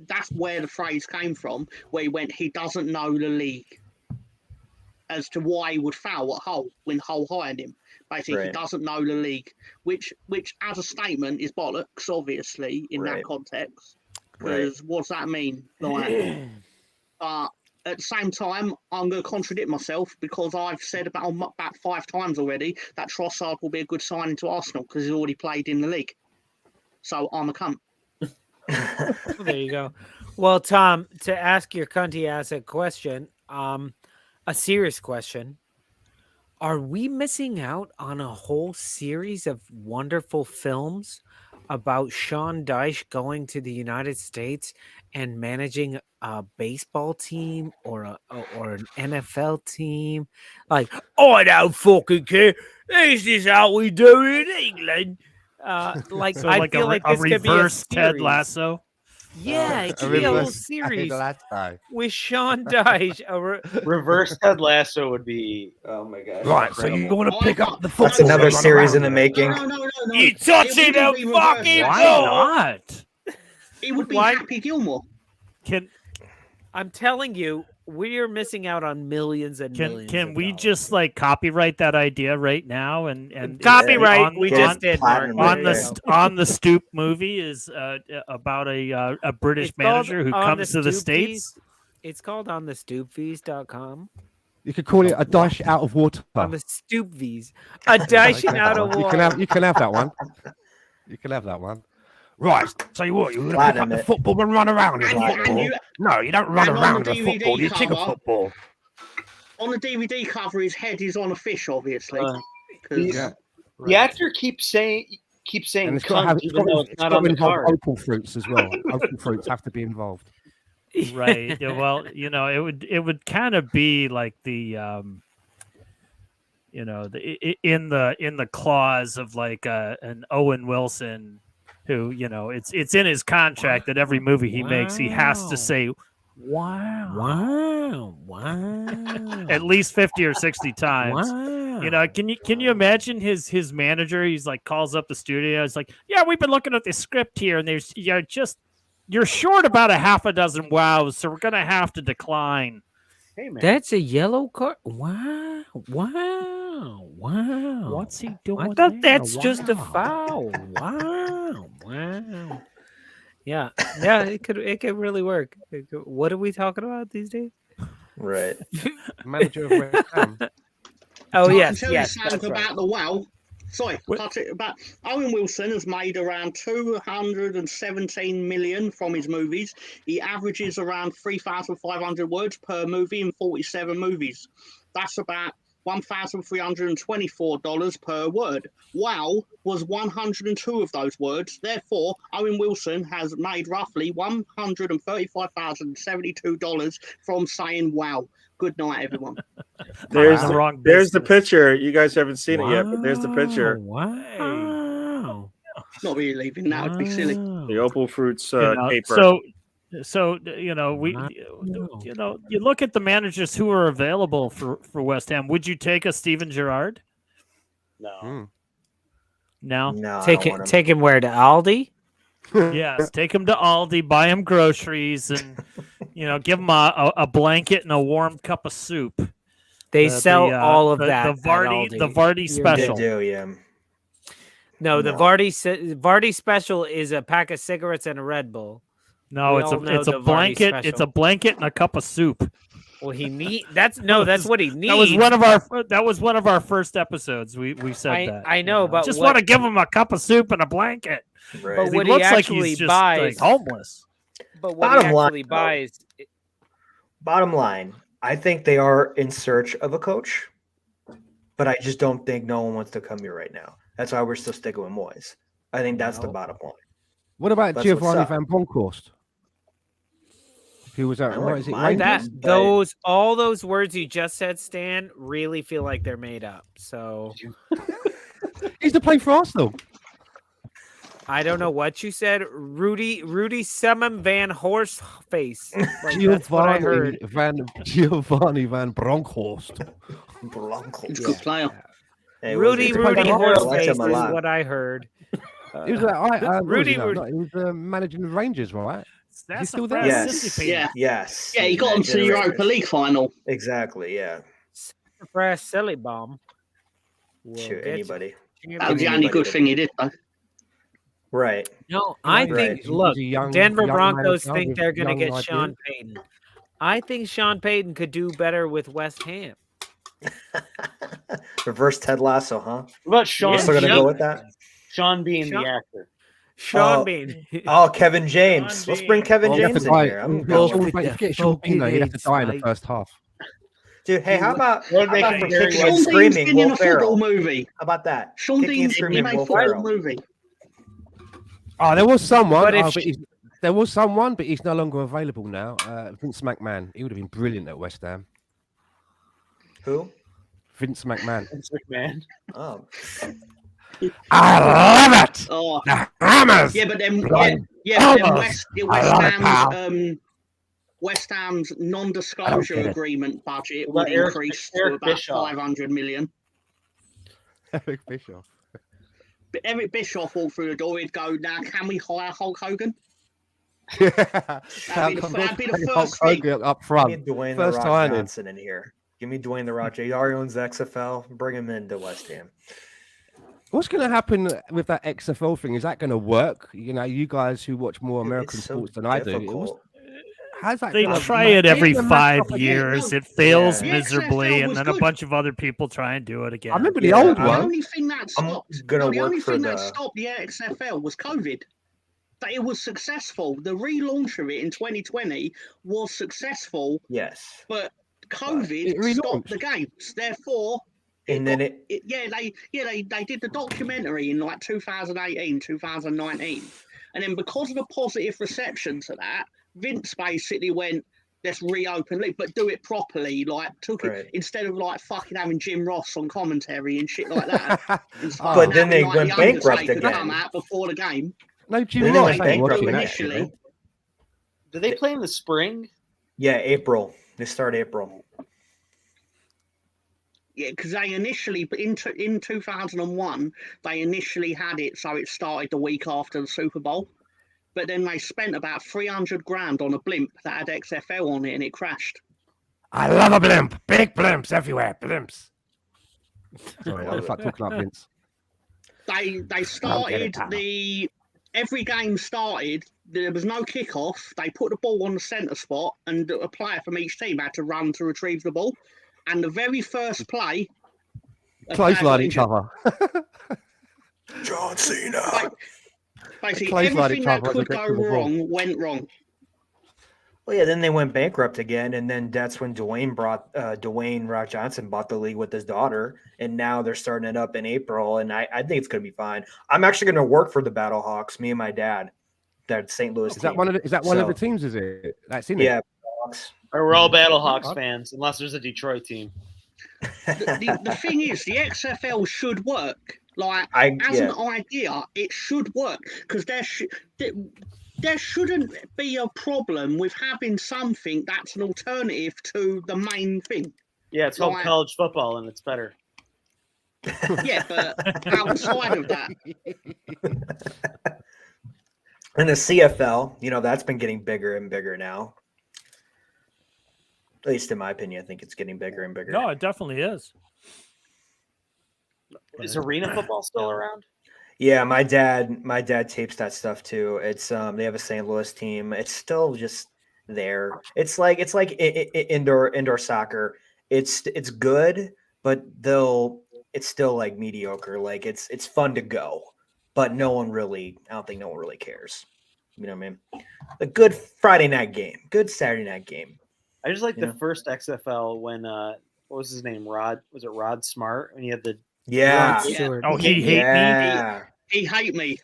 that's where the phrase came from, where he went, he doesn't know the league, as to why he would foul at Hull when Hull hired him. Basically, he doesn't know the league, which as a statement is bollocks, obviously, in that context. Because what does that mean? But at the same time, I'm going to contradict myself, because I've said about 5 times already that Trossard will be a good signing to Arsenal because he's already played in the league. So I'm a cunt. Well, there you go. Well, Tom, to ask your cunty ass a question, a serious question. Are we missing out on a whole series of wonderful films about Sean Dyche going to the United States and managing a baseball team or an NFL team? Like, I don't fucking care. This is how we do it in England. I feel like this could be a reverse Ted series. Lasso. Yeah, it could be a whole series with Sean Dyche. Reverse Ted Lasso would be, oh my god! Right, so you want to pick up the football? That's another series in the making. No. You touching the fucking Why not? It would be Happy Gilmore. I'm telling you, we are missing out on millions and millions. Can we just copyright that idea right now and copyright? We just did. On the Stoop movie is about a British manager who comes to the States. It's called on the stoopfees.com. You could call it a Dyche out of water. On the Stoop V's. A Dyche out of water. You can have that one. You can have that one. Right, tell you what, you're going to pick up the football and run around with football. No, you don't run around with a football, you kick a football. On the DVD cover, his head is on a fish, obviously. The actor keeps saying, keep saying And it's got to cunt, have even though it's not on the involve card. opal fruits as well. Opal fruits have to be involved. Right. Yeah, well, it would kind of be like the in the clause of like an Owen Wilson, who it's in his contract that every movie he makes he has to say wow at least 50 or 60 times. Wow. Can you imagine his manager? He's like calls up the studio. It's like, yeah, we've been looking at the script here, and you're short about a half a dozen wows, so we're gonna have to decline. Hey man, That's a yellow card. Wow. Wow. Wow. What's he doing? I thought there? that's just a Wow. foul. Wow. Wow. Yeah. Yeah, it could really work. What are we talking about these days? Right. Manager of West Ham. Oh, I yes. can tell Yes. you That's something right. about the wow. Sorry, cut it about Owen Wilson has made around 217 million from his movies. He averages around 3,500 words per movie in 47 movies. That's about $1,324 per word. Wow was 102 of those words. Therefore, Owen Wilson has made roughly $135,072 from saying wow. Good night, everyone. There's Wow. the picture. You guys haven't seen it yet, but there's the picture. Wow. Not really leaving. That would be silly. The opal fruits caper. So you look at the managers who are available for West Ham. Would you take a Steven Gerrard? no. No. No, Take him where, to Aldi? Yes, take him to Aldi, buy him groceries, and give him a blanket and a warm cup of soup. They sell all of that. The Vardy special. They do, yeah. No, the Vardy special is a pack of cigarettes and a Red Bull. No, We it's all know a the Vardy blanket. special. It's a blanket and a cup of soup. Well, that's what he needs. That was one of our first episodes. We said that. I know, but just want to give him a cup of soup and a blanket. Right. But He what looks he like actually he's just buys, like homeless. but what Bottom he line, actually buys, Bottom line, I think they are in search of a coach, but I just don't think no one wants to come here right now. That's why we're still sticking with Moyes. I think that's the bottom line. What about That's Giovanni what's up. van Bronckhorst? Who was that? I What like is it? mine. Rangers? all those words you just said, Stan, really feel like they're made up. So He's to play for Arsenal. I don't know what you said. Rudy Summon Van Horseface. Like, that's what I heard. Giovanni van Bronckhorst. He's a good player. Hey, Rudy I like Horseface him a is lot. what I heard. He was Rudy. he was managing the Rangers, right? That's still a there? Francis Yeah. Payne. Yes. Yeah, he got him to the Europa League final. Exactly, yeah. Brass silly bomb. Shoot, anybody. That was the only good thing he did, though. Right. No, I think, He look, was a young Denver Broncos manager think with they're going to young get ideas. Sean Payton. I think Sean Payton could do better with West Ham. Reverse Ted Lasso, huh? What about Sean? You're still gonna go with that? Sean being the actor. Sean Bean. Oh, Kevin James. Sean Let's bring Bean. Kevin You have James to in die. here. I'm If going. you get Sean Bean, though, you have to die in the first half. Dude, hey, how about What for they kicking compare and Sean Dean's screaming been in Will a football Ferrell? movie. How about that? Sean Kicking and Dean's screaming in a Will football Ferrell. movie. Oh, there was someone. But if There was someone, but he's no longer available now. Vince McMahon. He would have been brilliant at West Ham. Who? Vince McMahon. Vince McMahon. Oh, I love it. Oh, The Hammers. yeah, but then Blood yeah, but then Hammers. West Ham's non-disclosure get it. agreement budget What would about increase to Eric about Bischoff? 500 million. Eric Bischoff. But Eric Bischoff walked through the door, he'd go, now can we hire Hulk Hogan? That'd be the first thing. up give front. me Dwayne First the Rock time in. Johnson in here. Give me Dwayne the Rock. He already owns the XFL. Bring him into West Ham. What's going to happen with that XFL thing? Is that going to work? You know, you guys who watch more Dude, American it's so sports than I do. difficult. How's that They gonna try match- it every It's a match 5 up against- years. It fails Yeah. miserably, XFL and was then a good. bunch of other people try and do it again. I remember the Yeah, old The one. only thing that stopped, gonna the work only for thing that the- stopped the XFL was COVID. That it was successful. The relaunch of it in 2020 was successful, Yes. but COVID It relaunched. stopped the games. Therefore, And then it they did the documentary in like 2018, 2019, and then because of the positive reception to that, Vince basically went, let's reopen it, but do it properly. Like it instead of like fucking having Jim Ross on commentary and shit like that. But then they went bankrupt again. Come out before the game. No, Jim Ross ain't watching that initially. shit, Do they play in the spring? Yeah, April. They start April. Yeah, because they initially, in 2001, they initially had it so it started the week after the Super Bowl. But then they spent about 300 grand on a blimp that had XFL on it and it crashed. I love a blimp. Big blimps everywhere. Blimps. Sorry, I was like talking about Vince. They started every game started, there was no kickoff. They put the ball on the centre spot and a player from each team had to run to retrieve the ball. And the very first play, clothesline each other. John Cena. Basically, everything that could go wrong went wrong. Well, yeah, then they went bankrupt again, and then that's when Dwayne Rock Johnson bought the league with his daughter, and now they're starting it up in April, and I think it's going to be fine. I'm actually going to work for the Battlehawks, me and my dad, that St. Louis Is that one of the teams, is it? That's in it? Yeah. We're all Battlehawks fans, unless there's a Detroit team. The thing is, the XFL should work. Like, as an idea, it should work, because there shouldn't be a problem with having something that's an alternative to the main thing. Yeah, it's called college football, and it's better. Yeah, but outside of that. And the CFL, that's been getting bigger and bigger now. At least in my opinion, I think it's getting bigger and bigger. No, it definitely is. Is arena football still around? Yeah, my dad tapes that stuff too. It's they have a St. Louis team. It's still just there. It's like indoor soccer. It's good, but it's still like mediocre. Like it's fun to go, but I don't think no one really cares. You know what I mean? A good Friday night game, good Saturday night game. I just like the first XFL when what was his name? Rod Smart, when he had the Oh, he hate me. He hate me.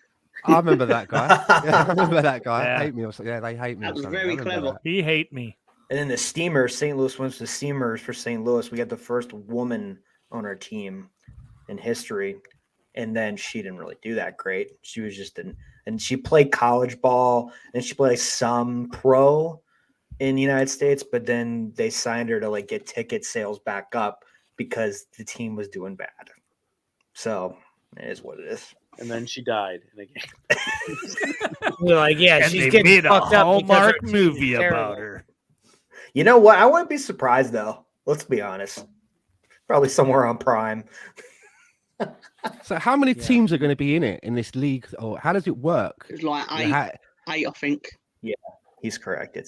I remember that guy. Yeah, I remember that guy. Yeah. Hate me. Yeah, they hate me. That was very clever. He hate me. And then the Steamers, St. Louis wins the Steamers for St. Louis. We got the first woman on our team in history. And then she didn't really do that great. She was just and she played college ball and she played some pro in the United States, but then they signed her to like get ticket sales back up because the team was doing bad. So it is what it is. And then she died in a game. You're like, yeah, and she's they getting made a fucked up Hallmark movie about her. You know what? I wouldn't be surprised though. Let's be honest. Probably somewhere on Prime. So how many teams are going to be in it in this league, or how does it work? It's like eight, I think. Yeah, he's correct.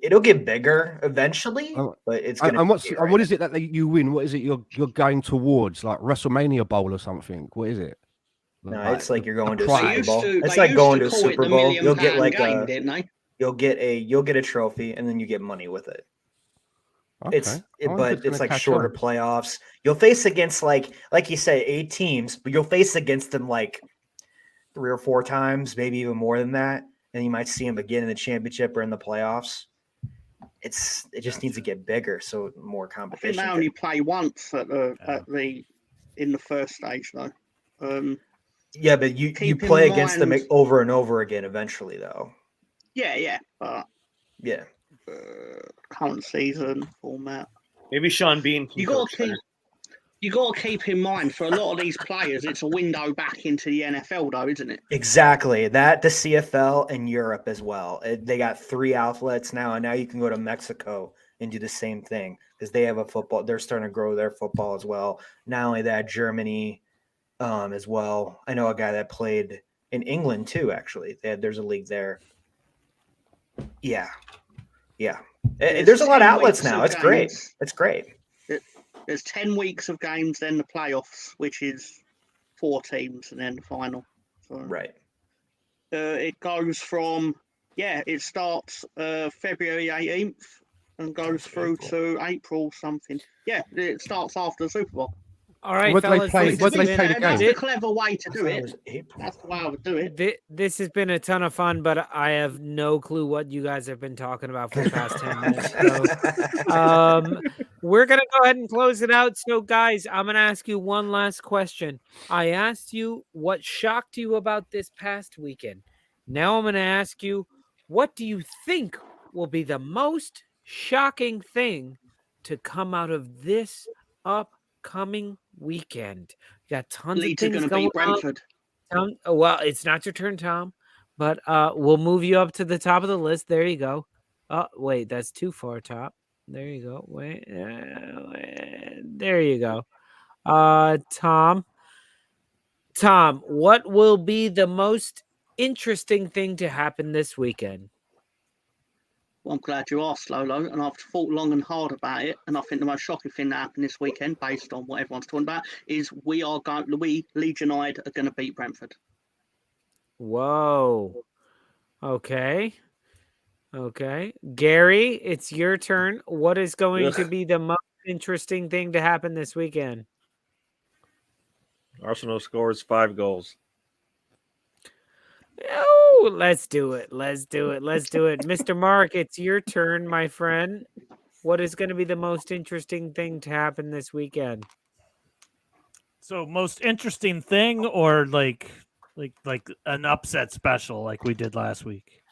It'll get bigger eventually, but it's going to. And what is it that you win? What is it you're going towards? Like WrestleMania Bowl or something? What is it? No, it's like you're going to a Super Bowl. It's like going to a Super Bowl. You'll get like you'll get a trophy, and then you get money with it. Okay. But it's like shorter playoffs. You'll face against like you say 8 teams, but you'll face against them like 3 or 4 times, maybe even more than that. And you might see them again in the championship or in the playoffs. It just needs to get bigger, so more competition. I think they only play once in the first stage though. Yeah, but you play against them over and over again eventually, though. Yeah, but yeah. Current season format. Maybe Sean Bean can you got to keep in mind for a lot of these players, it's a window back into the NFL, though, isn't it? Exactly. That, the CFL, and Europe as well. They got 3 outlets now, and now you can go to Mexico and do the same thing because they have a football. They're starting to grow their football as well. Not only that, Germany as well. I know a guy that played in England too. Actually, there's a league there. Yeah. There's a lot of outlets now. It's great. It's great. There's 10 weeks of games, then the playoffs, which is 4 teams, and then the final. So, right. It goes from, it starts February 18th and goes through to April something. Yeah, it starts after the Super Bowl. All right, What do they fellas. play? this What do has they play been- the That's game? the clever way to do it. That's the way I would do it. This has been a ton of fun, but I have no clue what you guys have been talking about for the past 10 minutes. So, we're going to go ahead and close it out. So, guys, I'm going to ask you one last question. I asked you what shocked you about this past weekend. Now I'm going to ask you, what do you think will be the most shocking thing to come out of this upcoming weekend? We got tons Leeds of are things going to beat going on. Brentford. Well, it's not your turn, Tom, but we'll move you up to the top of the list. There you go. Oh, wait, that's too far top. There you go. Wait, there you go. Tom, what will be the most interesting thing to happen this weekend? Well, I'm glad you asked, Lolo, and I've thought long and hard about it. And I think the most shocking thing that happened this weekend, based on what everyone's talking about, is we, Leeds United, are going to beat Brentford. Whoa. Okay. Gary, it's your turn. What is going to be the most interesting thing to happen this weekend? Arsenal scores 5 goals. Oh, let's do it. Mr. Mark, it's your turn, my friend. What is going to be the most interesting thing to happen this weekend? So most interesting thing, or like an upset special like we did last week?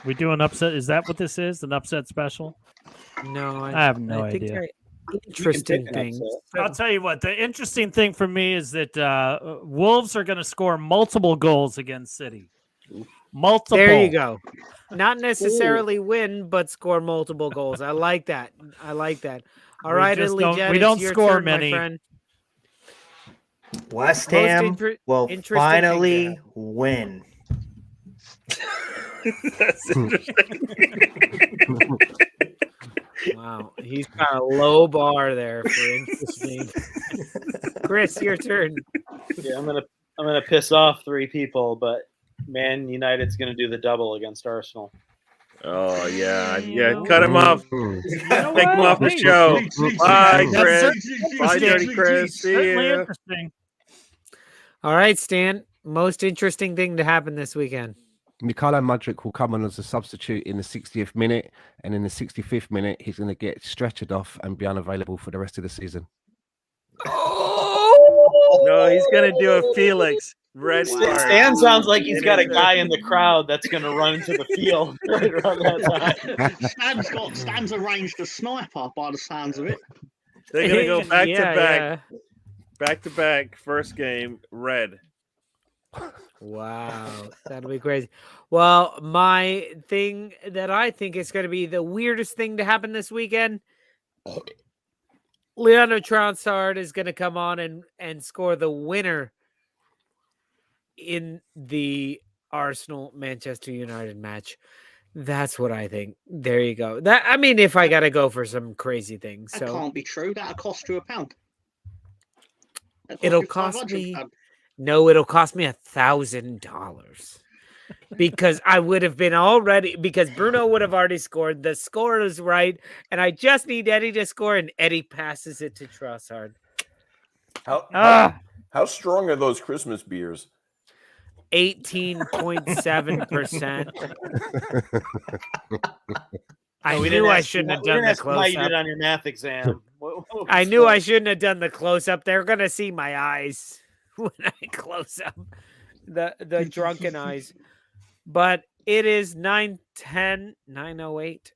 We do an upset. Is that what this is? An upset special? No, I have no idea. Interesting thing. I'll tell you what. The interesting thing for me is that Wolves are going to score multiple goals against City. Multiple. There you go. Not necessarily win, but score multiple goals. I like that. All right, we don't score turn, many. my friend. West Most Ham will interesting finally win. That's interesting. Wow, he's got a low bar there for interesting. Chris, your turn. Yeah, I'm gonna piss off 3 people, but Man United's gonna do the double against Arsenal. Oh, yeah. Cut him off. You know Take him what? off the Hey, show. Bye, that's Chris. Bye, Dirty Chris. See Certainly ya. interesting. All right, Stan. Most interesting thing to happen this weekend. Mikhailo Mudryk will come on as a substitute in the 60th minute, and in the 65th minute, he's going to get stretchered off and be unavailable for the rest of the season. No, he's going to do a Felix. Red card. Stan sounds like he's got a guy in the crowd that's gonna run into the field right around that time. Stan's arranged a sniper by the sounds of it. They're going to go back to Yeah, back. Back to back. First game, red. Wow, that'll be crazy. Well, my thing that I think is going to be the weirdest thing to happen this weekend, Leandro Trossard is going to come on and score the winner in the Arsenal-Manchester United match. That's what I think. There you go. If I got to go for some crazy things. That So can't be true. That'll cost you £1. it'll cost me... No, it'll cost me $1,000 because I would have been already, because Bruno would have already scored. The score is right, and I just need Eddie to score, and Eddie passes it to Trossard. How strong are those Christmas beers? 18.7%. I knew I shouldn't have done the close How you up. did on your math exam. I knew I shouldn't have done the close up. They're gonna see my eyes when I close up the drunken eyes. But it is 9:10, 9:08.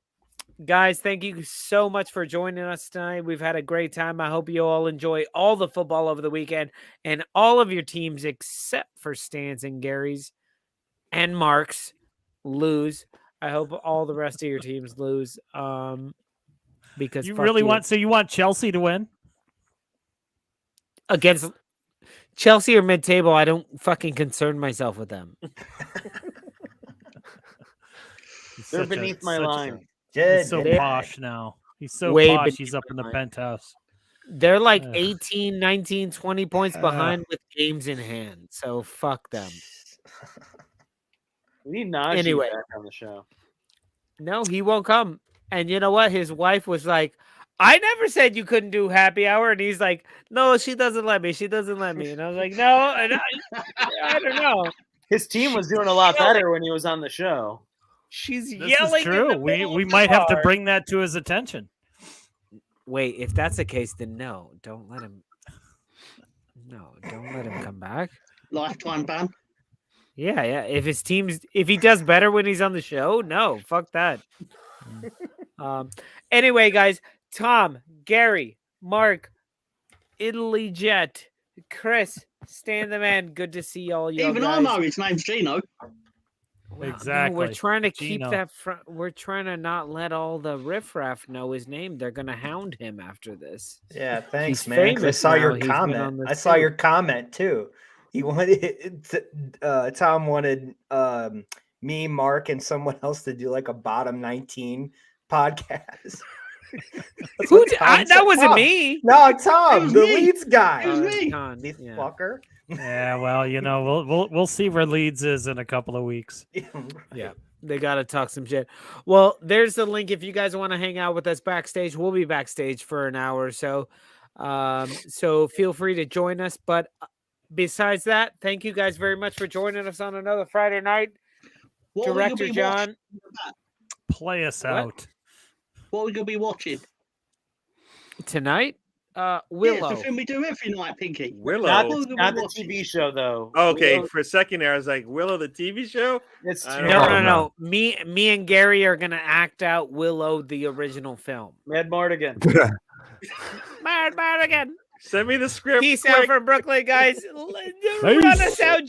Guys, thank you so much for joining us tonight. We've had a great time. I hope you all enjoy all the football over the weekend and all of your teams except for Stan's and Gary's and Mark's lose. I hope all the rest of your teams lose. Because You really want Chelsea to win against Chelsea or mid-table? I don't fucking concern myself with them. They're beneath my line. He's so posh now. He's so Way posh. beneath He's up in the my line. penthouse. They're like 18, 19, 20 points behind with games in hand. So fuck them. We need Najee Anyway. back on the show. No, he won't come. And you know what? His wife was like, I never said you couldn't do happy hour. And he's like, no, she doesn't let me. She doesn't let me. And I was like, no, and I don't know. His team was doing a lot better when he was on the show. She's This yelling. is true. In the middle We of the might have to bar. bring that to his attention. Wait, if that's the case, then no, don't let him. No, don't let him come back. Lifetime ban. Yeah. If he does better when he's on the show, no, fuck that. Anyway, guys, Tom, Gary, Mark, Italy Jet, Chris, Stan the Man. Good to see all you Even guys. I know his name's Gino. Well, Exactly. No, we're trying to keep Gino. that. We're trying to not let all the riffraff know his name. They're gonna hound him after this. Yeah, thanks, He's man. 'cause I famous saw now. your He's been on comment. the I saw Stoop. your comment too. He wanted Tom wanted me, Mark, and someone else to do like a bottom 19 podcast. That's Who what did- Tom that said. wasn't Tom. me. No, It Tom, was the me. Leeds guy. It was me. Con, This yeah. fucker. Yeah, well, we'll see where Leeds is in a couple of weeks. Yeah, they got to talk some shit. Well, there's the link if you guys want to hang out with us backstage. We'll be backstage for an hour or so. So feel free to join us. But besides that, thank you guys very much for joining us on another Friday night. What are we Director gonna be John, watching? Play us out. What are we going to be watching? tonight, Yeah, Willow. it's the thing we do every night, Pinky. Willow. Not What are the, we gonna not be the watching? TV show though. Okay, Willow- for a second there, I was like, Willow, the TV show? It's I too don't No, know. no. Me and Gary are gonna act out Willow, the original film. Mad Mardigan. Mad again. Send me the script. Peace out quick. from Brooklyn, guys. Run us out.